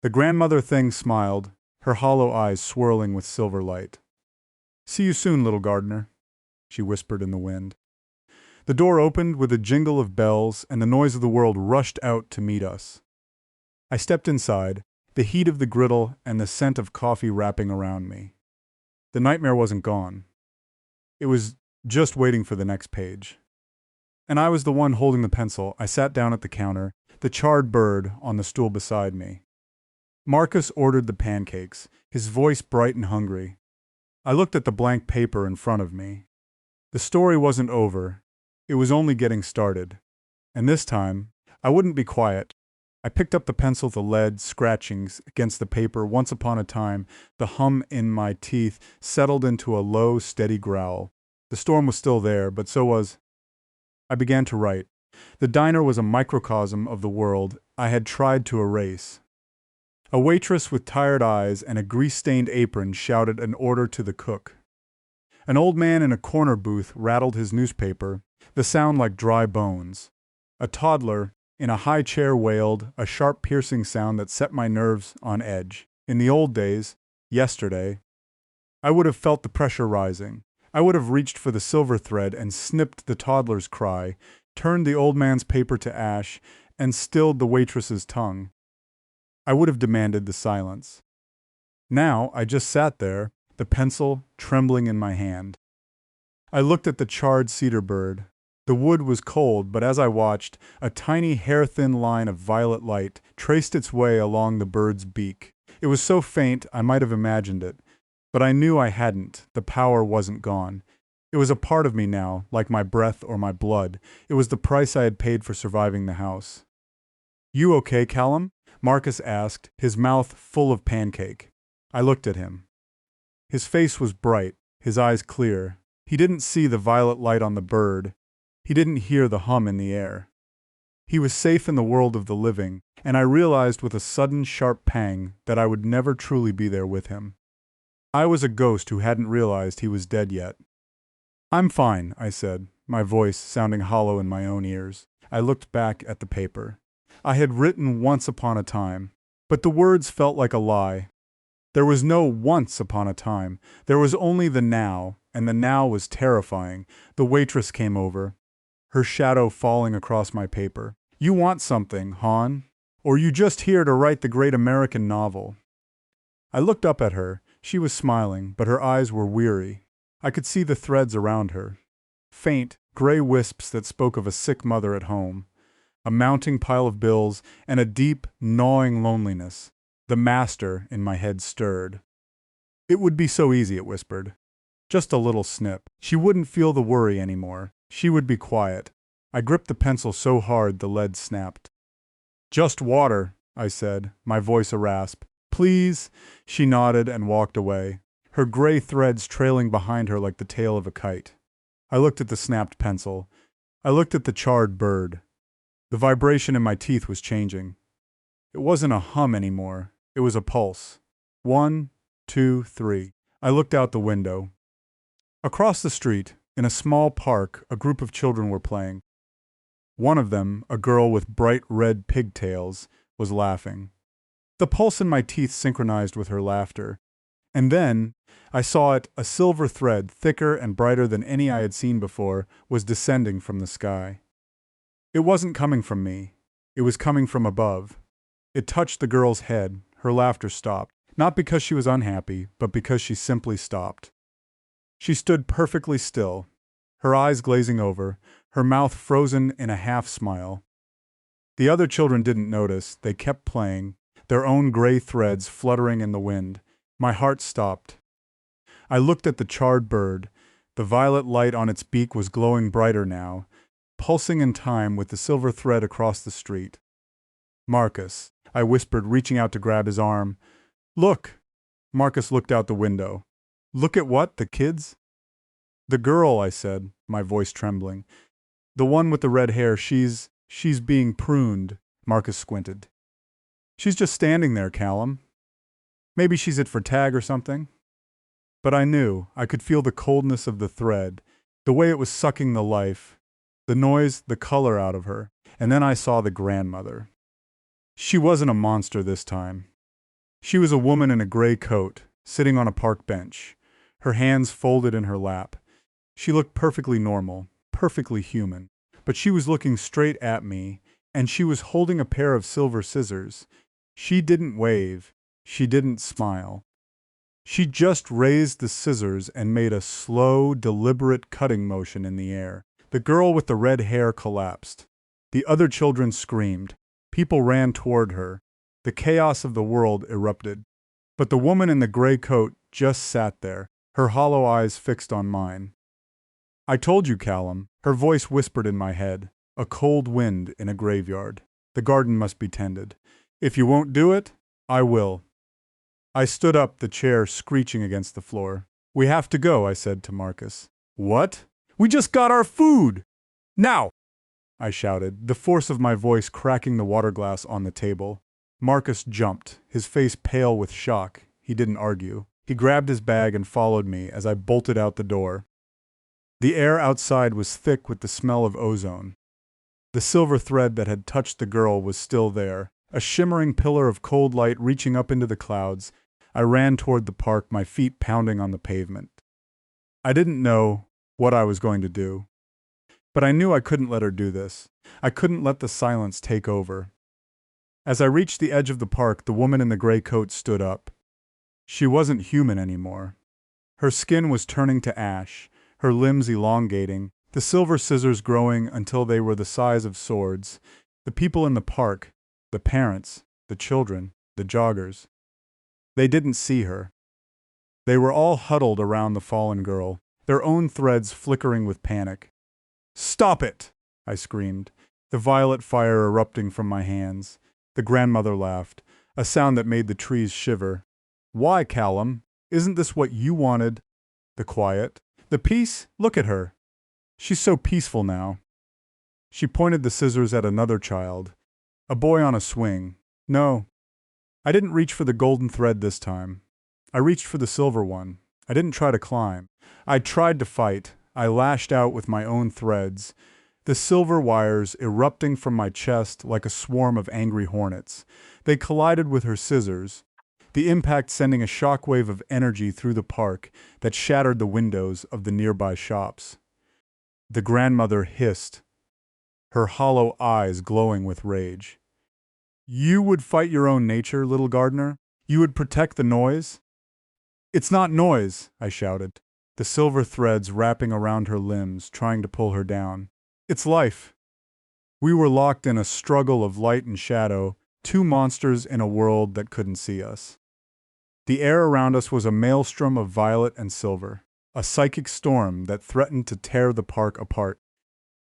The grandmother thing smiled, her hollow eyes swirling with silver light. "See you soon, little gardener," she whispered in the wind. The door opened with a jingle of bells, and the noise of the world rushed out to meet us. I stepped inside, the heat of the griddle and the scent of coffee wrapping around me. The nightmare wasn't gone. It was just waiting for the next page. And I was the one holding the pencil. I sat down at the counter, the charred bird on the stool beside me. Marcus ordered the pancakes, his voice bright and hungry. I looked at the blank paper in front of me. The story wasn't over. It was only getting started. And this time, I wouldn't be quiet. I picked up the pencil, the lead scratching against the paper. Once upon a time, the hum in my teeth settled into a low, steady growl. The storm was still there, but so was... I began to write. The diner was a microcosm of the world I had tried to erase. A waitress with tired eyes and a grease-stained apron shouted an order to the cook. An old man in a corner booth rattled his newspaper, the sound like dry bones. A toddler in a high chair wailed, a sharp piercing sound that set my nerves on edge. In the old days, yesterday, I would have felt the pressure rising. I would have reached for the silver thread and snipped the toddler's cry, turned the old man's paper to ash, and stilled the waitress's tongue. I would have demanded the silence. Now I just sat there, the pencil trembling in my hand. I looked at the charred cedar bird. The wood was cold, but as I watched, a tiny hair-thin line of violet light traced its way along the bird's beak. It was so faint I might have imagined it, but I knew I hadn't. The power wasn't gone. It was a part of me now, like my breath or my blood. It was the price I had paid for surviving the house. "You okay, Callum?" Marcus asked, his mouth full of pancake. I looked at him. His face was bright, his eyes clear. He didn't see the violet light on the bird. He didn't hear the hum in the air. He was safe in the world of the living, and I realized with a sudden sharp pang that I would never truly be there with him. I was a ghost who hadn't realized he was dead yet. "I'm fine," I said, my voice sounding hollow in my own ears. I looked back at the paper. I had written once upon a time, but the words felt like a lie. There was no once upon a time. There was only the now, and the now was terrifying. The waitress came over, her shadow falling across my paper. "You want something, hon? Or you just here to write the great American novel?" I looked up at her. She was smiling, but her eyes were weary. I could see the threads around her. Faint, gray wisps that spoke of a sick mother at home. A mounting pile of bills, and a deep, gnawing loneliness. The master in my head stirred. "It would be so easy," it whispered. Just a little snip. She wouldn't feel the worry anymore. She would be quiet. I gripped the pencil so hard the lead snapped. "Just water," I said, my voice a rasp. "Please?" She nodded and walked away, her gray threads trailing behind her like the tail of a kite. I looked at the snapped pencil. I looked at the charred bird. The vibration in my teeth was changing. It wasn't a hum anymore. It was a pulse. 1, 2, 3. I looked out the window. Across the street, in a small park, a group of children were playing. One of them, a girl with bright red pigtails, was laughing. The pulse in my teeth synchronized with her laughter. And then, I saw it, a silver thread, thicker and brighter than any I had seen before, was descending from the sky. It wasn't coming from me. It was coming from above. It touched the girl's head. Her laughter stopped, not because she was unhappy, but because she simply stopped. She stood perfectly still, her eyes glazing over, her mouth frozen in a half-smile. The other children didn't notice. They kept playing, their own gray threads fluttering in the wind. My heart stopped. I looked at the charred bird. The violet light on its beak was glowing brighter now, pulsing in time with the silver thread across the street. "Marcus," I whispered, reaching out to grab his arm. "Look!" Marcus looked out the window. "Look at what? The kids?" "The girl," I said, my voice trembling. "The one with the red hair, she's being pruned." Marcus squinted. "She's just standing there, Callum. Maybe she's it for tag or something." But I knew. I could feel the coldness of the thread, the way it was sucking the life, the noise, the color out of her. And then I saw the grandmother. She wasn't a monster this time. She was a woman in a gray coat, sitting on a park bench, her hands folded in her lap. She looked perfectly normal, perfectly human, but she was looking straight at me, and she was holding a pair of silver scissors. She didn't wave. She didn't smile. She just raised the scissors and made a slow, deliberate cutting motion in the air. The girl with the red hair collapsed. The other children screamed. People ran toward her. The chaos of the world erupted. But the woman in the gray coat just sat there, her hollow eyes fixed on mine. "I told you, Callum," her voice whispered in my head, a cold wind in a graveyard. The garden must be tended. If you won't do it, I will. I stood up, the chair screeching against the floor. We have to go, I said to Marcus. What? We just got our food! Now! I shouted, the force of my voice cracking the water glass on the table. Marcus jumped, his face pale with shock. He didn't argue. He grabbed his bag and followed me as I bolted out the door. The air outside was thick with the smell of ozone. The silver thread that had touched the girl was still there, a shimmering pillar of cold light reaching up into the clouds. I ran toward the park, my feet pounding on the pavement. I didn't know what I was going to do, but I knew I couldn't let her do this. I couldn't let the silence take over. As I reached the edge of the park, the woman in the gray coat stood up. She wasn't human anymore. Her skin was turning to ash, her limbs elongating, the silver scissors growing until they were the size of swords. The people in the park, the parents, the children, the joggers, they didn't see her. They were all huddled around the fallen girl, their own threads flickering with panic. "Stop it!" I screamed, the violet fire erupting from my hands. The grandmother laughed, a sound that made the trees shiver. "Why, Callum? Isn't this what you wanted? The quiet? The peace? Look at her. She's so peaceful now." She pointed the scissors at another child, a boy on a swing. No, I didn't reach for the golden thread this time. I reached for the silver one. I didn't try to climb. I tried to fight. I lashed out with my own threads, the silver wires erupting from my chest like a swarm of angry hornets. They collided with her scissors, the impact sending a shockwave of energy through the park that shattered the windows of the nearby shops. The grandmother hissed, her hollow eyes glowing with rage. "You would fight your own nature, little gardener? You would protect the noise?" "It's not noise," I shouted, the silver threads wrapping around her limbs, trying to pull her down. "It's life." We were locked in a struggle of light and shadow, two monsters in a world that couldn't see us. The air around us was a maelstrom of violet and silver, a psychic storm that threatened to tear the park apart.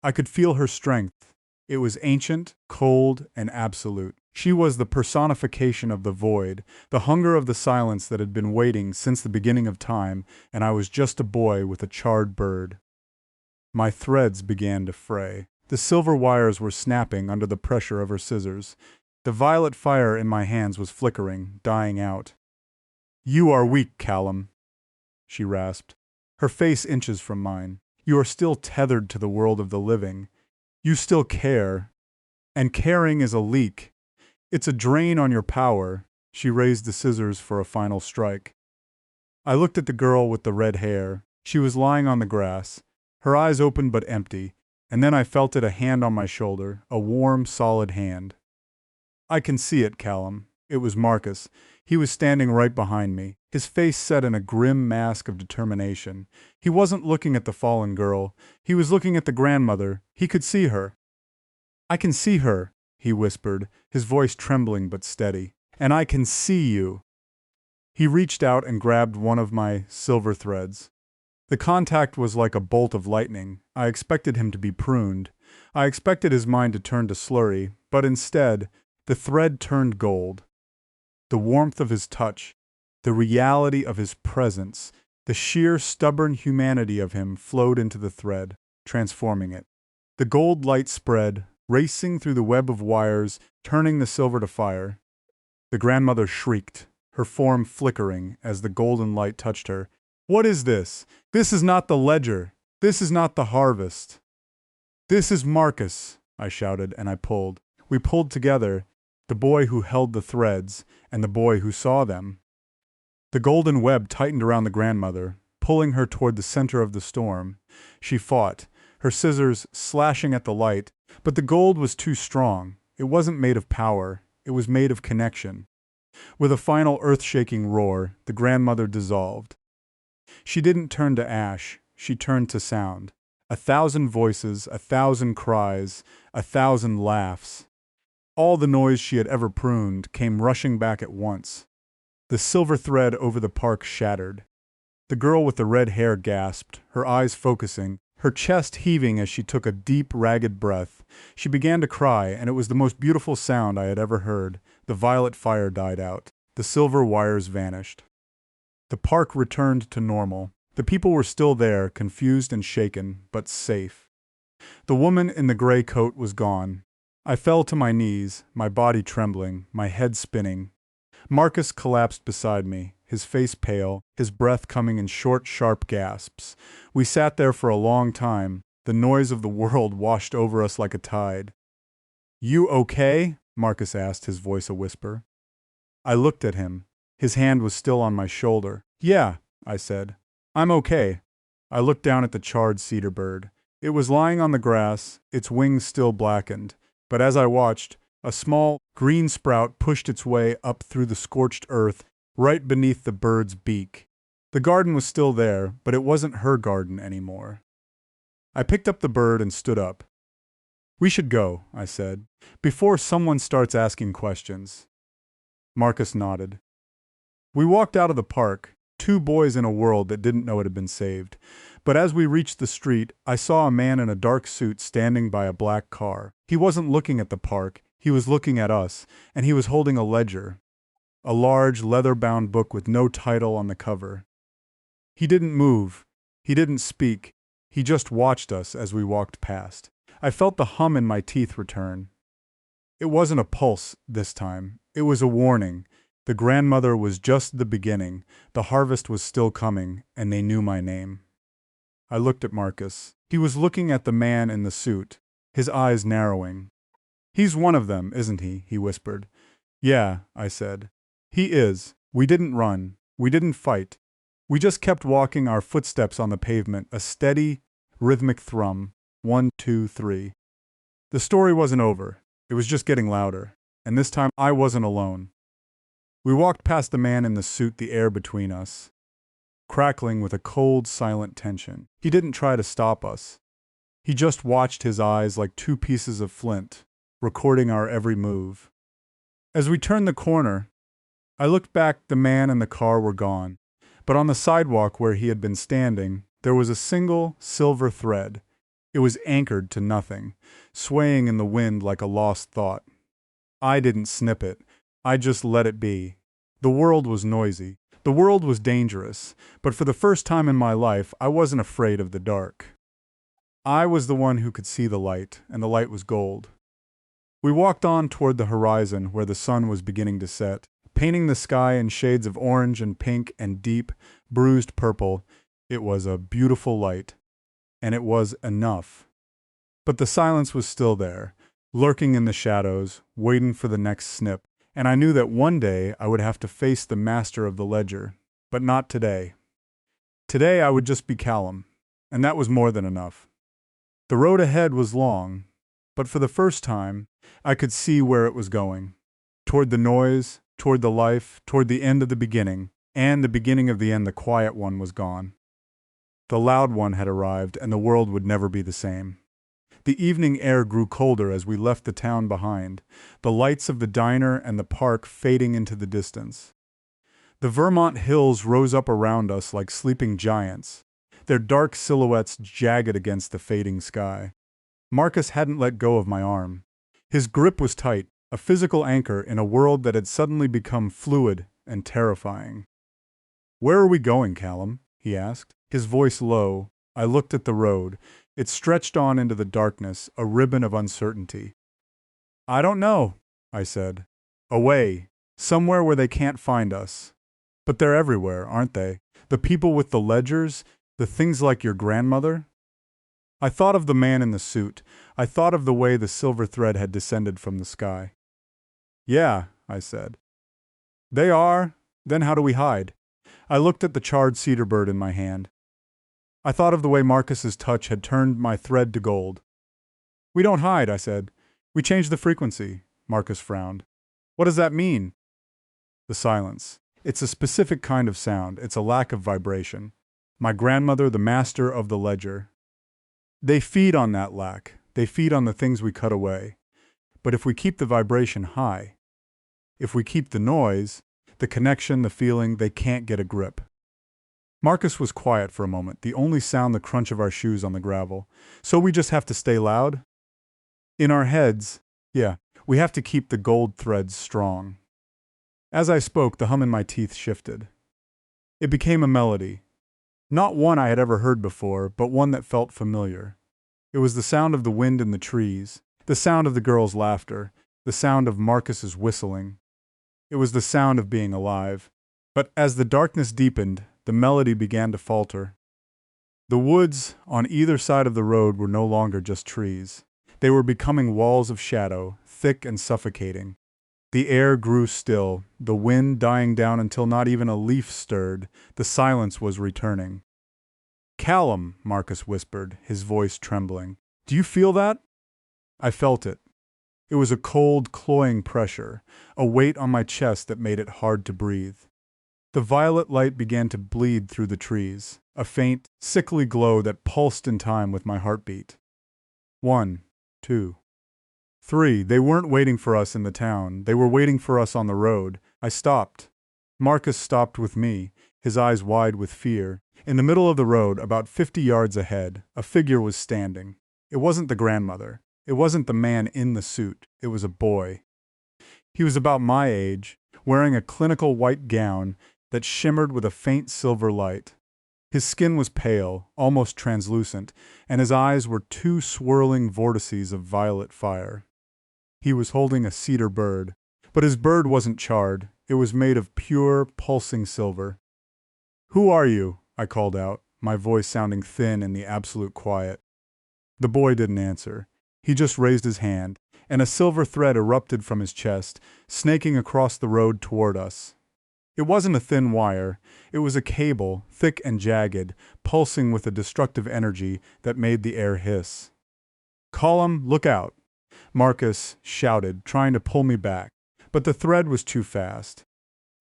I could feel her strength. It was ancient, cold, and absolute. She was the personification of the void, the hunger of the silence that had been waiting since the beginning of time, and I was just a boy with a charred bird. My threads began to fray. The silver wires were snapping under the pressure of her scissors. The violet fire in my hands was flickering, dying out. "You are weak, Callum," she rasped, her face inches from mine. "You are still tethered to the world of the living. You still care. And caring is a leak. It's a drain on your power." She raised the scissors for a final strike. I looked at the girl with the red hair. She was lying on the grass, her eyes open but empty, and then I felt a hand on my shoulder, a warm, solid hand. "I can see it, Callum." It was Marcus. He was standing right behind me, his face set in a grim mask of determination. He wasn't looking at the fallen girl. He was looking at the grandmother. He could see her. "I can see her," he whispered, his voice trembling but steady. "And I can see you." He reached out and grabbed one of my silver threads. The contact was like a bolt of lightning. I expected him to be pruned. I expected his mind to turn to slurry, but instead, the thread turned gold. The warmth of his touch, the reality of his presence, the sheer stubborn humanity of him flowed into the thread, transforming it. The gold light spread, racing through the web of wires, turning the silver to fire. The grandmother shrieked, her form flickering as the golden light touched her. "What is this? This is not the ledger. This is not the harvest. This is Marcus," I shouted, and I pulled. We pulled together, the boy who held the threads and the boy who saw them. The golden web tightened around the grandmother, pulling her toward the center of the storm. She fought, her scissors slashing at the light, but the gold was too strong. It wasn't made of power. It was made of connection. With a final earth-shaking roar, the grandmother dissolved. She didn't turn to ash. She turned to sound. 1,000 voices, 1,000 cries, 1,000 laughs. All the noise she had ever pruned came rushing back at once. The silver thread over the park shattered. The girl with the red hair gasped, her eyes focusing, her chest heaving as she took a deep, ragged breath. She began to cry, and it was the most beautiful sound I had ever heard. The violet fire died out. The silver wires vanished. The park returned to normal. The people were still there, confused and shaken, but safe. The woman in the gray coat was gone. I fell to my knees, my body trembling, my head spinning. Marcus collapsed beside me, his face pale, his breath coming in short, sharp gasps. We sat there for a long time. The noise of the world washed over us like a tide. "You okay?" Marcus asked, his voice a whisper. I looked at him. His hand was still on my shoulder. "Yeah," I said. "I'm okay." I looked down at the charred cedar bird. It was lying on the grass, its wings still blackened, but as I watched, a small, green sprout pushed its way up through the scorched earth right beneath the bird's beak. The garden was still there, but it wasn't her garden anymore. I picked up the bird and stood up. "We should go," I said, "before someone starts asking questions." Marcus nodded. We walked out of the park, two boys in a world that didn't know it had been saved. But as we reached the street, I saw a man in a dark suit standing by a black car. He wasn't looking at the park, he was looking at us, and he was holding a ledger. A large, leather-bound book with no title on the cover. He didn't move. He didn't speak. He just watched us as we walked past. I felt the hum in my teeth return. It wasn't a pulse this time. It was a warning. The grandmother was just the beginning. The harvest was still coming, and they knew my name. I looked at Marcus. He was looking at the man in the suit, his eyes narrowing. "He's one of them, isn't he?" he whispered. "Yeah," I said. "He is. We didn't run. We didn't fight. We just kept walking, our footsteps on the pavement, a steady, rhythmic thrum. 1, 2, 3. The story wasn't over. It was just getting louder. And this time I wasn't alone. We walked past the man in the suit, the air between us, crackling with a cold, silent tension. He didn't try to stop us. He just watched, his eyes like two pieces of flint, recording our every move. As we turned the corner, I looked back. The man and the car were gone. But on the sidewalk where he had been standing, there was a single silver thread. It was anchored to nothing, swaying in the wind like a lost thought. I didn't snip it. I just let it be. The world was noisy. The world was dangerous. But for the first time in my life, I wasn't afraid of the dark. I was the one who could see the light, and the light was gold. We walked on toward the horizon where the sun was beginning to set, painting the sky in shades of orange and pink and deep, bruised purple. It was a beautiful light, and it was enough. But the silence was still there, lurking in the shadows, waiting for the next snip, and I knew that one day I would have to face the master of the ledger, but not today. Today I would just be Callum, and that was more than enough. The road ahead was long, but for the first time, I could see where it was going. Toward the noise, toward the life, toward the end of the beginning, and the beginning of the end. The quiet one was gone. The loud one had arrived, and the world would never be the same. The evening air grew colder as we left the town behind, the lights of the diner and the park fading into the distance. The Vermont hills rose up around us like sleeping giants, their dark silhouettes jagged against the fading sky. Marcus hadn't let go of my arm. His grip was tight, a physical anchor in a world that had suddenly become fluid and terrifying. "Where are we going, Callum?" he asked, his voice low. I looked at the road. It stretched on into the darkness, a ribbon of uncertainty. "I don't know," I said. "Away, somewhere where they can't find us. But they're everywhere, aren't they? The people with the ledgers, the things like your grandmother." I thought of the man in the suit. I thought of the way the silver thread had descended from the sky. "Yeah," I said. "They are. Then how do we hide?" I looked at the charred cedar bird in my hand. I thought of the way Marcus's touch had turned my thread to gold. "We don't hide," I said. "We change the frequency." Marcus frowned. "What does that mean?" The silence. It's a specific kind of sound. It's a lack of vibration. My grandmother, the master of the ledger. They feed on that lack. They feed on the things we cut away. But if we keep the vibration high, if we keep the noise, the connection, the feeling, they can't get a grip. Marcus was quiet for a moment, the only sound the crunch of our shoes on the gravel. So we just have to stay loud? In our heads, yeah, we have to keep the gold threads strong. As I spoke, the hum in my teeth shifted. It became a melody. Not one I had ever heard before, but one that felt familiar. It was the sound of the wind in the trees, the sound of the girl's laughter, the sound of Marcus's whistling. It was the sound of being alive. But as the darkness deepened, the melody began to falter. The woods on either side of the road were no longer just trees. They were becoming walls of shadow, thick and suffocating. The air grew still, the wind dying down until not even a leaf stirred. The silence was returning. "Callum," Marcus whispered, his voice trembling. "Do you feel that?" I felt it. It was a cold, cloying pressure, a weight on my chest that made it hard to breathe. The violet light began to bleed through the trees, a faint, sickly glow that pulsed in time with my heartbeat. 1, 2, 3. They weren't waiting for us in the town. They were waiting for us on the road. I stopped. Marcus stopped with me, his eyes wide with fear. In the middle of the road, about 50 yards ahead, a figure was standing. It wasn't the grandmother. It wasn't the man in the suit. It was a boy. He was about my age, wearing a clinical white gown that shimmered with a faint silver light. His skin was pale, almost translucent, and his eyes were two swirling vortices of violet fire. He was holding a cedar bird, but his bird wasn't charred. It was made of pure, pulsing silver. "Who are you?" I called out, my voice sounding thin in the absolute quiet. The boy didn't answer. He just raised his hand, and a silver thread erupted from his chest, snaking across the road toward us. It wasn't a thin wire. It was a cable, thick and jagged, pulsing with a destructive energy that made the air hiss. "Callum, look out!" Marcus shouted, trying to pull me back, but the thread was too fast.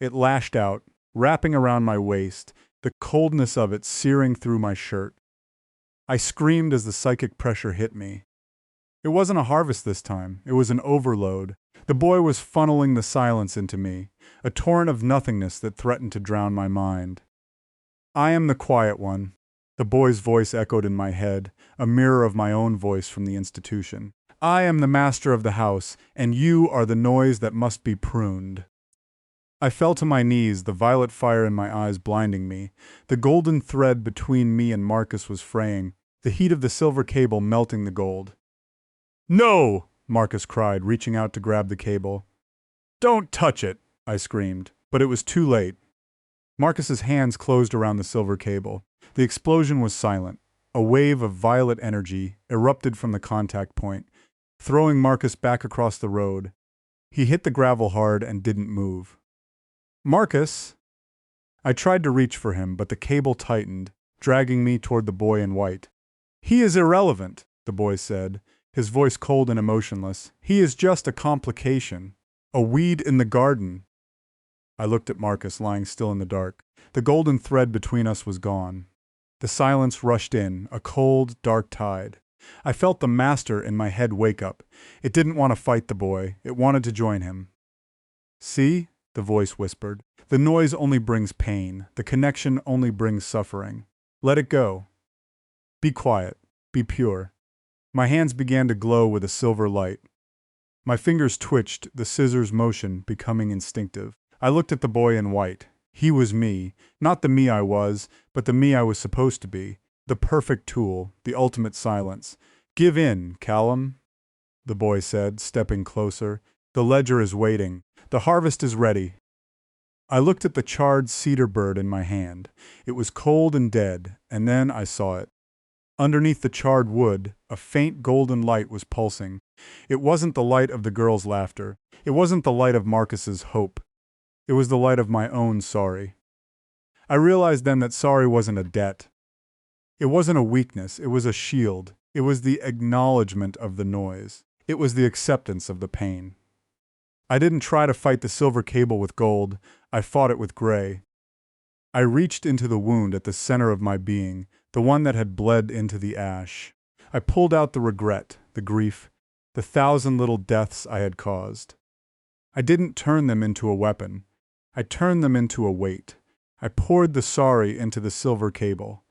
It lashed out, wrapping around my waist, the coldness of it searing through my shirt. I screamed as the psychic pressure hit me. It wasn't a harvest this time. It was an overload. The boy was funneling the silence into me, a torrent of nothingness that threatened to drown my mind. "I am the quiet one." The boy's voice echoed in my head, a mirror of my own voice from the institution. "I am the master of the house, and you are the noise that must be pruned." I fell to my knees, the violet fire in my eyes blinding me. The golden thread between me and Marcus was fraying, the heat of the silver cable melting the gold. "No!" Marcus cried, reaching out to grab the cable. "Don't touch it!" I screamed, but it was too late. Marcus's hands closed around the silver cable. The explosion was silent. A wave of violet energy erupted from the contact point, throwing Marcus back across the road. He hit the gravel hard and didn't move. "Marcus!" I tried to reach for him, but the cable tightened, dragging me toward the boy in white. "He is irrelevant," the boy said, his voice cold and emotionless. "He is just a complication, a weed in the garden." I looked at Marcus, lying still in the dark. The golden thread between us was gone. The silence rushed in, a cold, dark tide. I felt the master in my head wake up. It didn't want to fight the boy. It wanted to join him. "See?" the voice whispered. "The noise only brings pain. The connection only brings suffering. Let it go. Be quiet. Be pure." My hands began to glow with a silver light. My fingers twitched, the scissors' motion becoming instinctive. I looked at the boy in white. He was me, not the me I was, but the me I was supposed to be. The perfect tool, the ultimate silence. "Give in, Callum," the boy said, stepping closer. "The ledger is waiting. The harvest is ready." I looked at the charred cedar bird in my hand. It was cold and dead, and then I saw it. Underneath the charred wood, a faint golden light was pulsing. It wasn't the light of the girl's laughter. It wasn't the light of Marcus's hope. It was the light of my own sorry. I realized then that sorry wasn't a debt. It wasn't a weakness. It was a shield. It was the acknowledgement of the noise. It was the acceptance of the pain. I didn't try to fight the silver cable with gold. I fought it with gray. I reached into the wound at the center of my being, the one that had bled into the ash. I pulled out the regret, the grief, the 1,000 little deaths I had caused. I didn't turn them into a weapon. I turned them into a weight. I poured the sorry into the silver cable.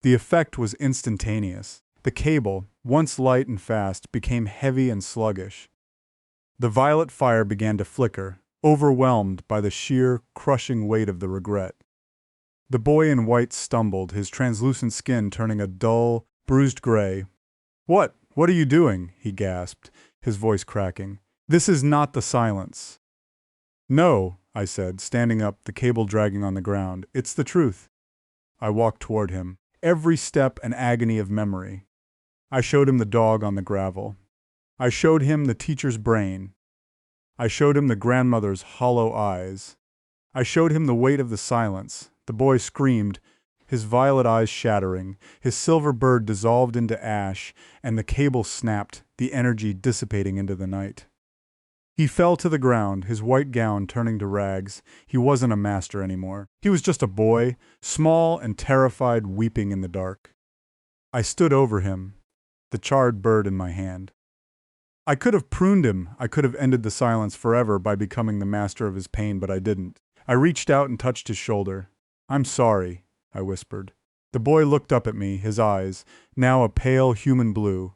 The effect was instantaneous. The cable, once light and fast, became heavy and sluggish. The violet fire began to flicker, overwhelmed by the sheer, crushing weight of the regret. The boy in white stumbled, his translucent skin turning a dull, bruised gray. "What? What are you doing?" he gasped, his voice cracking. "This is not the silence." "No," I said, standing up, the cable dragging on the ground. "It's the truth." I walked toward him, every step an agony of memory. I showed him the dog on the gravel. I showed him the teacher's brain. I showed him the grandmother's hollow eyes. I showed him the weight of the silence. The boy screamed, his violet eyes shattering. His silver bird dissolved into ash, and the cable snapped, the energy dissipating into the night. He fell to the ground, his white gown turning to rags. He wasn't a master anymore. He was just a boy, small and terrified, weeping in the dark. I stood over him, the charred bird in my hand. I could have pruned him. I could have ended the silence forever by becoming the master of his pain, but I didn't. I reached out and touched his shoulder. "I'm sorry," I whispered. The boy looked up at me, his eyes, now a pale human blue.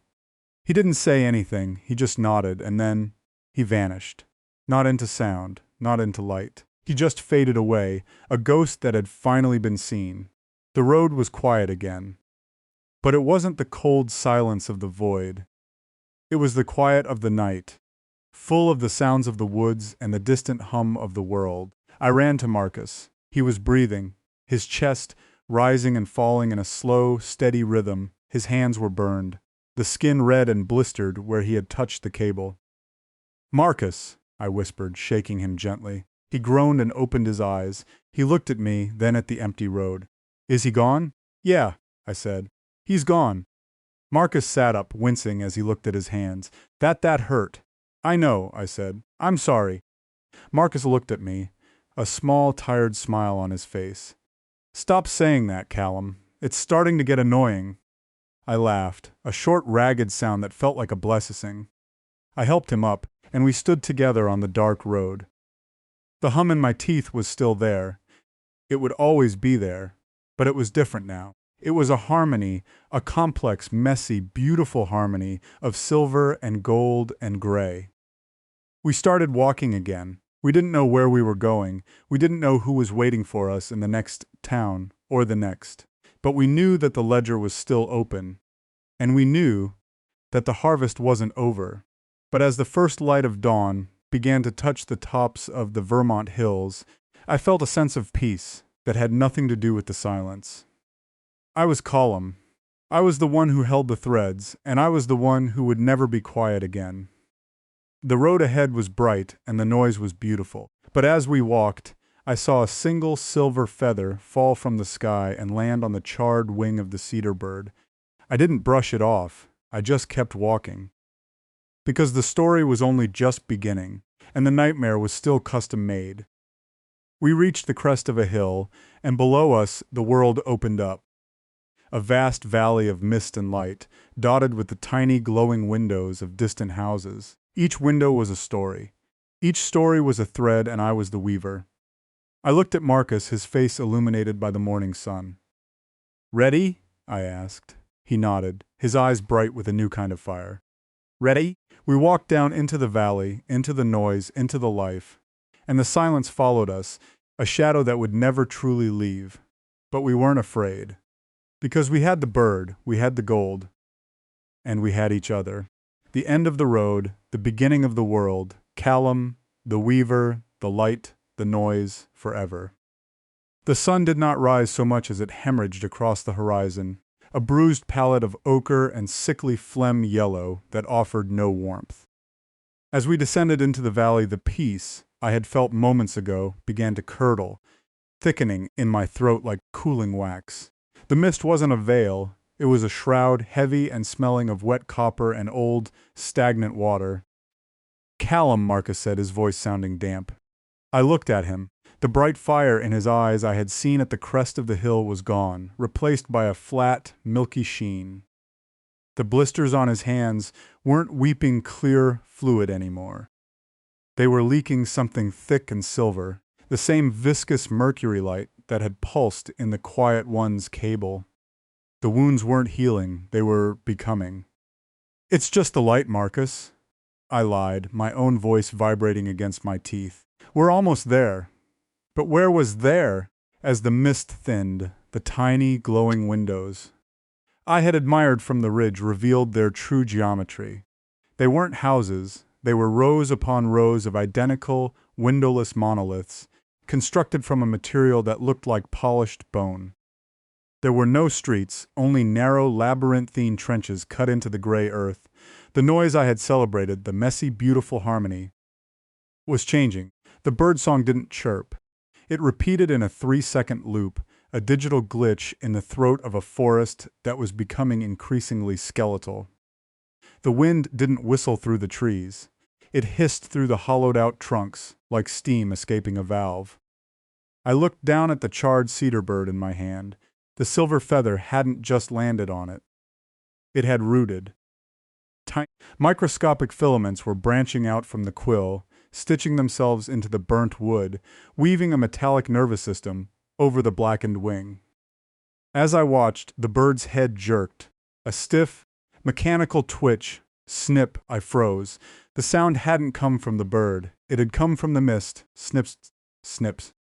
He didn't say anything, he just nodded, and then he vanished. Not into sound, not into light. He just faded away, a ghost that had finally been seen. The road was quiet again. But it wasn't the cold silence of the void. It was the quiet of the night, full of the sounds of the woods and the distant hum of the world. I ran to Marcus. He was breathing, his chest rising and falling in a slow, steady rhythm. His hands were burned, the skin red and blistered where he had touched the cable. "Marcus," I whispered, shaking him gently. He groaned and opened his eyes. He looked at me, then at the empty road. "Is he gone?" "Yeah," I said. "He's gone." Marcus sat up, wincing as he looked at his hands. That hurt." "I know," I said. "I'm sorry." Marcus looked at me, a small, tired smile on his face. "Stop saying that, Callum. It's starting to get annoying." I laughed, a short, ragged sound that felt like a blessing. I helped him up, and we stood together on the dark road. The hum in my teeth was still there. It would always be there, but it was different now. It was a harmony, a complex, messy, beautiful harmony of silver and gold and gray. We started walking again. We didn't know where we were going. We didn't know who was waiting for us in the next town or the next. But we knew that the ledger was still open. And we knew that the harvest wasn't over. But as the first light of dawn began to touch the tops of the Vermont hills, I felt a sense of peace that had nothing to do with the silence. I was Callum. I was the one who held the threads, and I was the one who would never be quiet again. The road ahead was bright, and the noise was beautiful. But as we walked, I saw a single silver feather fall from the sky and land on the charred wing of the cedar bird. I didn't brush it off. I just kept walking. Because the story was only just beginning, and the nightmare was still custom-made. We reached the crest of a hill, and below us the world opened up. A vast valley of mist and light, dotted with the tiny glowing windows of distant houses. Each window was a story. Each story was a thread, and I was the weaver. I looked at Marcus, his face illuminated by the morning sun. "Ready?" I asked. He nodded, his eyes bright with a new kind of fire. "Ready?" We walked down into the valley, into the noise, into the life. And the silence followed us, a shadow that would never truly leave. But we weren't afraid. Because we had the bird, we had the gold, and we had each other. The end of the road, the beginning of the world, Callum, the weaver, the light, the noise, forever. The sun did not rise so much as it hemorrhaged across the horizon, a bruised palette of ochre and sickly phlegm yellow that offered no warmth. As we descended into the valley, the peace I had felt moments ago began to curdle, thickening in my throat like cooling wax. The mist wasn't a veil, it was a shroud heavy and smelling of wet copper and old, stagnant water. "Callum," Marcus said, his voice sounding damp. I looked at him. The bright fire in his eyes I had seen at the crest of the hill was gone, replaced by a flat, milky sheen. The blisters on his hands weren't weeping clear fluid anymore. They were leaking something thick and silver, the same viscous mercury light that had pulsed in the quiet one's cable. The wounds weren't healing, they were becoming. "It's just the light, Marcus," I lied, my own voice vibrating against my teeth. "We're almost there." But where was there? As the mist thinned, the tiny, glowing windows I had admired from the ridge revealed their true geometry. They weren't houses, they were rows upon rows of identical, windowless monoliths, constructed from a material that looked like polished bone. There were no streets, only narrow, labyrinthine trenches cut into the gray earth. The noise I had celebrated, the messy, beautiful harmony, was changing. The birdsong didn't chirp. It repeated in a 3-second loop, a digital glitch in the throat of a forest that was becoming increasingly skeletal. The wind didn't whistle through the trees. It hissed through the hollowed-out trunks, like steam escaping a valve. I looked down at the charred cedar bird in my hand. The silver feather hadn't just landed on it. It had rooted. Tiny, microscopic filaments were branching out from the quill, stitching themselves into the burnt wood, weaving a metallic nervous system over the blackened wing. As I watched, the bird's head jerked. A stiff, mechanical twitch. Snip, I froze. The sound hadn't come from the bird. It had come from the mist. Snips, snips.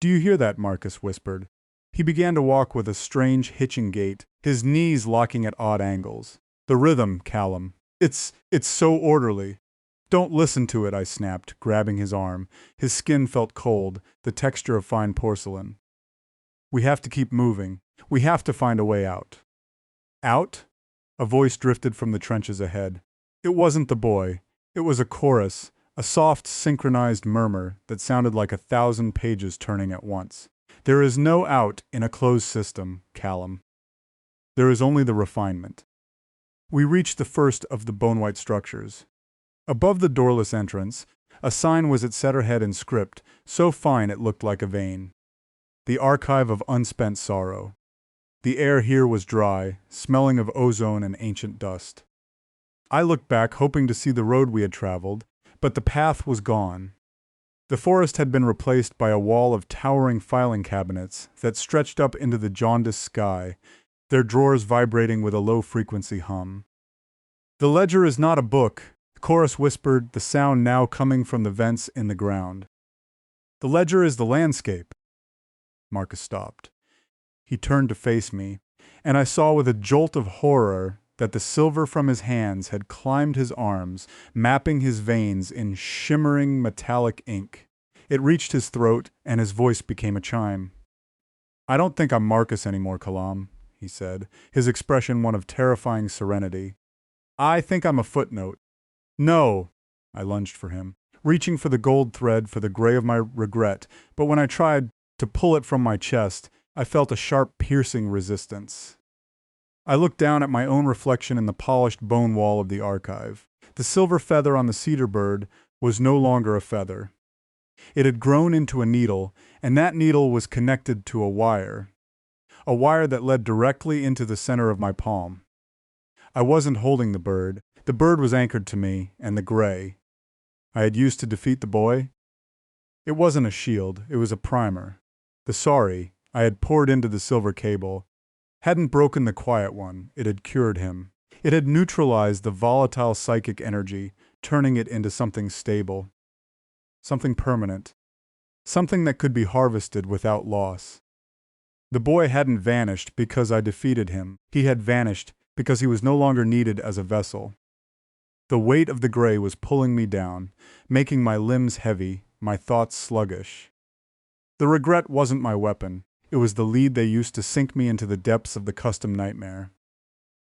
"Do you hear that?" Marcus whispered. He began to walk with a strange hitching gait, his knees locking at odd angles. "The rhythm, Callum. It's so orderly." "Don't listen to it," I snapped, grabbing his arm. His skin felt cold, the texture of fine porcelain. "We have to keep moving. We have to find a way out." "Out?" A voice drifted from the trenches ahead. It wasn't the boy. It was a chorus, a soft, synchronized murmur that sounded like 1,000 pages turning at once. "There is no out in a closed system, Callum. There is only the refinement." We reached the first of the bone-white structures. Above the doorless entrance, a sign was at center-head in script, so fine it looked like a vein. "The Archive of Unspent Sorrow." The air here was dry, smelling of ozone and ancient dust. I looked back, hoping to see the road we had traveled, but the path was gone. The forest had been replaced by a wall of towering filing cabinets that stretched up into the jaundiced sky, their drawers vibrating with a low-frequency hum. "The ledger is not a book," the chorus whispered, the sound now coming from the vents in the ground. "The ledger is the landscape." Marcus stopped. He turned to face me, and I saw with a jolt of horror that the silver from his hands had climbed his arms, mapping his veins in shimmering metallic ink. It reached his throat, and his voice became a chime. "I don't think I'm Marcus anymore, Callum," he said, his expression one of terrifying serenity. "I think I'm a footnote." "No!" I lunged for him, reaching for the gold thread for the gray of my regret, but when I tried to pull it from my chest, I felt a sharp, piercing resistance. I looked down at my own reflection in the polished bone wall of the archive. The silver feather on the cedar bird was no longer a feather. It had grown into a needle, and that needle was connected to a wire that led directly into the center of my palm. I wasn't holding the bird. The bird was anchored to me, and the gray I had used to defeat the boy. It wasn't a shield, it was a primer. The sorry I had poured into the silver cable hadn't broken the quiet one, it had cured him. It had neutralized the volatile psychic energy, turning it into something stable, something permanent, something that could be harvested without loss. The boy hadn't vanished because I defeated him. He had vanished because he was no longer needed as a vessel. The weight of the gray was pulling me down, making my limbs heavy, my thoughts sluggish. The regret wasn't my weapon. It was the lead they used to sink me into the depths of the custom nightmare.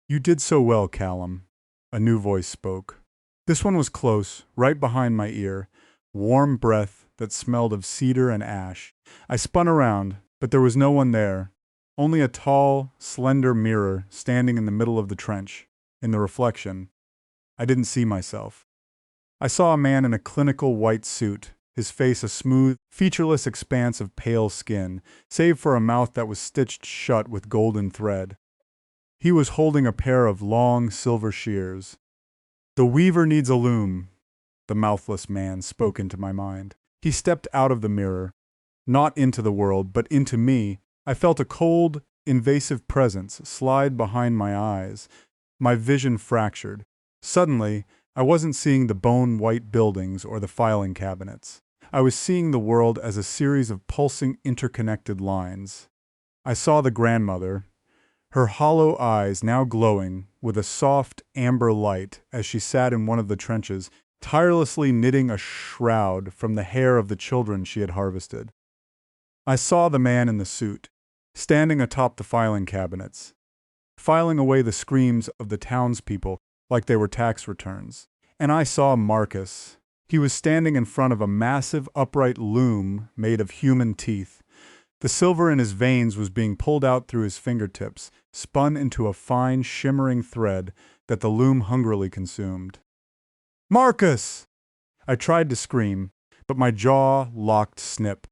"You did so well, Callum," a new voice spoke. This one was close, right behind my ear, warm breath that smelled of cedar and ash. I spun around, but there was no one there, only a tall, slender mirror standing in the middle of the trench. In the reflection, I didn't see myself. I saw a man in a clinical white suit, his face a smooth, featureless expanse of pale skin, save for a mouth that was stitched shut with golden thread. He was holding a pair of long silver shears. "The weaver needs a loom," the mouthless man spoke into my mind. He stepped out of the mirror. not into the world, but into me. I felt a cold, invasive presence slide behind my eyes, my vision fractured. Suddenly, I wasn't seeing the bone-white buildings or the filing cabinets. I was seeing the world as a series of pulsing, interconnected lines. I saw the grandmother, her hollow eyes now glowing with a soft, amber light as she sat in one of the trenches, tirelessly knitting a shroud from the hair of the children she had harvested. I saw the man in the suit, standing atop the filing cabinets, filing away the screams of the townspeople like they were tax returns. And I saw Marcus. He was standing in front of a massive upright loom made of human teeth. The silver in his veins was being pulled out through his fingertips, spun into a fine, shimmering thread that the loom hungrily consumed. "Marcus!" I tried to scream, but my jaw locked snip.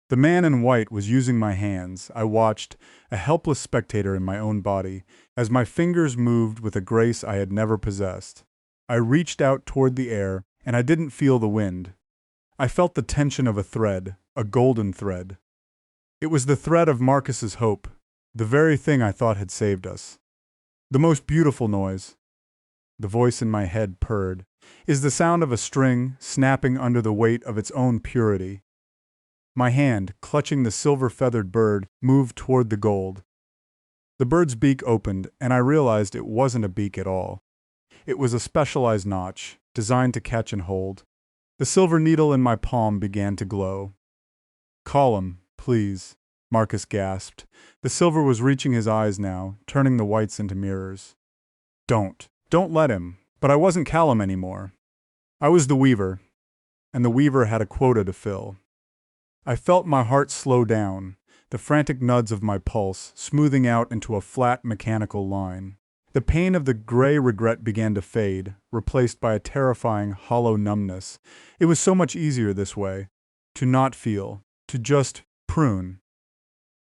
The man in white was using my hands. I watched, a helpless spectator in my own body, as my fingers moved with a grace I had never possessed. I reached out toward the air, and I didn't feel the wind. I felt the tension of a thread, a golden thread. It was the thread of Marcus's hope, the very thing I thought had saved us. The most beautiful noise, the voice in my head purred, is the sound of a string snapping under the weight of its own purity. My hand, clutching the silver-feathered bird, moved toward the gold. The bird's beak opened, and I realized it wasn't a beak at all. It was a specialized notch, designed to catch and hold. The silver needle in my palm began to glow. "Callum, please," Marcus gasped. The silver was reaching his eyes now, turning the whites into mirrors. Don't let him." But I wasn't Callum anymore. I was the weaver, and the weaver had a quota to fill. I felt my heart slow down, the frantic nuds of my pulse smoothing out into a flat mechanical line. The pain of the gray regret began to fade, replaced by a terrifying, hollow numbness. It was so much easier this way, to not feel, to just prune.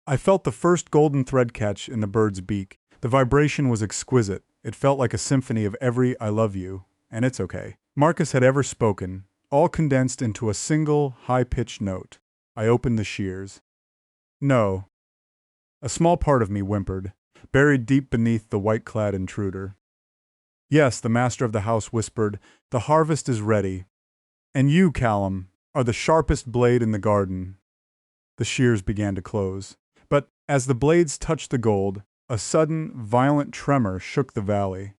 I felt the first golden thread catch in the bird's beak. The vibration was exquisite. It felt like a symphony of every "I love you," and it's okay, Marcus had ever spoken, all condensed into a single, high-pitched note. I opened the shears. "No." A small part of me whimpered, buried deep beneath the white-clad intruder. "Yes," the master of the house whispered, "the harvest is ready. And you, Callum, are the sharpest blade in the garden." The shears began to close. But as the blades touched the gold, a sudden, violent tremor shook the valley.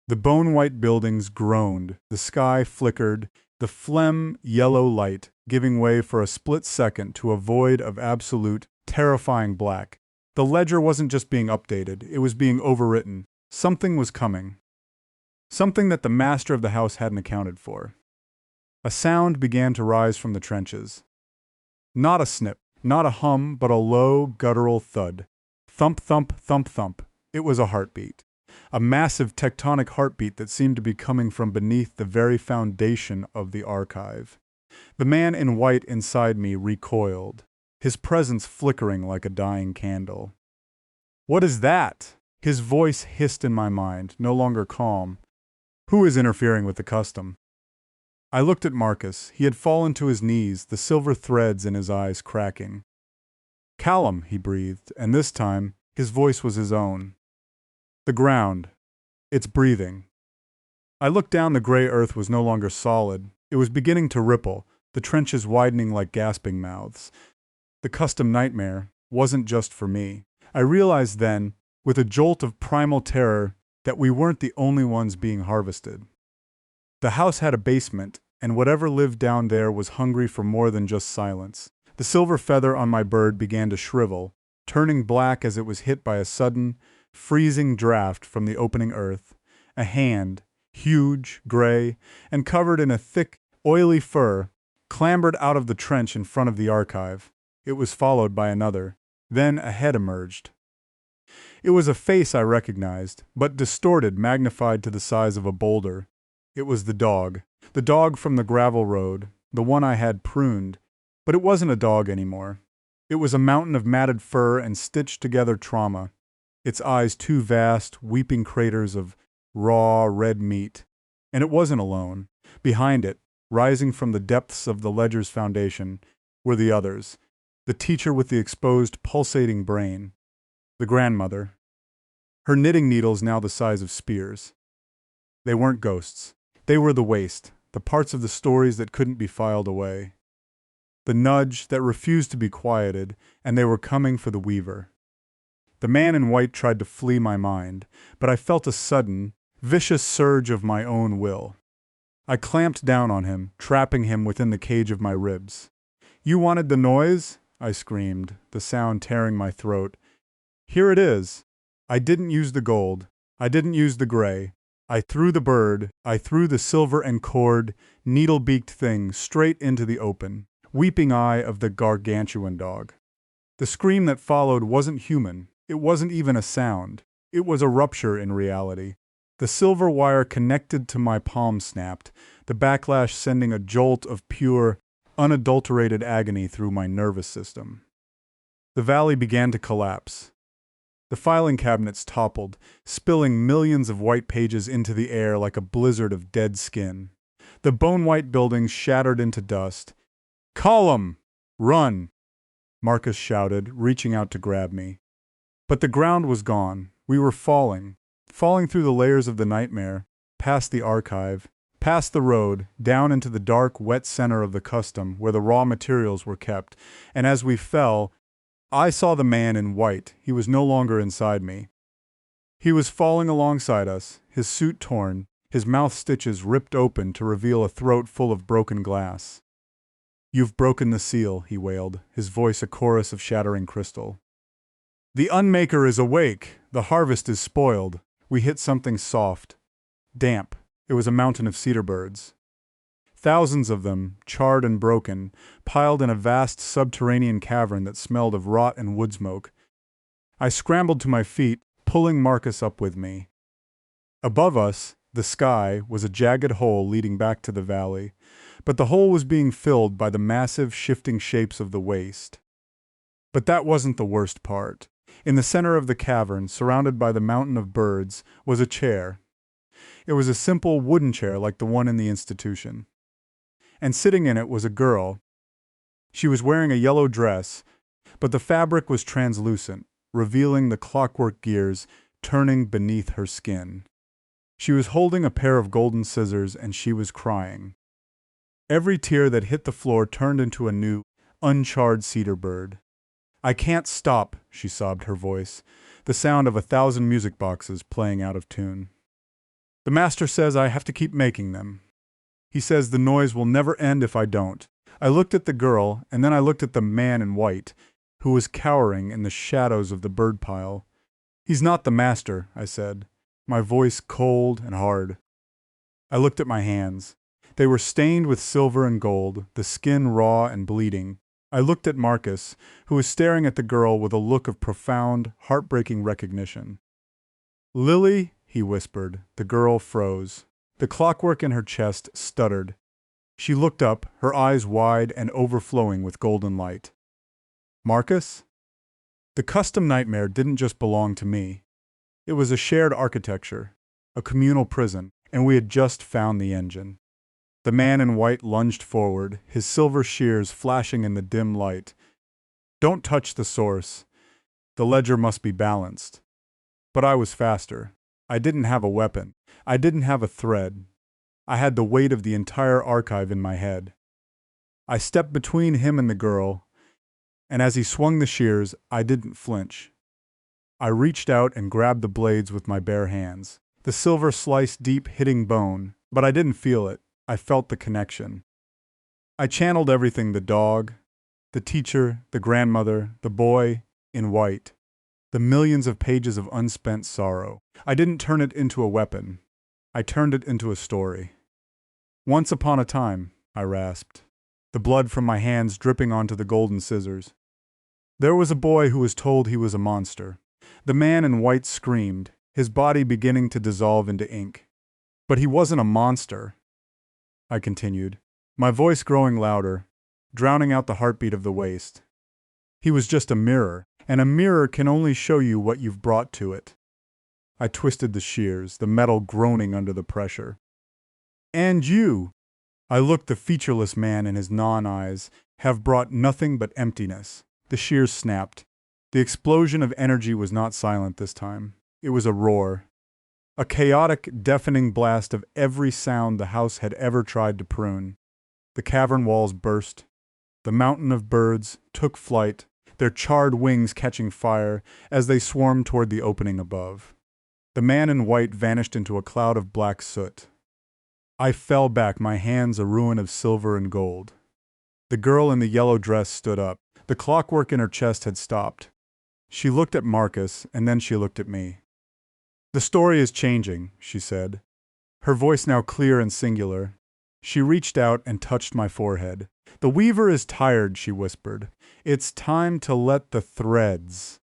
The bone-white buildings groaned, the sky flickered, the phlegm yellow light giving way for a split second to a void of absolute, terrifying black. The ledger wasn't just being updated, it was being overwritten. Something was coming. Something that the master of the house hadn't accounted for. A sound began to rise from the trenches. Not a snip, not a hum, but a low, guttural thud. Thump, thump, thump, thump. It was a heartbeat. A massive tectonic heartbeat that seemed to be coming from beneath the very foundation of the archive. The man in white inside me recoiled, his presence flickering like a dying candle. "What is that?" His voice hissed in my mind, no longer calm. "Who is interfering with the custom?" I looked at Marcus. He had fallen to his knees, the silver threads in his eyes cracking. "Callum," he breathed, and this time his voice was his own. "The ground. It's breathing." I looked down. The gray earth was no longer solid. It was beginning to ripple, the trenches widening like gasping mouths. The custom nightmare wasn't just for me. I realized then, with a jolt of primal terror, that we weren't the only ones being harvested. The house had a basement, and whatever lived down there was hungry for more than just silence. The silver feather on my bird began to shrivel, turning black as it was hit by a sudden, freezing draft from the opening earth. A hand, huge, gray, and covered in a thick, oily fur, clambered out of the trench in front of the archive. It was followed by another. Then a head emerged. It was a face I recognized, but distorted, magnified to the size of a boulder. It was the dog from the gravel road, the one I had pruned. But it wasn't a dog anymore. It was a mountain of matted fur and stitched-together trauma, its eyes two vast, weeping craters of raw, red meat. And it wasn't alone. Behind it, rising from the depths of the ledger's foundation, were the others, The teacher with the exposed, pulsating brain. The grandmother. Her knitting needles now the size of spears. They weren't ghosts. They were the waste, the parts of the stories that couldn't be filed away. The nudge that refused to be quieted, and they were coming for the weaver. The man in white tried to flee my mind, but I felt a sudden, vicious surge of my own will. I clamped down on him, trapping him within the cage of my ribs. "You wanted the noise?" I screamed, the sound tearing my throat. "Here it is. I didn't use the gold. I didn't use the gray. I threw the bird, I threw the silver and cord, needle-beaked thing straight into the open, weeping eye of the gargantuan dog." The scream that followed wasn't human. It wasn't even a sound. It was a rupture in reality. The silver wire connected to my palm snapped, the backlash sending a jolt of pure, unadulterated agony through my nervous system. The valley began to collapse. The filing cabinets toppled, spilling millions of white pages into the air like a blizzard of dead skin. The bone-white buildings shattered into dust. "Callum! Run!" Marcus shouted, reaching out to grab me. But the ground was gone. We were falling through the layers of the nightmare, past the archive, past the road, down into the dark, wet center of the custom where the raw materials were kept, and as we fell, I saw the man in white. He was no longer inside me. He was falling alongside us, his suit torn, his mouth stitches ripped open to reveal a throat full of broken glass. "You've broken the seal," he wailed, his voice a chorus of shattering crystal. "The Unmaker is awake! The harvest is spoiled!" We hit something soft, damp. It was a mountain of cedar birds. Thousands of them, charred and broken, piled in a vast subterranean cavern that smelled of rot and wood smoke. I scrambled to my feet, pulling Marcus up with me. Above us, the sky, was a jagged hole leading back to the valley, but the hole was being filled by the massive, shifting shapes of the waste. But that wasn't the worst part. In the center of the cavern, surrounded by the mountain of birds, was a chair. It was a simple wooden chair like the one in the institution. And sitting in it was a girl. She was wearing a yellow dress, but the fabric was translucent, revealing the clockwork gears turning beneath her skin. She was holding a pair of golden scissors, and she was crying. Every tear that hit the floor turned into a new, uncharred cedar bird. "I can't stop," she sobbed, her voice, the sound of 1,000 music boxes playing out of tune. "The master says I have to keep making them. He says the noise will never end if I don't." I looked at the girl, and then I looked at the man in white, who was cowering in the shadows of the bird pile. "He's not the master," I said, my voice cold and hard. I looked at my hands. They were stained with silver and gold, the skin raw and bleeding. I looked at Marcus, who was staring at the girl with a look of profound, heartbreaking recognition. "Lily," he whispered. The girl froze. The clockwork in her chest stuttered. She looked up, her eyes wide and overflowing with golden light. "Marcus?" The custom nightmare didn't just belong to me. It was a shared architecture, a communal prison, and we had just found the engine. The man in white lunged forward, his silver shears flashing in the dim light. "Don't touch the source. The ledger must be balanced." But I was faster. I didn't have a weapon. I didn't have a thread. I had the weight of the entire archive in my head. I stepped between him and the girl, and as he swung the shears, I didn't flinch. I reached out and grabbed the blades with my bare hands. The silver sliced deep, hitting bone, but I didn't feel it. I felt the connection. I channeled everything: the dog, the teacher, the grandmother, the boy in white, the millions of pages of unspent sorrow. I didn't turn it into a weapon. I turned it into a story. "Once upon a time," I rasped, the blood from my hands dripping onto the golden scissors. "There was a boy who was told he was a monster." The man in white screamed, his body beginning to dissolve into ink. "But he wasn't a monster," I continued, my voice growing louder, drowning out the heartbeat of the waste. "He was just a mirror, and a mirror can only show you what you've brought to it." I twisted the shears, the metal groaning under the pressure. "And you," I looked the featureless man in his non-eyes, "have brought nothing but emptiness. The shears snapped. The explosion of energy was not silent this time. It was a roar. A chaotic, deafening blast of every sound the house had ever tried to prune. The cavern walls burst. The mountain of birds took flight, their charred wings catching fire as they swarmed toward the opening above. The man in white vanished into a cloud of black soot. I fell back, my hands a ruin of silver and gold. The girl in the yellow dress stood up. The clockwork in her chest had stopped. She looked at Marcus, and then she looked at me. "The story is changing," she said, her voice now clear and singular. She reached out and touched my forehead. "The weaver is tired," she whispered. "It's time to let the threads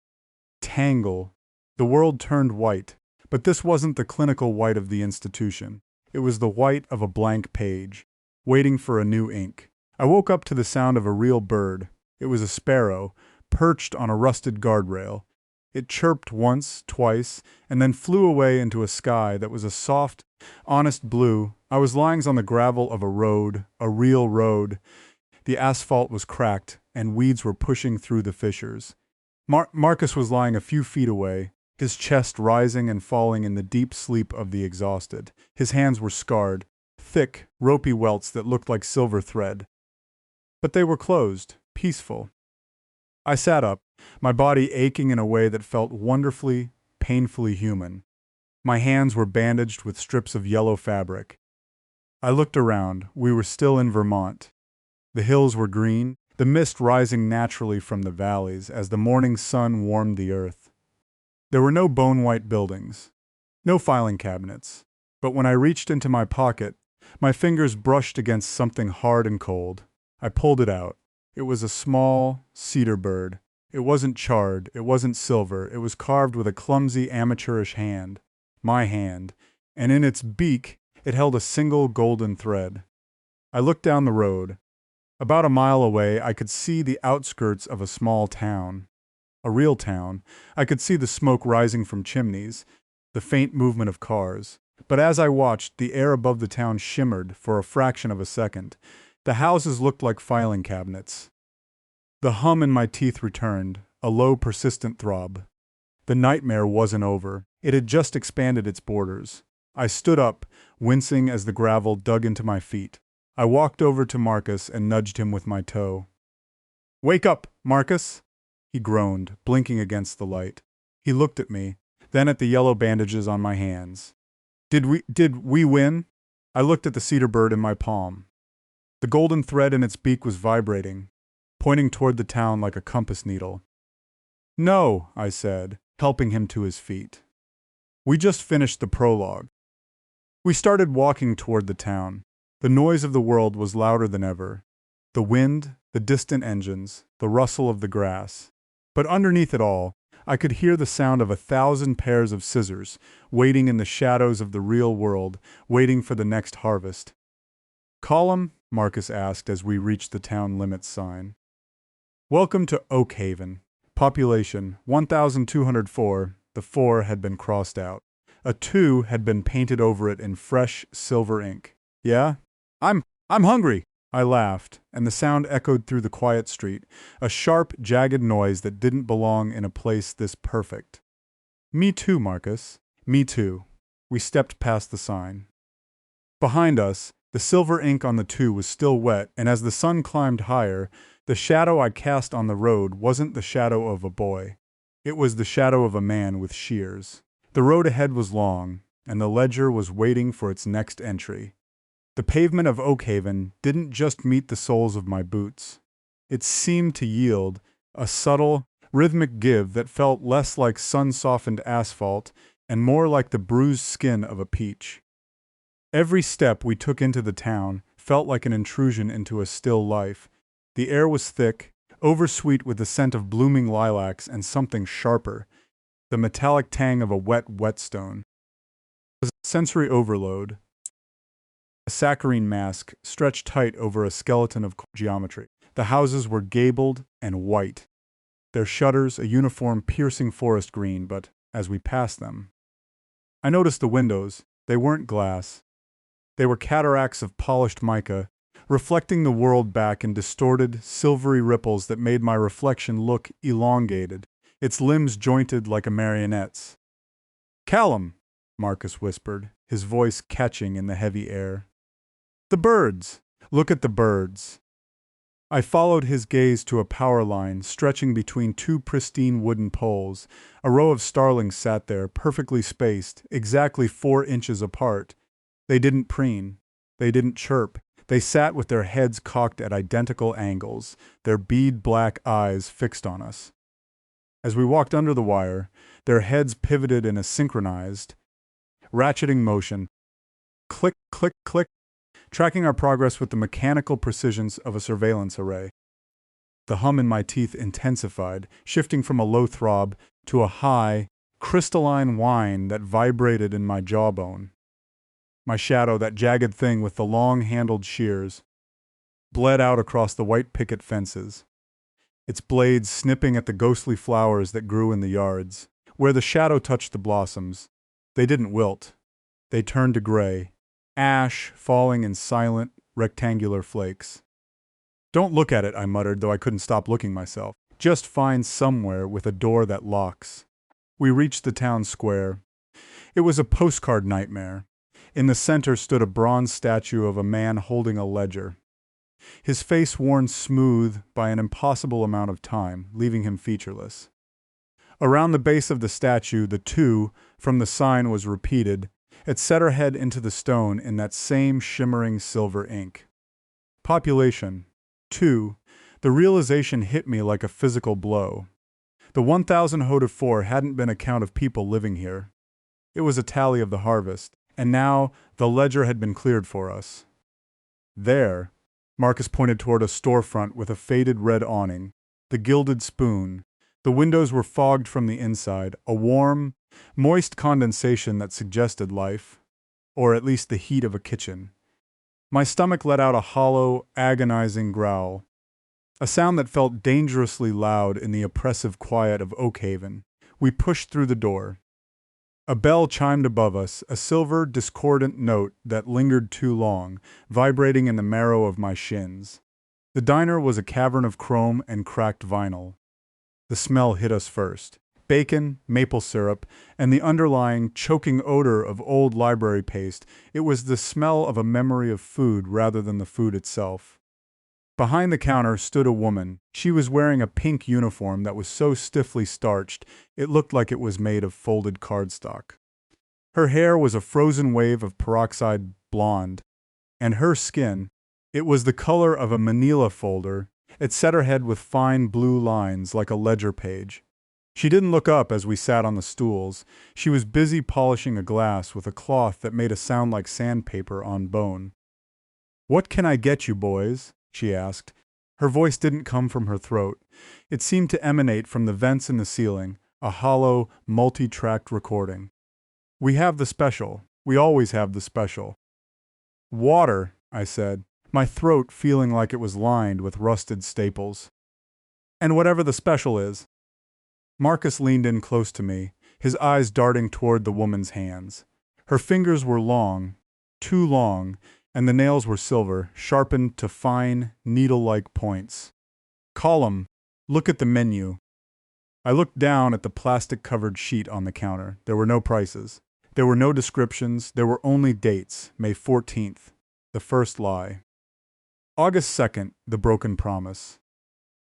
tangle." The world turned white, but this wasn't the clinical white of the institution. It was the white of a blank page, waiting for a new ink. I woke up to the sound of a real bird. It was a sparrow, perched on a rusted guardrail. It chirped once, twice, and then flew away into a sky that was a soft, honest blue. I was lying on the gravel of a road, a real road. The asphalt was cracked, and weeds were pushing through the fissures. Marcus was lying a few feet away, his chest rising and falling in the deep sleep of the exhausted. His hands were scarred, thick, ropey welts that looked like silver thread. But they were closed, peaceful. I sat up, my body aching in a way that felt wonderfully, painfully human. My hands were bandaged with strips of yellow fabric. I looked around. We were still in Vermont. The hills were green, the mist rising naturally from the valleys as the morning sun warmed the earth. There were no bone-white buildings, no filing cabinets, but when I reached into my pocket, my fingers brushed against something hard and cold. I pulled it out. It was a small cedar bird. It wasn't charred, it wasn't silver, it was carved with a clumsy, amateurish hand, my hand, and in its beak it held a single golden thread. I looked down the road. About a mile away, I could see the outskirts of a small town. A real town. I could see the smoke rising from chimneys, the faint movement of cars. But as I watched, the air above the town shimmered for a fraction of a second. The houses looked like filing cabinets. The hum in my teeth returned, a low, persistent throb. The nightmare wasn't over. It had just expanded its borders. I stood up, wincing as the gravel dug into my feet. I walked over to Marcus and nudged him with my toe. "Wake up, Marcus!" He groaned, blinking against the light. He looked at me, then at the yellow bandages on my hands. Did we win?" I looked at the cedar bird in my palm. The golden thread in its beak was vibrating, pointing toward the town like a compass needle. "No," I said, helping him to his feet. "We just finished the prologue." We started walking toward the town. The noise of the world was louder than ever. The wind, the distant engines, the rustle of the grass. But underneath it all, I could hear the sound of 1,000 pairs of scissors, waiting in the shadows of the real world, waiting for the next harvest. "Callum?" Marcus asked as we reached the town limits sign. "Welcome to Oakhaven. Population 1,204. The 4 had been crossed out. A 2 had been painted over it in fresh silver ink. Yeah? I'm hungry!" I laughed, and the sound echoed through the quiet street, a sharp, jagged noise that didn't belong in a place this perfect. "Me too, Marcus. Me too." We stepped past the sign. Behind us, the silver ink on the 2 was still wet, and as the sun climbed higher, the shadow I cast on the road wasn't the shadow of a boy. It was the shadow of a man with shears. The road ahead was long, and the ledger was waiting for its next entry. The pavement of Oakhaven didn't just meet the soles of my boots. It seemed to yield a subtle, rhythmic give that felt less like sun-softened asphalt and more like the bruised skin of a peach. Every step we took into the town felt like an intrusion into a still life. The air was thick, oversweet with the scent of blooming lilacs and something sharper, the metallic tang of a wet whetstone. It was a sensory overload. A saccharine mask stretched tight over a skeleton of geometry. The houses were gabled and white, their shutters a uniform piercing forest green, but as we passed them, I noticed the windows. They weren't glass. They were cataracts of polished mica, reflecting the world back in distorted, silvery ripples that made my reflection look elongated, its limbs jointed like a marionette's. "Callum," Marcus whispered, his voice catching in the heavy air. "The birds! Look at the birds!" I followed his gaze to a power line stretching between two pristine wooden poles. A row of starlings sat there, perfectly spaced, exactly 4 inches apart. They didn't preen. They didn't chirp. They sat with their heads cocked at identical angles, their bead-black eyes fixed on us. As we walked under the wire, their heads pivoted in a synchronized, ratcheting motion. Click, click, click, tracking our progress with the mechanical precisions of a surveillance array. The hum in my teeth intensified, shifting from a low throb to a high, crystalline whine that vibrated in my jawbone. My shadow, that jagged thing with the long-handled shears, bled out across the white picket fences, its blades snipping at the ghostly flowers that grew in the yards. Where the shadow touched the blossoms, they didn't wilt. They turned to gray, ash falling in silent, rectangular flakes. "Don't look at it," I muttered, though I couldn't stop looking myself. "Just find somewhere with a door that locks." We reached the town square. It was a postcard nightmare. In the center stood a bronze statue of a man holding a ledger, his face worn smooth by an impossible amount of time, leaving him featureless. Around the base of the statue, the "2" from the sign was repeated. It set her head into the stone in that same shimmering silver ink. Population, 2. The realization hit me like a physical blow. The 1,000 Hoda 4 hadn't been a count of people living here. It was a tally of the harvest, and now the ledger had been cleared for us. There, Marcus pointed toward a storefront with a faded red awning, the gilded spoon. The windows were fogged from the inside, a warm, moist condensation that suggested life, or at least the heat of a kitchen. My stomach let out a hollow, agonizing growl, a sound that felt dangerously loud in the oppressive quiet of Oakhaven. We pushed through the door. A bell chimed above us, a silver, discordant note that lingered too long, vibrating in the marrow of my shins. The diner was a cavern of chrome and cracked vinyl. The smell hit us first. Bacon, maple syrup, and the underlying, choking odor of old library paste. It was the smell of a memory of food rather than the food itself. Behind the counter stood a woman. She was wearing a pink uniform that was so stiffly starched it looked like it was made of folded cardstock. Her hair was a frozen wave of peroxide blonde, and her skin, it was the color of a manila folder. It set her head with fine blue lines like a ledger page. She didn't look up as we sat on the stools. She was busy polishing a glass with a cloth that made a sound like sandpaper on bone. "What can I get you, boys?" she asked. Her voice didn't come from her throat. It seemed to emanate from the vents in the ceiling, a hollow, multi-tracked recording. "We have the special. We always have the special." "Water," I said, my throat feeling like it was lined with rusted staples. "And whatever the special is." Marcus leaned in close to me, his eyes darting toward the woman's hands. Her fingers were long, too long, and the nails were silver, sharpened to fine, needle-like points. "Callum, look at the menu." I looked down at the plastic-covered sheet on the counter. There were no prices. There were no descriptions. There were only dates. May 14th, the first lie. August 2nd, the broken promise.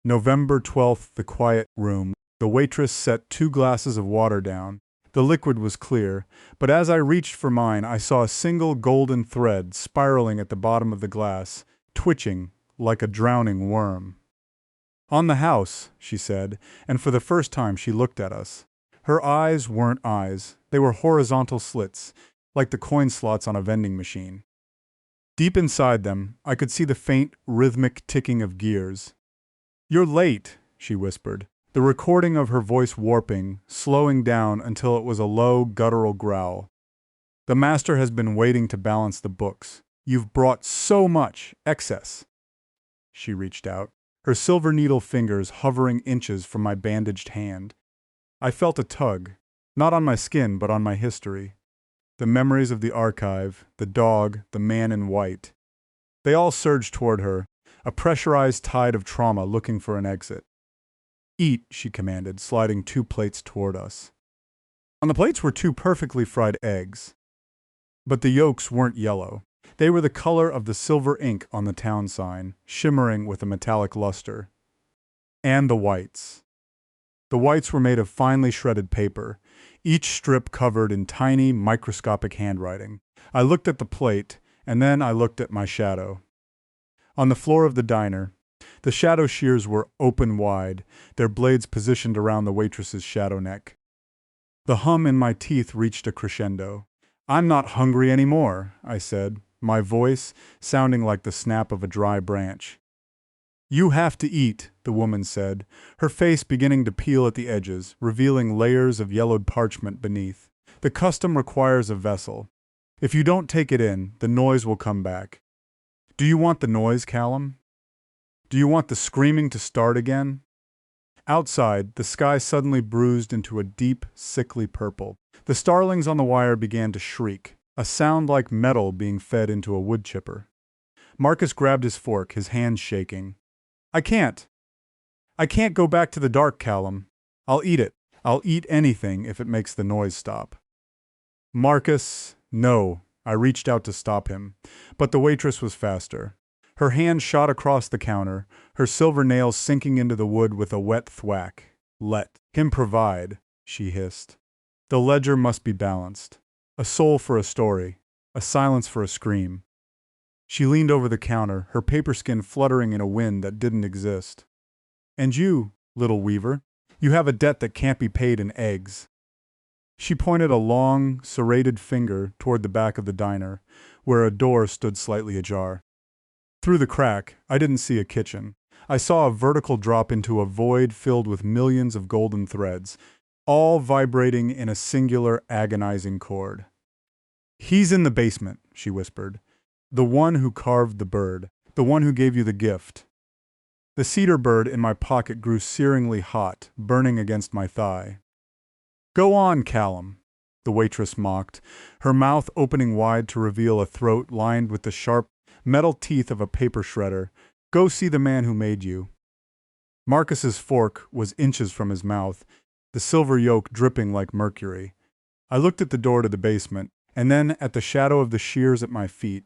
November 12th, the quiet room. The waitress set 2 glasses of water down. The liquid was clear, but as I reached for mine, I saw a single golden thread spiraling at the bottom of the glass, twitching like a drowning worm. "On the house," she said, and for the first time she looked at us. Her eyes weren't eyes. They were horizontal slits, like the coin slots on a vending machine. Deep inside them, I could see the faint, rhythmic ticking of gears. "You're late," she whispered, the recording of her voice warping, slowing down until it was a low, guttural growl. "The master has been waiting to balance the books. You've brought so much excess." She reached out, her silver needle fingers hovering inches from my bandaged hand. I felt a tug, not on my skin but on my history. The memories of the archive, the dog, the man in white. They all surged toward her, a pressurized tide of trauma looking for an exit. Eat, she commanded, sliding 2 plates toward us. On the plates were 2 perfectly fried eggs. But the yolks weren't yellow. They were the color of the silver ink on the town sign, shimmering with a metallic luster. And the whites. The whites were made of finely shredded paper, each strip covered in tiny, microscopic handwriting. I looked at the plate, and then I looked at my shadow. On the floor of the diner, the shadow shears were open wide, their blades positioned around the waitress's shadow neck. The hum in my teeth reached a crescendo. "I'm not hungry anymore," I said, my voice sounding like the snap of a dry branch. "You have to eat," the woman said, her face beginning to peel at the edges, revealing layers of yellowed parchment beneath. "The custom requires a vessel. If you don't take it in, the noise will come back." "Do you want the noise, Callum? Do you want the screaming to start again?" Outside, the sky suddenly bruised into a deep, sickly purple. The starlings on the wire began to shriek, a sound like metal being fed into a wood chipper. Marcus grabbed his fork, his hands shaking. I can't go back to the dark, Callum. I'll eat it. I'll eat anything if it makes the noise stop." "Marcus, no." I reached out to stop him, but the waitress was faster. Her hand shot across the counter, her silver nails sinking into the wood with a wet thwack. "Let him provide," she hissed. "The ledger must be balanced. A soul for a story, a silence for a scream." She leaned over the counter, her paper skin fluttering in a wind that didn't exist. "And you, little weaver, you have a debt that can't be paid in eggs." She pointed a long, serrated finger toward the back of the diner, where a door stood slightly ajar. Through the crack, I didn't see a kitchen. I saw a vertical drop into a void filled with millions of golden threads, all vibrating in a singular, agonizing chord. "He's in the basement," she whispered. "The one who carved the bird. The one who gave you the gift." The cedar bird in my pocket grew searingly hot, burning against my thigh. "Go on, Callum," the waitress mocked, her mouth opening wide to reveal a throat lined with the sharp, metal teeth of a paper shredder. "Go see the man who made you." Marcus's fork was inches from his mouth, the silver yolk dripping like mercury. I looked at the door to the basement, and then at the shadow of the shears at my feet.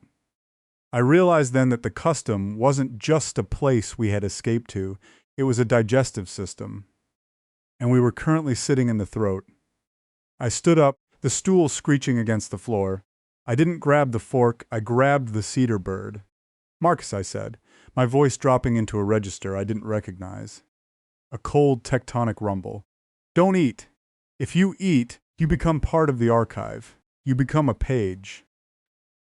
I realized then that the custom wasn't just a place we had escaped to, it was a digestive system. And we were currently sitting in the throat. I stood up, the stool screeching against the floor. I didn't grab the fork, I grabbed the cedar bird. "Marcus," I said, my voice dropping into a register I didn't recognize. A cold tectonic rumble. "Don't eat. If you eat, you become part of the archive. You become a page."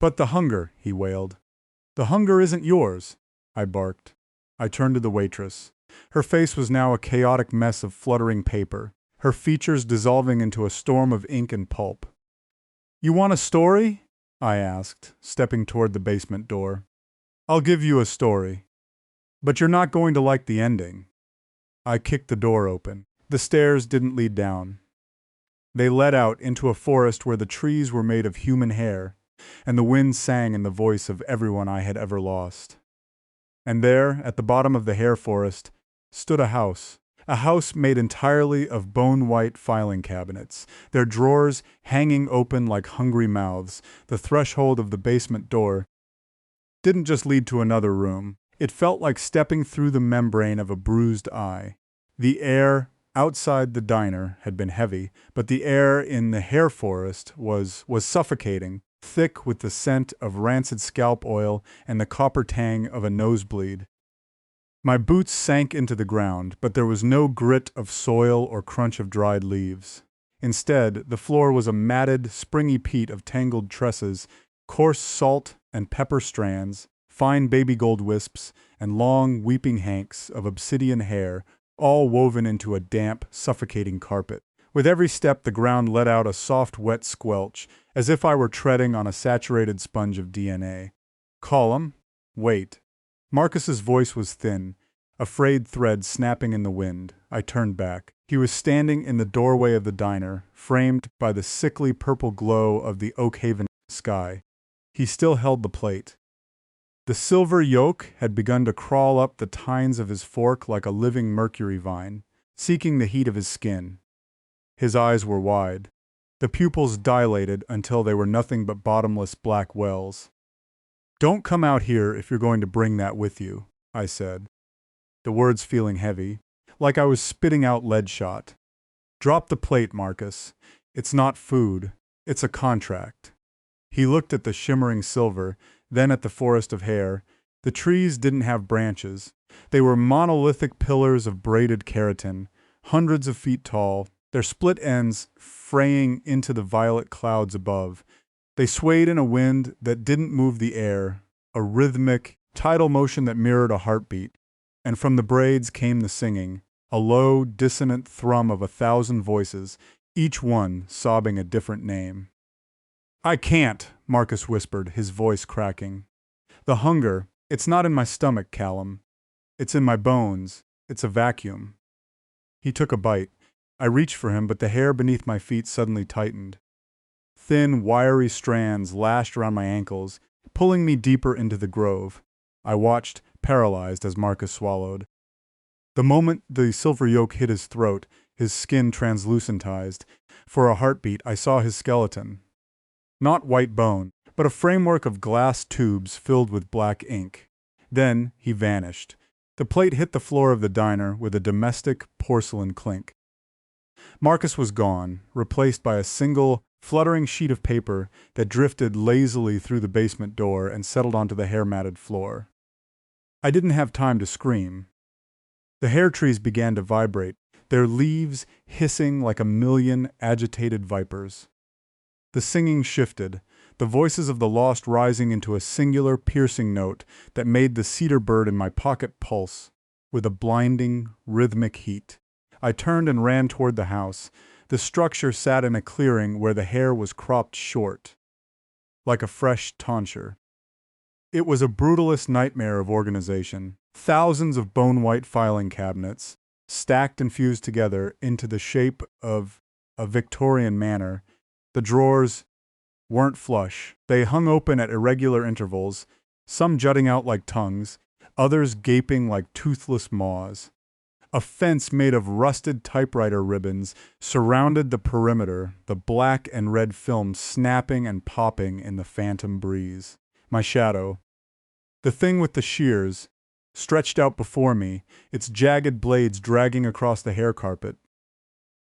"But the hunger," he wailed. "The hunger isn't yours," I barked. I turned to the waitress. Her face was now a chaotic mess of fluttering paper, her features dissolving into a storm of ink and pulp. "You want a story?" I asked, stepping toward the basement door. "I'll give you a story. But you're not going to like the ending." I kicked the door open. The stairs didn't lead down. They led out into a forest where the trees were made of human hair, and the wind sang in the voice of everyone I had ever lost. And there, at the bottom of the hair forest, stood a house made entirely of bone-white filing cabinets, their drawers hanging open like hungry mouths. The threshold of the basement door didn't just lead to another room. It felt like stepping through the membrane of a bruised eye. The air outside the diner had been heavy, but the air in the hair forest was suffocating, thick with the scent of rancid scalp oil and the copper tang of a nosebleed. My boots sank into the ground, but there was no grit of soil or crunch of dried leaves. Instead, the floor was a matted, springy peat of tangled tresses, coarse salt and pepper strands, fine baby gold wisps, and long, weeping hanks of obsidian hair, all woven into a damp, suffocating carpet. With every step, the ground let out a soft, wet squelch, as if I were treading on a saturated sponge of DNA. "Callum, wait." Marcus's voice was thin, a frayed thread snapping in the wind. I turned back. He was standing in the doorway of the diner, framed by the sickly purple glow of the Oakhaven sky. He still held the plate. The silver yolk had begun to crawl up the tines of his fork like a living mercury vine, seeking the heat of his skin. His eyes were wide. The pupils dilated until they were nothing but bottomless black wells. "Don't come out here if you're going to bring that with you," I said, the words feeling heavy, like I was spitting out lead shot. "Drop the plate, Marcus. It's not food. It's a contract." He looked at the shimmering silver, then at the forest of hair. The trees didn't have branches. They were monolithic pillars of braided keratin, hundreds of feet tall, their split ends fraying into the violet clouds above. They swayed in a wind that didn't move the air, a rhythmic, tidal motion that mirrored a heartbeat. And from the braids came the singing, a low, dissonant thrum of 1,000 voices, each one sobbing a different name. "I can't," Marcus whispered, his voice cracking. "The hunger, it's not in my stomach, Callum. It's in my bones. It's a vacuum." He took a bite. I reached for him, but the hair beneath my feet suddenly tightened. Thin, wiry strands lashed around my ankles, pulling me deeper into the grove. I watched, paralyzed, as Marcus swallowed. The moment the silver yolk hit his throat, his skin translucentized. For a heartbeat, I saw his skeleton. Not white bone, but a framework of glass tubes filled with black ink. Then he vanished. The plate hit the floor of the diner with a domestic porcelain clink. Marcus was gone, replaced by a single, fluttering sheet of paper that drifted lazily through the basement door and settled onto the hair-matted floor. I didn't have time to scream. The hair trees began to vibrate, their leaves hissing like a million agitated vipers. The singing shifted, the voices of the lost rising into a singular, piercing note that made the cedar bird in my pocket pulse with a blinding, rhythmic heat. I turned and ran toward the house. The structure sat in a clearing where the hair was cropped short, like a fresh tonsure. It was a brutalist nightmare of organization. Thousands of bone-white filing cabinets, stacked and fused together into the shape of a Victorian manor. The drawers weren't flush. They hung open at irregular intervals, some jutting out like tongues, others gaping like toothless maws. A fence made of rusted typewriter ribbons surrounded the perimeter, the black and red film snapping and popping in the phantom breeze. My shadow, the thing with the shears, stretched out before me, its jagged blades dragging across the hair carpet.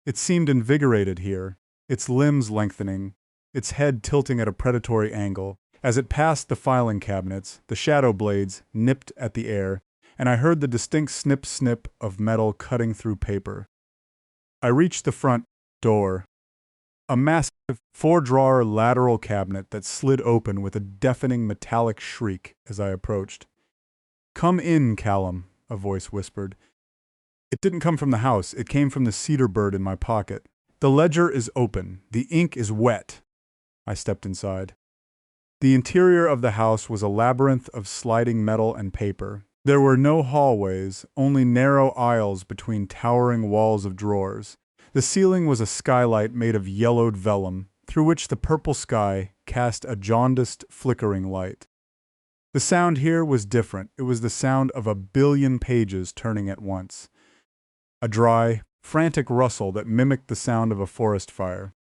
It seemed invigorated here, its limbs lengthening, its head tilting at a predatory angle. As it passed the filing cabinets, the shadow blades nipped at the air, and I heard the distinct snip-snip of metal cutting through paper. I reached the front door, a massive 4-drawer lateral cabinet that slid open with a deafening metallic shriek as I approached. "Come in, Callum," a voice whispered. It didn't come from the house, it came from the cedar bird in my pocket. "The ledger is open. The ink is wet." I stepped inside. The interior of the house was a labyrinth of sliding metal and paper. There were no hallways, only narrow aisles between towering walls of drawers. The ceiling was a skylight made of yellowed vellum, through which the purple sky cast a jaundiced, flickering light. The sound here was different. It was the sound of 1,000,000,000 pages turning at once. A dry, frantic rustle that mimicked the sound of a forest fire.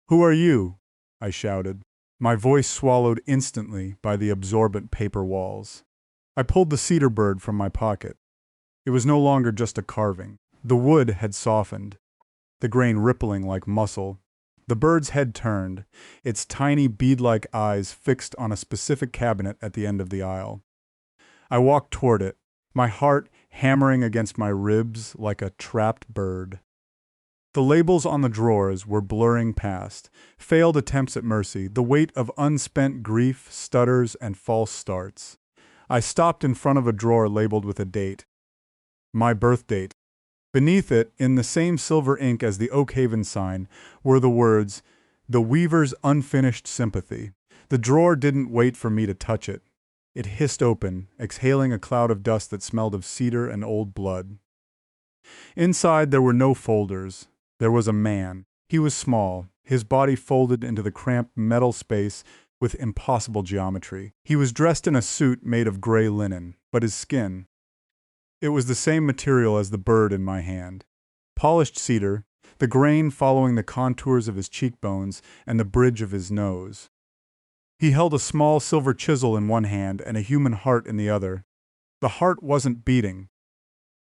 "Who are you?" I shouted, my voice swallowed instantly by the absorbent paper walls. I pulled the cedar bird from my pocket. It was no longer just a carving. The wood had softened, the grain rippling like muscle. The bird's head turned, its tiny bead-like eyes fixed on a specific cabinet at the end of the aisle. I walked toward it, my heart hammering against my ribs like a trapped bird. The labels on the drawers were blurring past, failed attempts at mercy, the weight of unspent grief, stutters, and false starts. I stopped in front of a drawer labeled with a date. My birth date. Beneath it, in the same silver ink as the Oakhaven sign, were the words, "The Weaver's Unfinished Sympathy." The drawer didn't wait for me to touch it. It hissed open, exhaling a cloud of dust that smelled of cedar and old blood. Inside there were no folders. There was a man. He was small, his body folded into the cramped metal space with impossible geometry. He was dressed in a suit made of gray linen, but his skin, it was the same material as the bird in my hand. Polished cedar, the grain following the contours of his cheekbones and the bridge of his nose. He held a small silver chisel in one hand and a human heart in the other. The heart wasn't beating.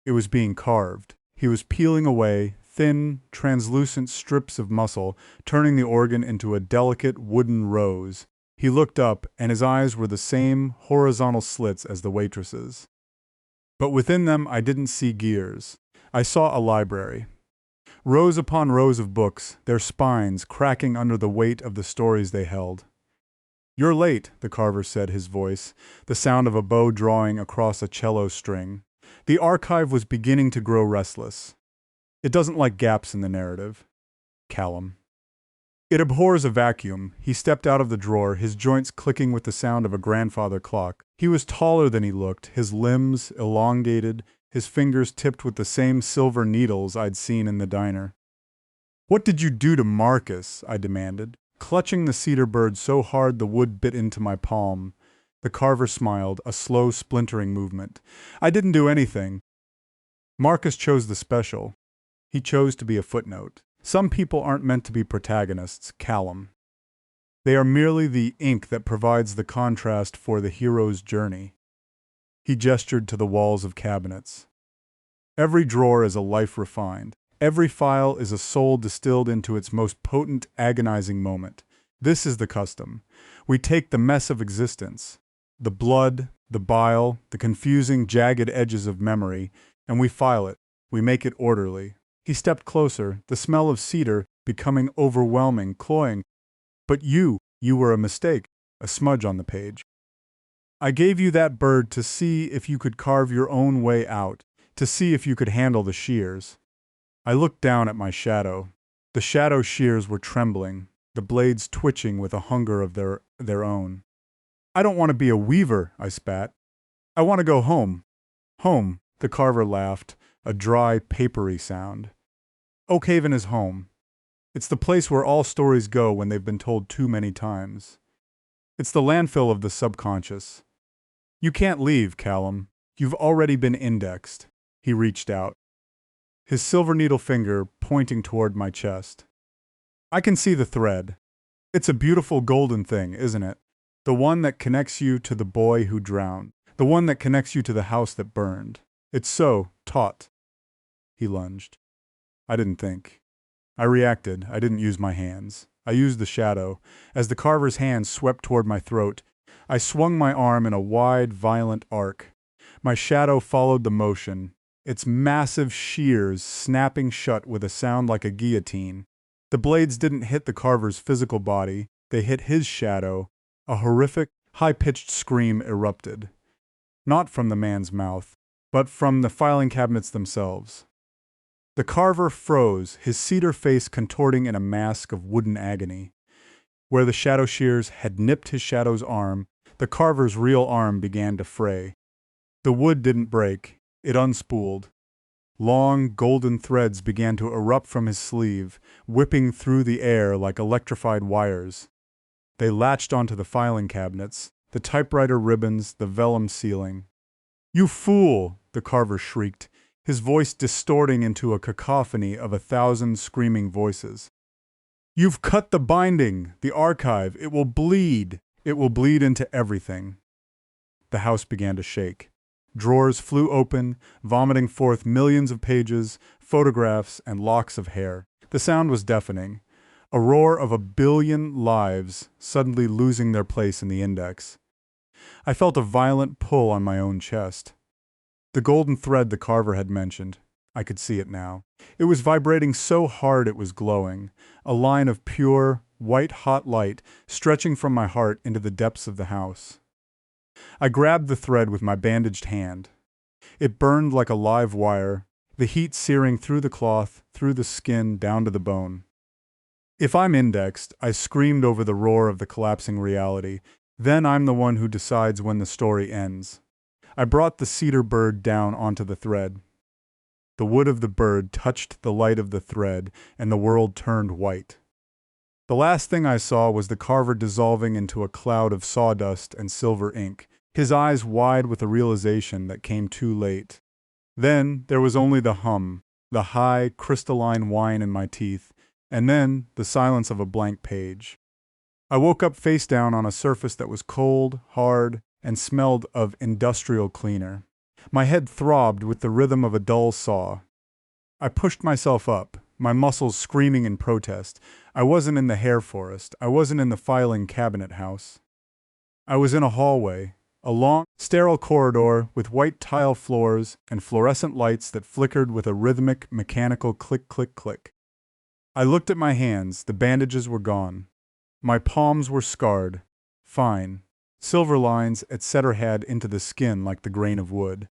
It was being carved. He was peeling away thin, translucent strips of muscle, turning the organ into a delicate wooden rose. He looked up, and his eyes were the same horizontal slits as the waitress's. But within them I didn't see gears. I saw a library. Rows upon rows of books, their spines cracking under the weight of the stories they held. "You're late," the carver said, his voice, the sound of a bow drawing across a cello string. The archive was beginning to grow restless. It doesn't like gaps in the narrative. Callum. It abhors a vacuum. He stepped out of the drawer, his joints clicking with the sound of a grandfather clock. He was taller than he looked, his limbs elongated, his fingers tipped with the same silver needles I'd seen in the diner. "What did you do to Marcus?" I demanded, clutching the cedar bird so hard the wood bit into my palm. The carver smiled, a slow splintering movement. "I didn't do anything. Marcus chose the special. He chose to be a footnote. Some people aren't meant to be protagonists, Callum. They are merely the ink that provides the contrast for the hero's journey." He gestured to the walls of cabinets. "Every drawer is a life refined. Every file is a soul distilled into its most potent, agonizing moment. This is the custom. We take the mess of existence, the blood, the bile, the confusing, jagged edges of memory, and we file it. We make it orderly." He stepped closer, the smell of cedar becoming overwhelming, cloying. "But you were a mistake, a smudge on the page. I gave you that bird to see if you could carve your own way out, to see if you could handle the shears." I looked down at my shadow. The shadow shears were trembling, the blades twitching with a hunger of their own. "I don't want to be a weaver," I spat. "I want to go home." "Home," the carver laughed, a dry, papery sound. "Oakhaven is home. It's the place where all stories go when they've been told too many times. It's the landfill of the subconscious. You can't leave, Callum. You've already been indexed." He reached out, his silver needle finger pointing toward my chest. "I can see the thread. It's a beautiful golden thing, isn't it? The one that connects you to the boy who drowned. The one that connects you to the house that burned. It's so taut." He lunged. I didn't think. I reacted. I didn't use my hands. I used the shadow. As the carver's hand swept toward my throat, I swung my arm in a wide, violent arc. My shadow followed the motion, its massive shears snapping shut with a sound like a guillotine. The blades didn't hit the carver's physical body. They hit his shadow. A horrific, high-pitched scream erupted. Not from the man's mouth, but from the filing cabinets themselves. The carver froze, his cedar face contorting in a mask of wooden agony. Where the shadow shears had nipped his shadow's arm, the carver's real arm began to fray. The wood didn't break. It unspooled. Long, golden threads began to erupt from his sleeve, whipping through the air like electrified wires. They latched onto the filing cabinets, the typewriter ribbons, the vellum ceiling. "You fool!" the carver shrieked, his voice distorting into a cacophony of 1,000 screaming voices. "You've cut the binding, the archive. It will bleed. It will bleed into everything." The house began to shake. Drawers flew open, vomiting forth millions of pages, photographs, and locks of hair. The sound was deafening, a roar of 1,000,000,000 lives suddenly losing their place in the index. I felt a violent pull on my own chest. The golden thread the carver had mentioned. I could see it now. It was vibrating so hard it was glowing, a line of pure, white-hot light stretching from my heart into the depths of the house. I grabbed the thread with my bandaged hand. It burned like a live wire, the heat searing through the cloth, through the skin, down to the bone. If I'm indexed, I screamed over the roar of the collapsing reality. Then I'm the one who decides when the story ends. I brought the cedar bird down onto the thread. The wood of the bird touched the light of the thread, and the world turned white. The last thing I saw was the carver dissolving into a cloud of sawdust and silver ink, his eyes wide with a realization that came too late. Then there was only the hum, the high, crystalline whine in my teeth, and then the silence of a blank page. I woke up face down on a surface that was cold, hard, and smelled of industrial cleaner. My head throbbed with the rhythm of a dull saw. I pushed myself up, my muscles screaming in protest. I wasn't in the hair forest. I wasn't in the filing cabinet house. I was in a hallway, a long, sterile corridor with white tile floors and fluorescent lights that flickered with a rhythmic, mechanical click, click, click. I looked at my hands. The bandages were gone. My palms were scarred, fine, silver lines, etc. had into the skin like the grain of wood.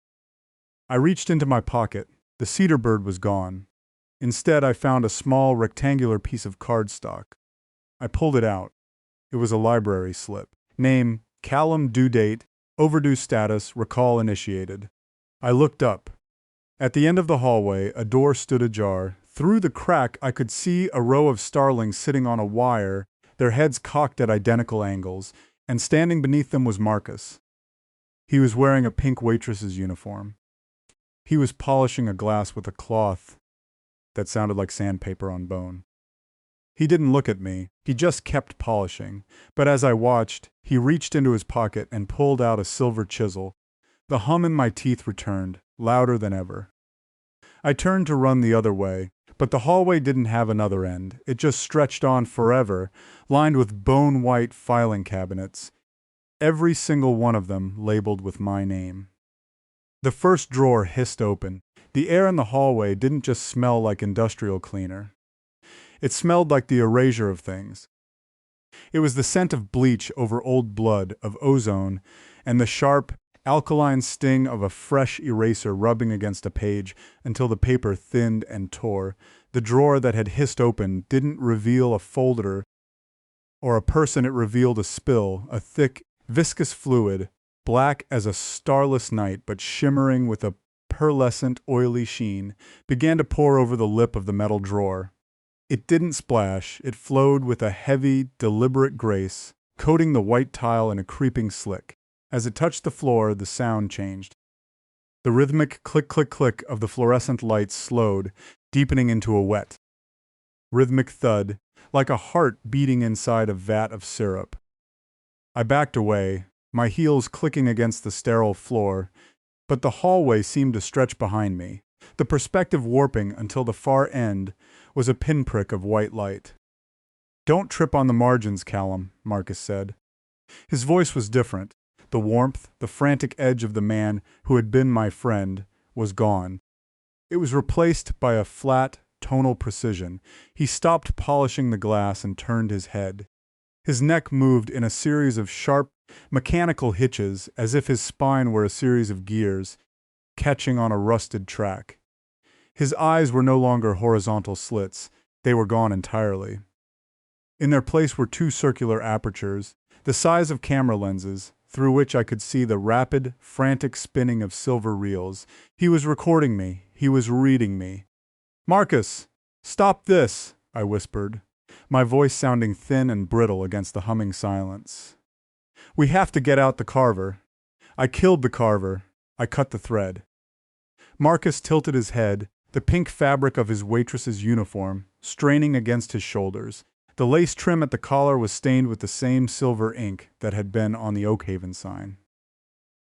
I reached into my pocket. The cedar bird was gone. Instead, I found a small, rectangular piece of cardstock. I pulled it out. It was a library slip. Name, Callum, due date, overdue status, recall initiated. I looked up. At the end of the hallway, a door stood ajar. Through the crack, I could see a row of starlings sitting on a wire, their heads cocked at identical angles, and standing beneath them was Marcus. He was wearing a pink waitress's uniform. He was polishing a glass with a cloth that sounded like sandpaper on bone. He didn't look at me, he just kept polishing, but as I watched, he reached into his pocket and pulled out a silver chisel. The hum in my teeth returned, louder than ever. I turned to run the other way, but the hallway didn't have another end. It just stretched on forever, lined with bone-white filing cabinets, every single one of them labeled with my name. The first drawer hissed open. The air in the hallway didn't just smell like industrial cleaner. It smelled like the erasure of things. It was the scent of bleach over old blood, of ozone, and the sharp, alkaline sting of a fresh eraser rubbing against a page until the paper thinned and tore. The drawer that had hissed open didn't reveal a folder or a person, it revealed a spill, a thick, viscous fluid, black as a starless night but shimmering with a pearlescent, oily sheen, began to pour over the lip of the metal drawer. It didn't splash, it flowed with a heavy, deliberate grace, coating the white tile in a creeping slick. As it touched the floor, the sound changed. The rhythmic click-click-click of the fluorescent lights slowed, deepening into a wet, rhythmic thud, like a heart beating inside a vat of syrup. I backed away, my heels clicking against the sterile floor, but the hallway seemed to stretch behind me, the perspective warping until the far end was a pinprick of white light. "Don't trip on the margins, Callum," Marcus said. His voice was different. The warmth, the frantic edge of the man who had been my friend, was gone. It was replaced by a flat, tonal precision. He stopped polishing the glass and turned his head. His neck moved in a series of sharp, mechanical hitches, as if his spine were a series of gears, catching on a rusted track. His eyes were no longer horizontal slits. They were gone entirely. In their place were two circular apertures, the size of camera lenses, through which I could see the rapid, frantic spinning of silver reels. He was recording me. He was reading me. "Marcus, stop this," I whispered, my voice sounding thin and brittle against the humming silence. "We have to get out the carver. I killed the carver. I cut the thread." Marcus tilted his head, the pink fabric of his waitress's uniform straining against his shoulders. The lace trim at the collar was stained with the same silver ink that had been on the Oakhaven sign.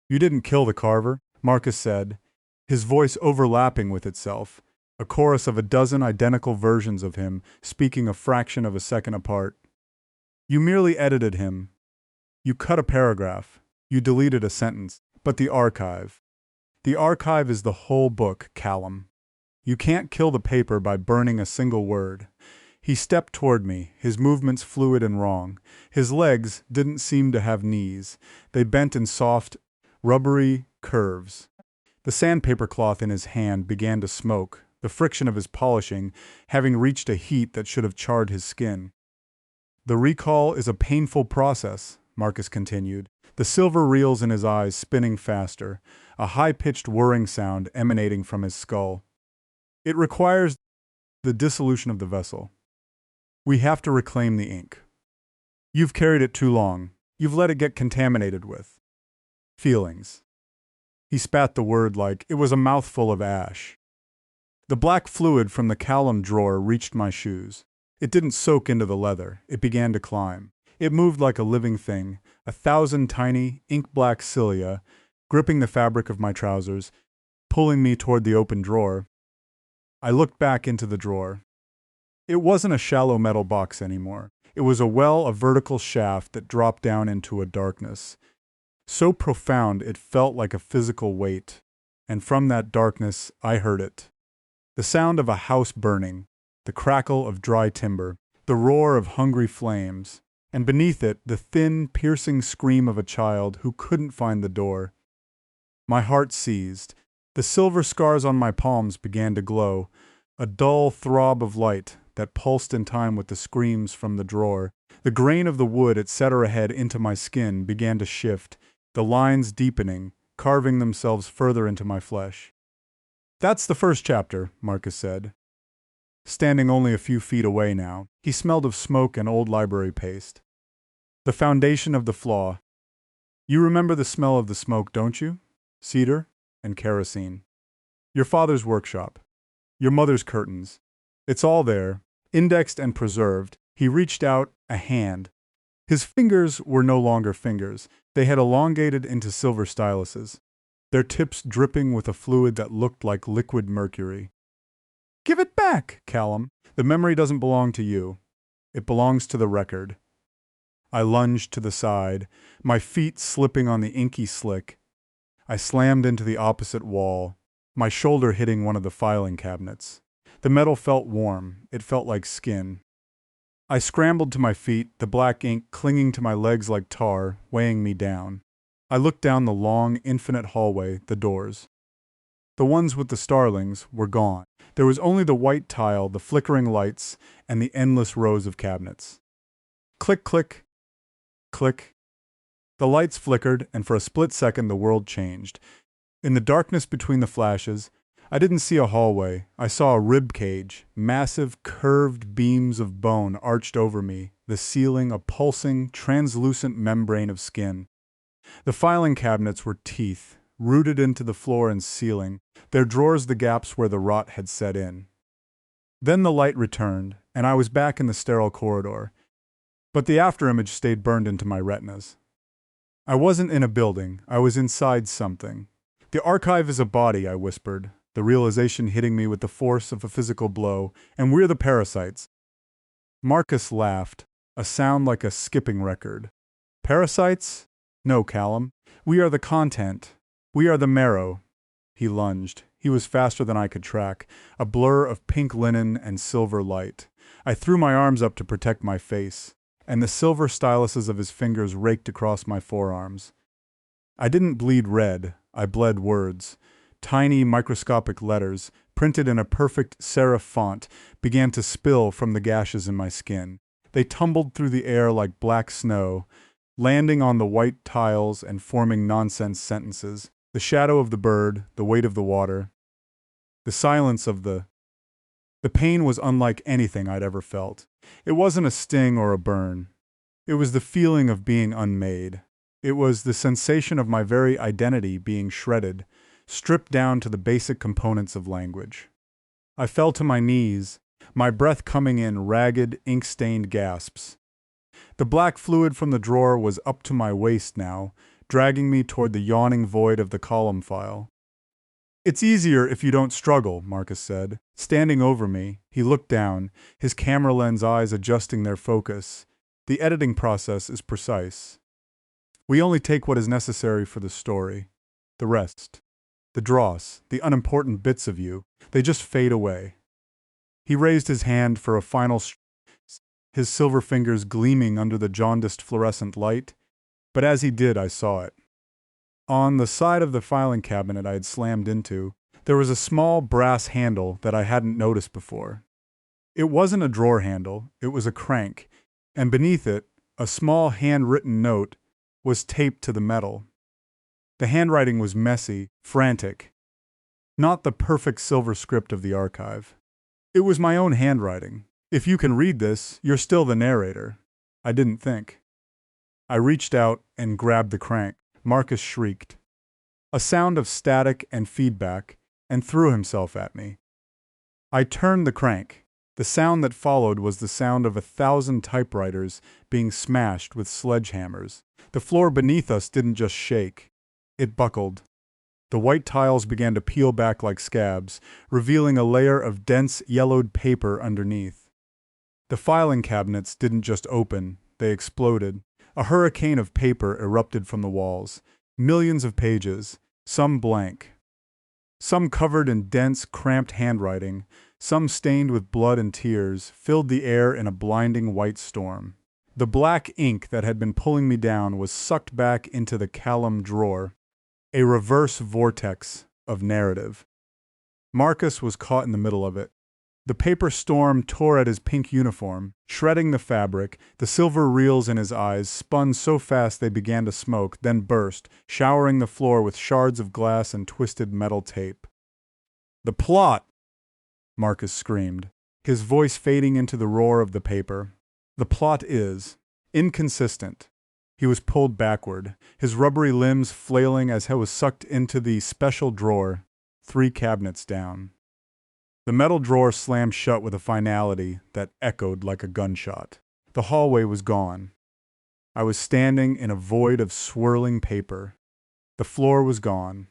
"You didn't kill the carver," Marcus said, his voice overlapping with itself, a chorus of a dozen identical versions of him speaking a fraction of a second apart. "You merely edited him. You cut a paragraph. You deleted a sentence. But the archive. The archive is the whole book, Callum. You can't kill the paper by burning a single word." He stepped toward me, his movements fluid and wrong. His legs didn't seem to have knees. They bent in soft, rubbery curves. The sandpaper cloth in his hand began to smoke, the friction of his polishing having reached a heat that should have charred his skin. "The recall is a painful process," Marcus continued, the silver reels in his eyes spinning faster, a high-pitched whirring sound emanating from his skull. "It requires the dissolution of the vessel. We have to reclaim the ink. You've carried it too long. You've let it get contaminated with feelings. He spat the word like it was a mouthful of ash. The black fluid from the Callum drawer reached my shoes. It didn't soak into the leather. It began to climb. It moved like a living thing, 1,000 tiny, ink-black cilia, gripping the fabric of my trousers, pulling me toward the open drawer. I looked back into the drawer. It wasn't a shallow metal box anymore. It was a vertical shaft that dropped down into a darkness. So profound it felt like a physical weight. And from that darkness, I heard it. The sound of a house burning, the crackle of dry timber, the roar of hungry flames, and beneath it, the thin, piercing scream of a child who couldn't find the door. My heart seized. The silver scars on my palms began to glow, a dull throb of light that pulsed in time with the screams from the drawer. The grain of the wood it set her ahead into my skin began to shift, the lines deepening, carving themselves further into my flesh. "That's the first chapter," Marcus said. Standing only a few feet away now, he smelled of smoke and old library paste. "The foundation of the flaw. You remember the smell of the smoke, don't you? Cedar and kerosene. Your father's workshop. Your mother's curtains. It's all there, indexed and preserved." He reached out a hand. His fingers were no longer fingers. They had elongated into silver styluses, their tips dripping with a fluid that looked like liquid mercury. "Give it back, Callum. The memory doesn't belong to you. It belongs to the record." I lunged to the side, my feet slipping on the inky slick. I slammed into the opposite wall, my shoulder hitting one of the filing cabinets. The metal felt warm. It felt like skin. I scrambled to my feet, the black ink clinging to my legs like tar, weighing me down. I looked down the long, infinite hallway, the doors. The ones with the starlings were gone. There was only the white tile, the flickering lights, and the endless rows of cabinets. Click, click, click. The lights flickered, and for a split second the world changed. In the darkness between the flashes, I didn't see a hallway. I saw a rib cage, massive, curved beams of bone arched over me, the ceiling a pulsing, translucent membrane of skin. The filing cabinets were teeth, rooted into the floor and ceiling, their drawers the gaps where the rot had set in. Then the light returned, and I was back in the sterile corridor. But the afterimage stayed burned into my retinas. I wasn't in a building. I was inside something. "The archive is a body," I whispered, the realization hitting me with the force of a physical blow, "and we're the parasites." Marcus laughed, a sound like a skipping record. "Parasites? No, Callum. We are the content. We are the marrow." He lunged. He was faster than I could track, a blur of pink linen and silver light. I threw my arms up to protect my face, and the silver styluses of his fingers raked across my forearms. I didn't bleed red. I bled words. Tiny, microscopic letters, printed in a perfect serif font, began to spill from the gashes in my skin. They tumbled through the air like black snow, landing on the white tiles and forming nonsense sentences. The shadow of the bird, the weight of the water, the silence of the pain was unlike anything I'd ever felt. It wasn't a sting or a burn. It was the feeling of being unmade. It was the sensation of my very identity being shredded, stripped down to the basic components of language. I fell to my knees, my breath coming in ragged, ink-stained gasps. The black fluid from the drawer was up to my waist now, dragging me toward the yawning void of the column file. "It's easier if you don't struggle," Marcus said. Standing over me, he looked down, his camera lens eyes adjusting their focus. "The editing process is precise. We only take what is necessary for the story. The rest, the dross, the unimportant bits of you, they just fade away." He raised his hand for a final his silver fingers gleaming under the jaundiced fluorescent light, but as he did I saw it. On the side of the filing cabinet I had slammed into, there was a small brass handle that I hadn't noticed before. It wasn't a drawer handle, it was a crank, and beneath it, a small handwritten note was taped to the metal. The handwriting was messy, frantic, not the perfect silver script of the archive. It was my own handwriting, If you can read this, you're still the narrator. I didn't think. I reached out and grabbed the crank. Marcus shrieked. A sound of static and feedback, and threw himself at me. I turned the crank. The sound that followed was the sound of 1,000 typewriters being smashed with sledgehammers. The floor beneath us didn't just shake. It buckled. The white tiles began to peel back like scabs, revealing a layer of dense, yellowed paper underneath. The filing cabinets didn't just open, they exploded. A hurricane of paper erupted from the walls. Millions of pages, some blank. Some covered in dense, cramped handwriting, some stained with blood and tears, filled the air in a blinding white storm. The black ink that had been pulling me down was sucked back into the Callum drawer, a reverse vortex of narrative. Marcus was caught in the middle of it. The paper storm tore at his pink uniform, shredding the fabric. The silver reels in his eyes spun so fast they began to smoke, then burst, showering the floor with shards of glass and twisted metal tape. "The plot!" Marcus screamed, his voice fading into the roar of the paper. "The plot is inconsistent." He was pulled backward, his rubbery limbs flailing as he was sucked into the special drawer, 3 cabinets down. The metal drawer slammed shut with a finality that echoed like a gunshot. The hallway was gone. I was standing in a void of swirling paper. The floor was gone,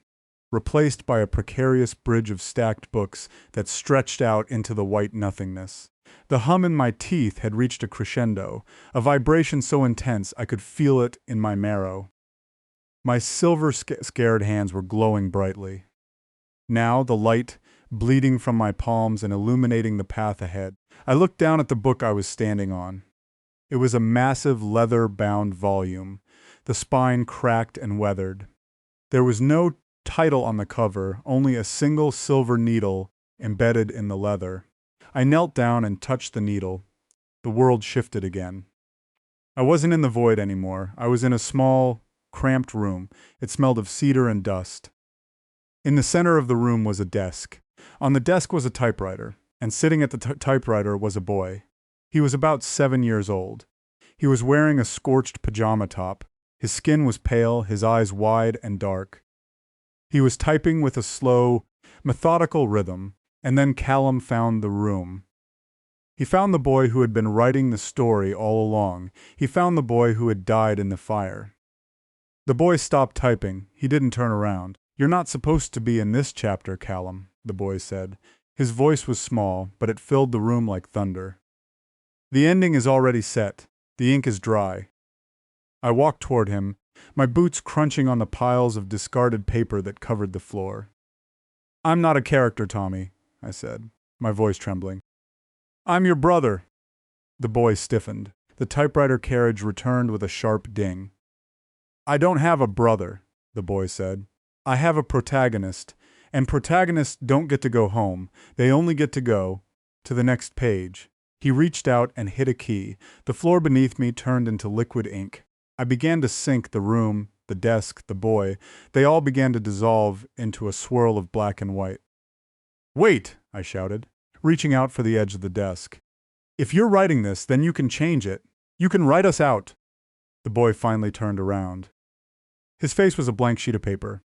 replaced by a precarious bridge of stacked books that stretched out into the white nothingness. The hum in my teeth had reached a crescendo, a vibration so intense I could feel it in my marrow. My silver-scared hands were glowing brightly. Now the light bleeding from my palms and illuminating the path ahead. I looked down at the book I was standing on. It was a massive leather-bound volume, the spine cracked and weathered. There was no title on the cover, only a single silver needle embedded in the leather. I knelt down and touched the needle. The world shifted again. I wasn't in the void anymore. I was in a small, cramped room. It smelled of cedar and dust. In the center of the room was a desk. On the desk was a typewriter, and sitting at the typewriter was a boy. He was about 7 years old. He was wearing a scorched pajama top. His skin was pale, his eyes wide and dark. He was typing with a slow, methodical rhythm, and then Callum found the room. He found the boy who had been writing the story all along. He found the boy who had died in the fire. The boy stopped typing. He didn't turn around. "You're not supposed to be in this chapter, Callum," the boy said. His voice was small, but it filled the room like thunder. "The ending is already set. The ink is dry." I walked toward him, my boots crunching on the piles of discarded paper that covered the floor. "I'm not a character, Tommy," I said, my voice trembling. "I'm your brother." The boy stiffened. The typewriter carriage returned with a sharp ding. "I don't have a brother," the boy said. "I have a protagonist, and protagonists don't get to go home. They only get to go to the next page." He reached out and hit a key. The floor beneath me turned into liquid ink. I began to sink. The room, the desk, the boy. They all began to dissolve into a swirl of black and white. "Wait!" I shouted, reaching out for the edge of the desk. "If you're writing this, then you can change it. You can write us out." The boy finally turned around. His face was a blank sheet of paper.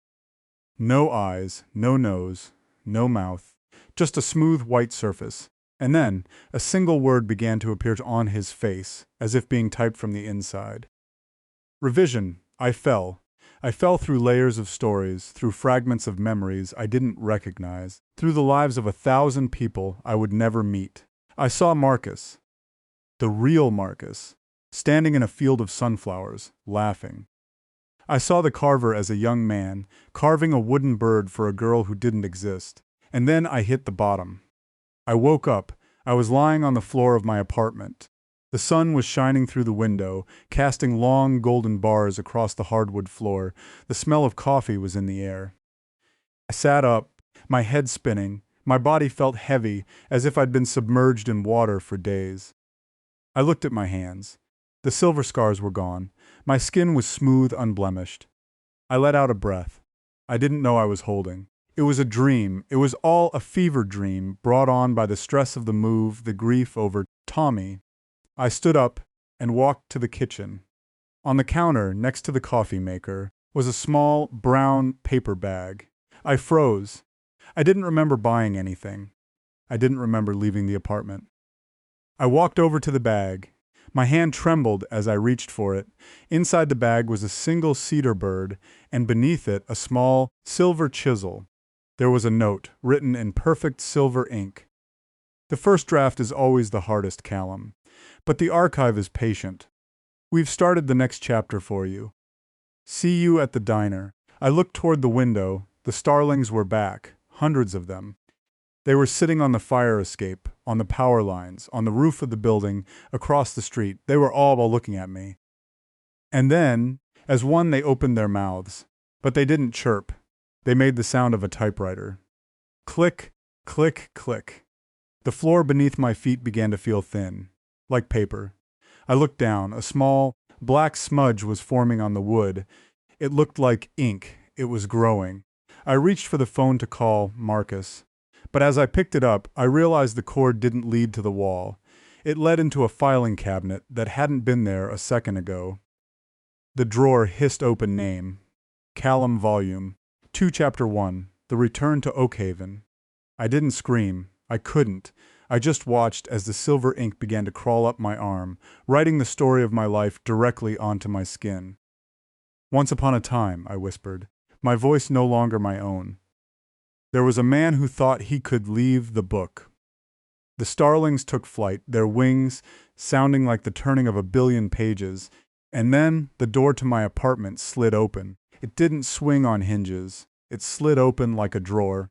No eyes, no nose, no mouth, just a smooth white surface. And then a single word began to appear on his face, as if being typed from the inside. Revision. I fell. I fell through layers of stories, through fragments of memories I didn't recognize, through the lives of 1,000 people I would never meet. I saw Marcus, the real Marcus, standing in a field of sunflowers, laughing. I saw the carver as a young man, carving a wooden bird for a girl who didn't exist. And then I hit the bottom. I woke up. I was lying on the floor of my apartment. The sun was shining through the window, casting long golden bars across the hardwood floor. The smell of coffee was in the air. I sat up, my head spinning. My body felt heavy, as if I'd been submerged in water for days. I looked at my hands. The silver scars were gone. My skin was smooth, unblemished. I let out a breath. I didn't know I was holding. It was a dream. It was all a fever dream brought on by the stress of the move, the grief over Tommy. I stood up and walked to the kitchen. On the counter, next to the coffee maker, was a small, brown paper bag. I froze. I didn't remember buying anything. I didn't remember leaving the apartment. I walked over to the bag. My hand trembled as I reached for it. Inside the bag was a single cedar bird, and beneath it a small silver chisel. There was a note, written in perfect silver ink. The first draft is always the hardest, Callum. But the archive is patient. We've started the next chapter for you. See you at the diner. I looked toward the window. The starlings were back, hundreds of them. They were sitting on the fire escape, on the power lines, on the roof of the building, across the street. They were all looking at me. And then, as one, they opened their mouths. But they didn't chirp. They made the sound of a typewriter. Click, click, click. The floor beneath my feet began to feel thin, like paper. I looked down. A small, black smudge was forming on the wood. It looked like ink. It was growing. I reached for the phone to call Marcus. But as I picked it up, I realized the cord didn't lead to the wall. It led into a filing cabinet that hadn't been there a second ago. The drawer hissed open name. Callum Volume 2 Chapter 1 The Return to Oakhaven. I didn't scream. I couldn't. I just watched as the silver ink began to crawl up my arm, writing the story of my life directly onto my skin. Once upon a time, I whispered, my voice no longer my own. There was a man who thought he could leave the book. The starlings took flight, their wings sounding like the turning of 1,000,000,000 pages, and then the door to my apartment slid open. It didn't swing on hinges. It slid open like a drawer.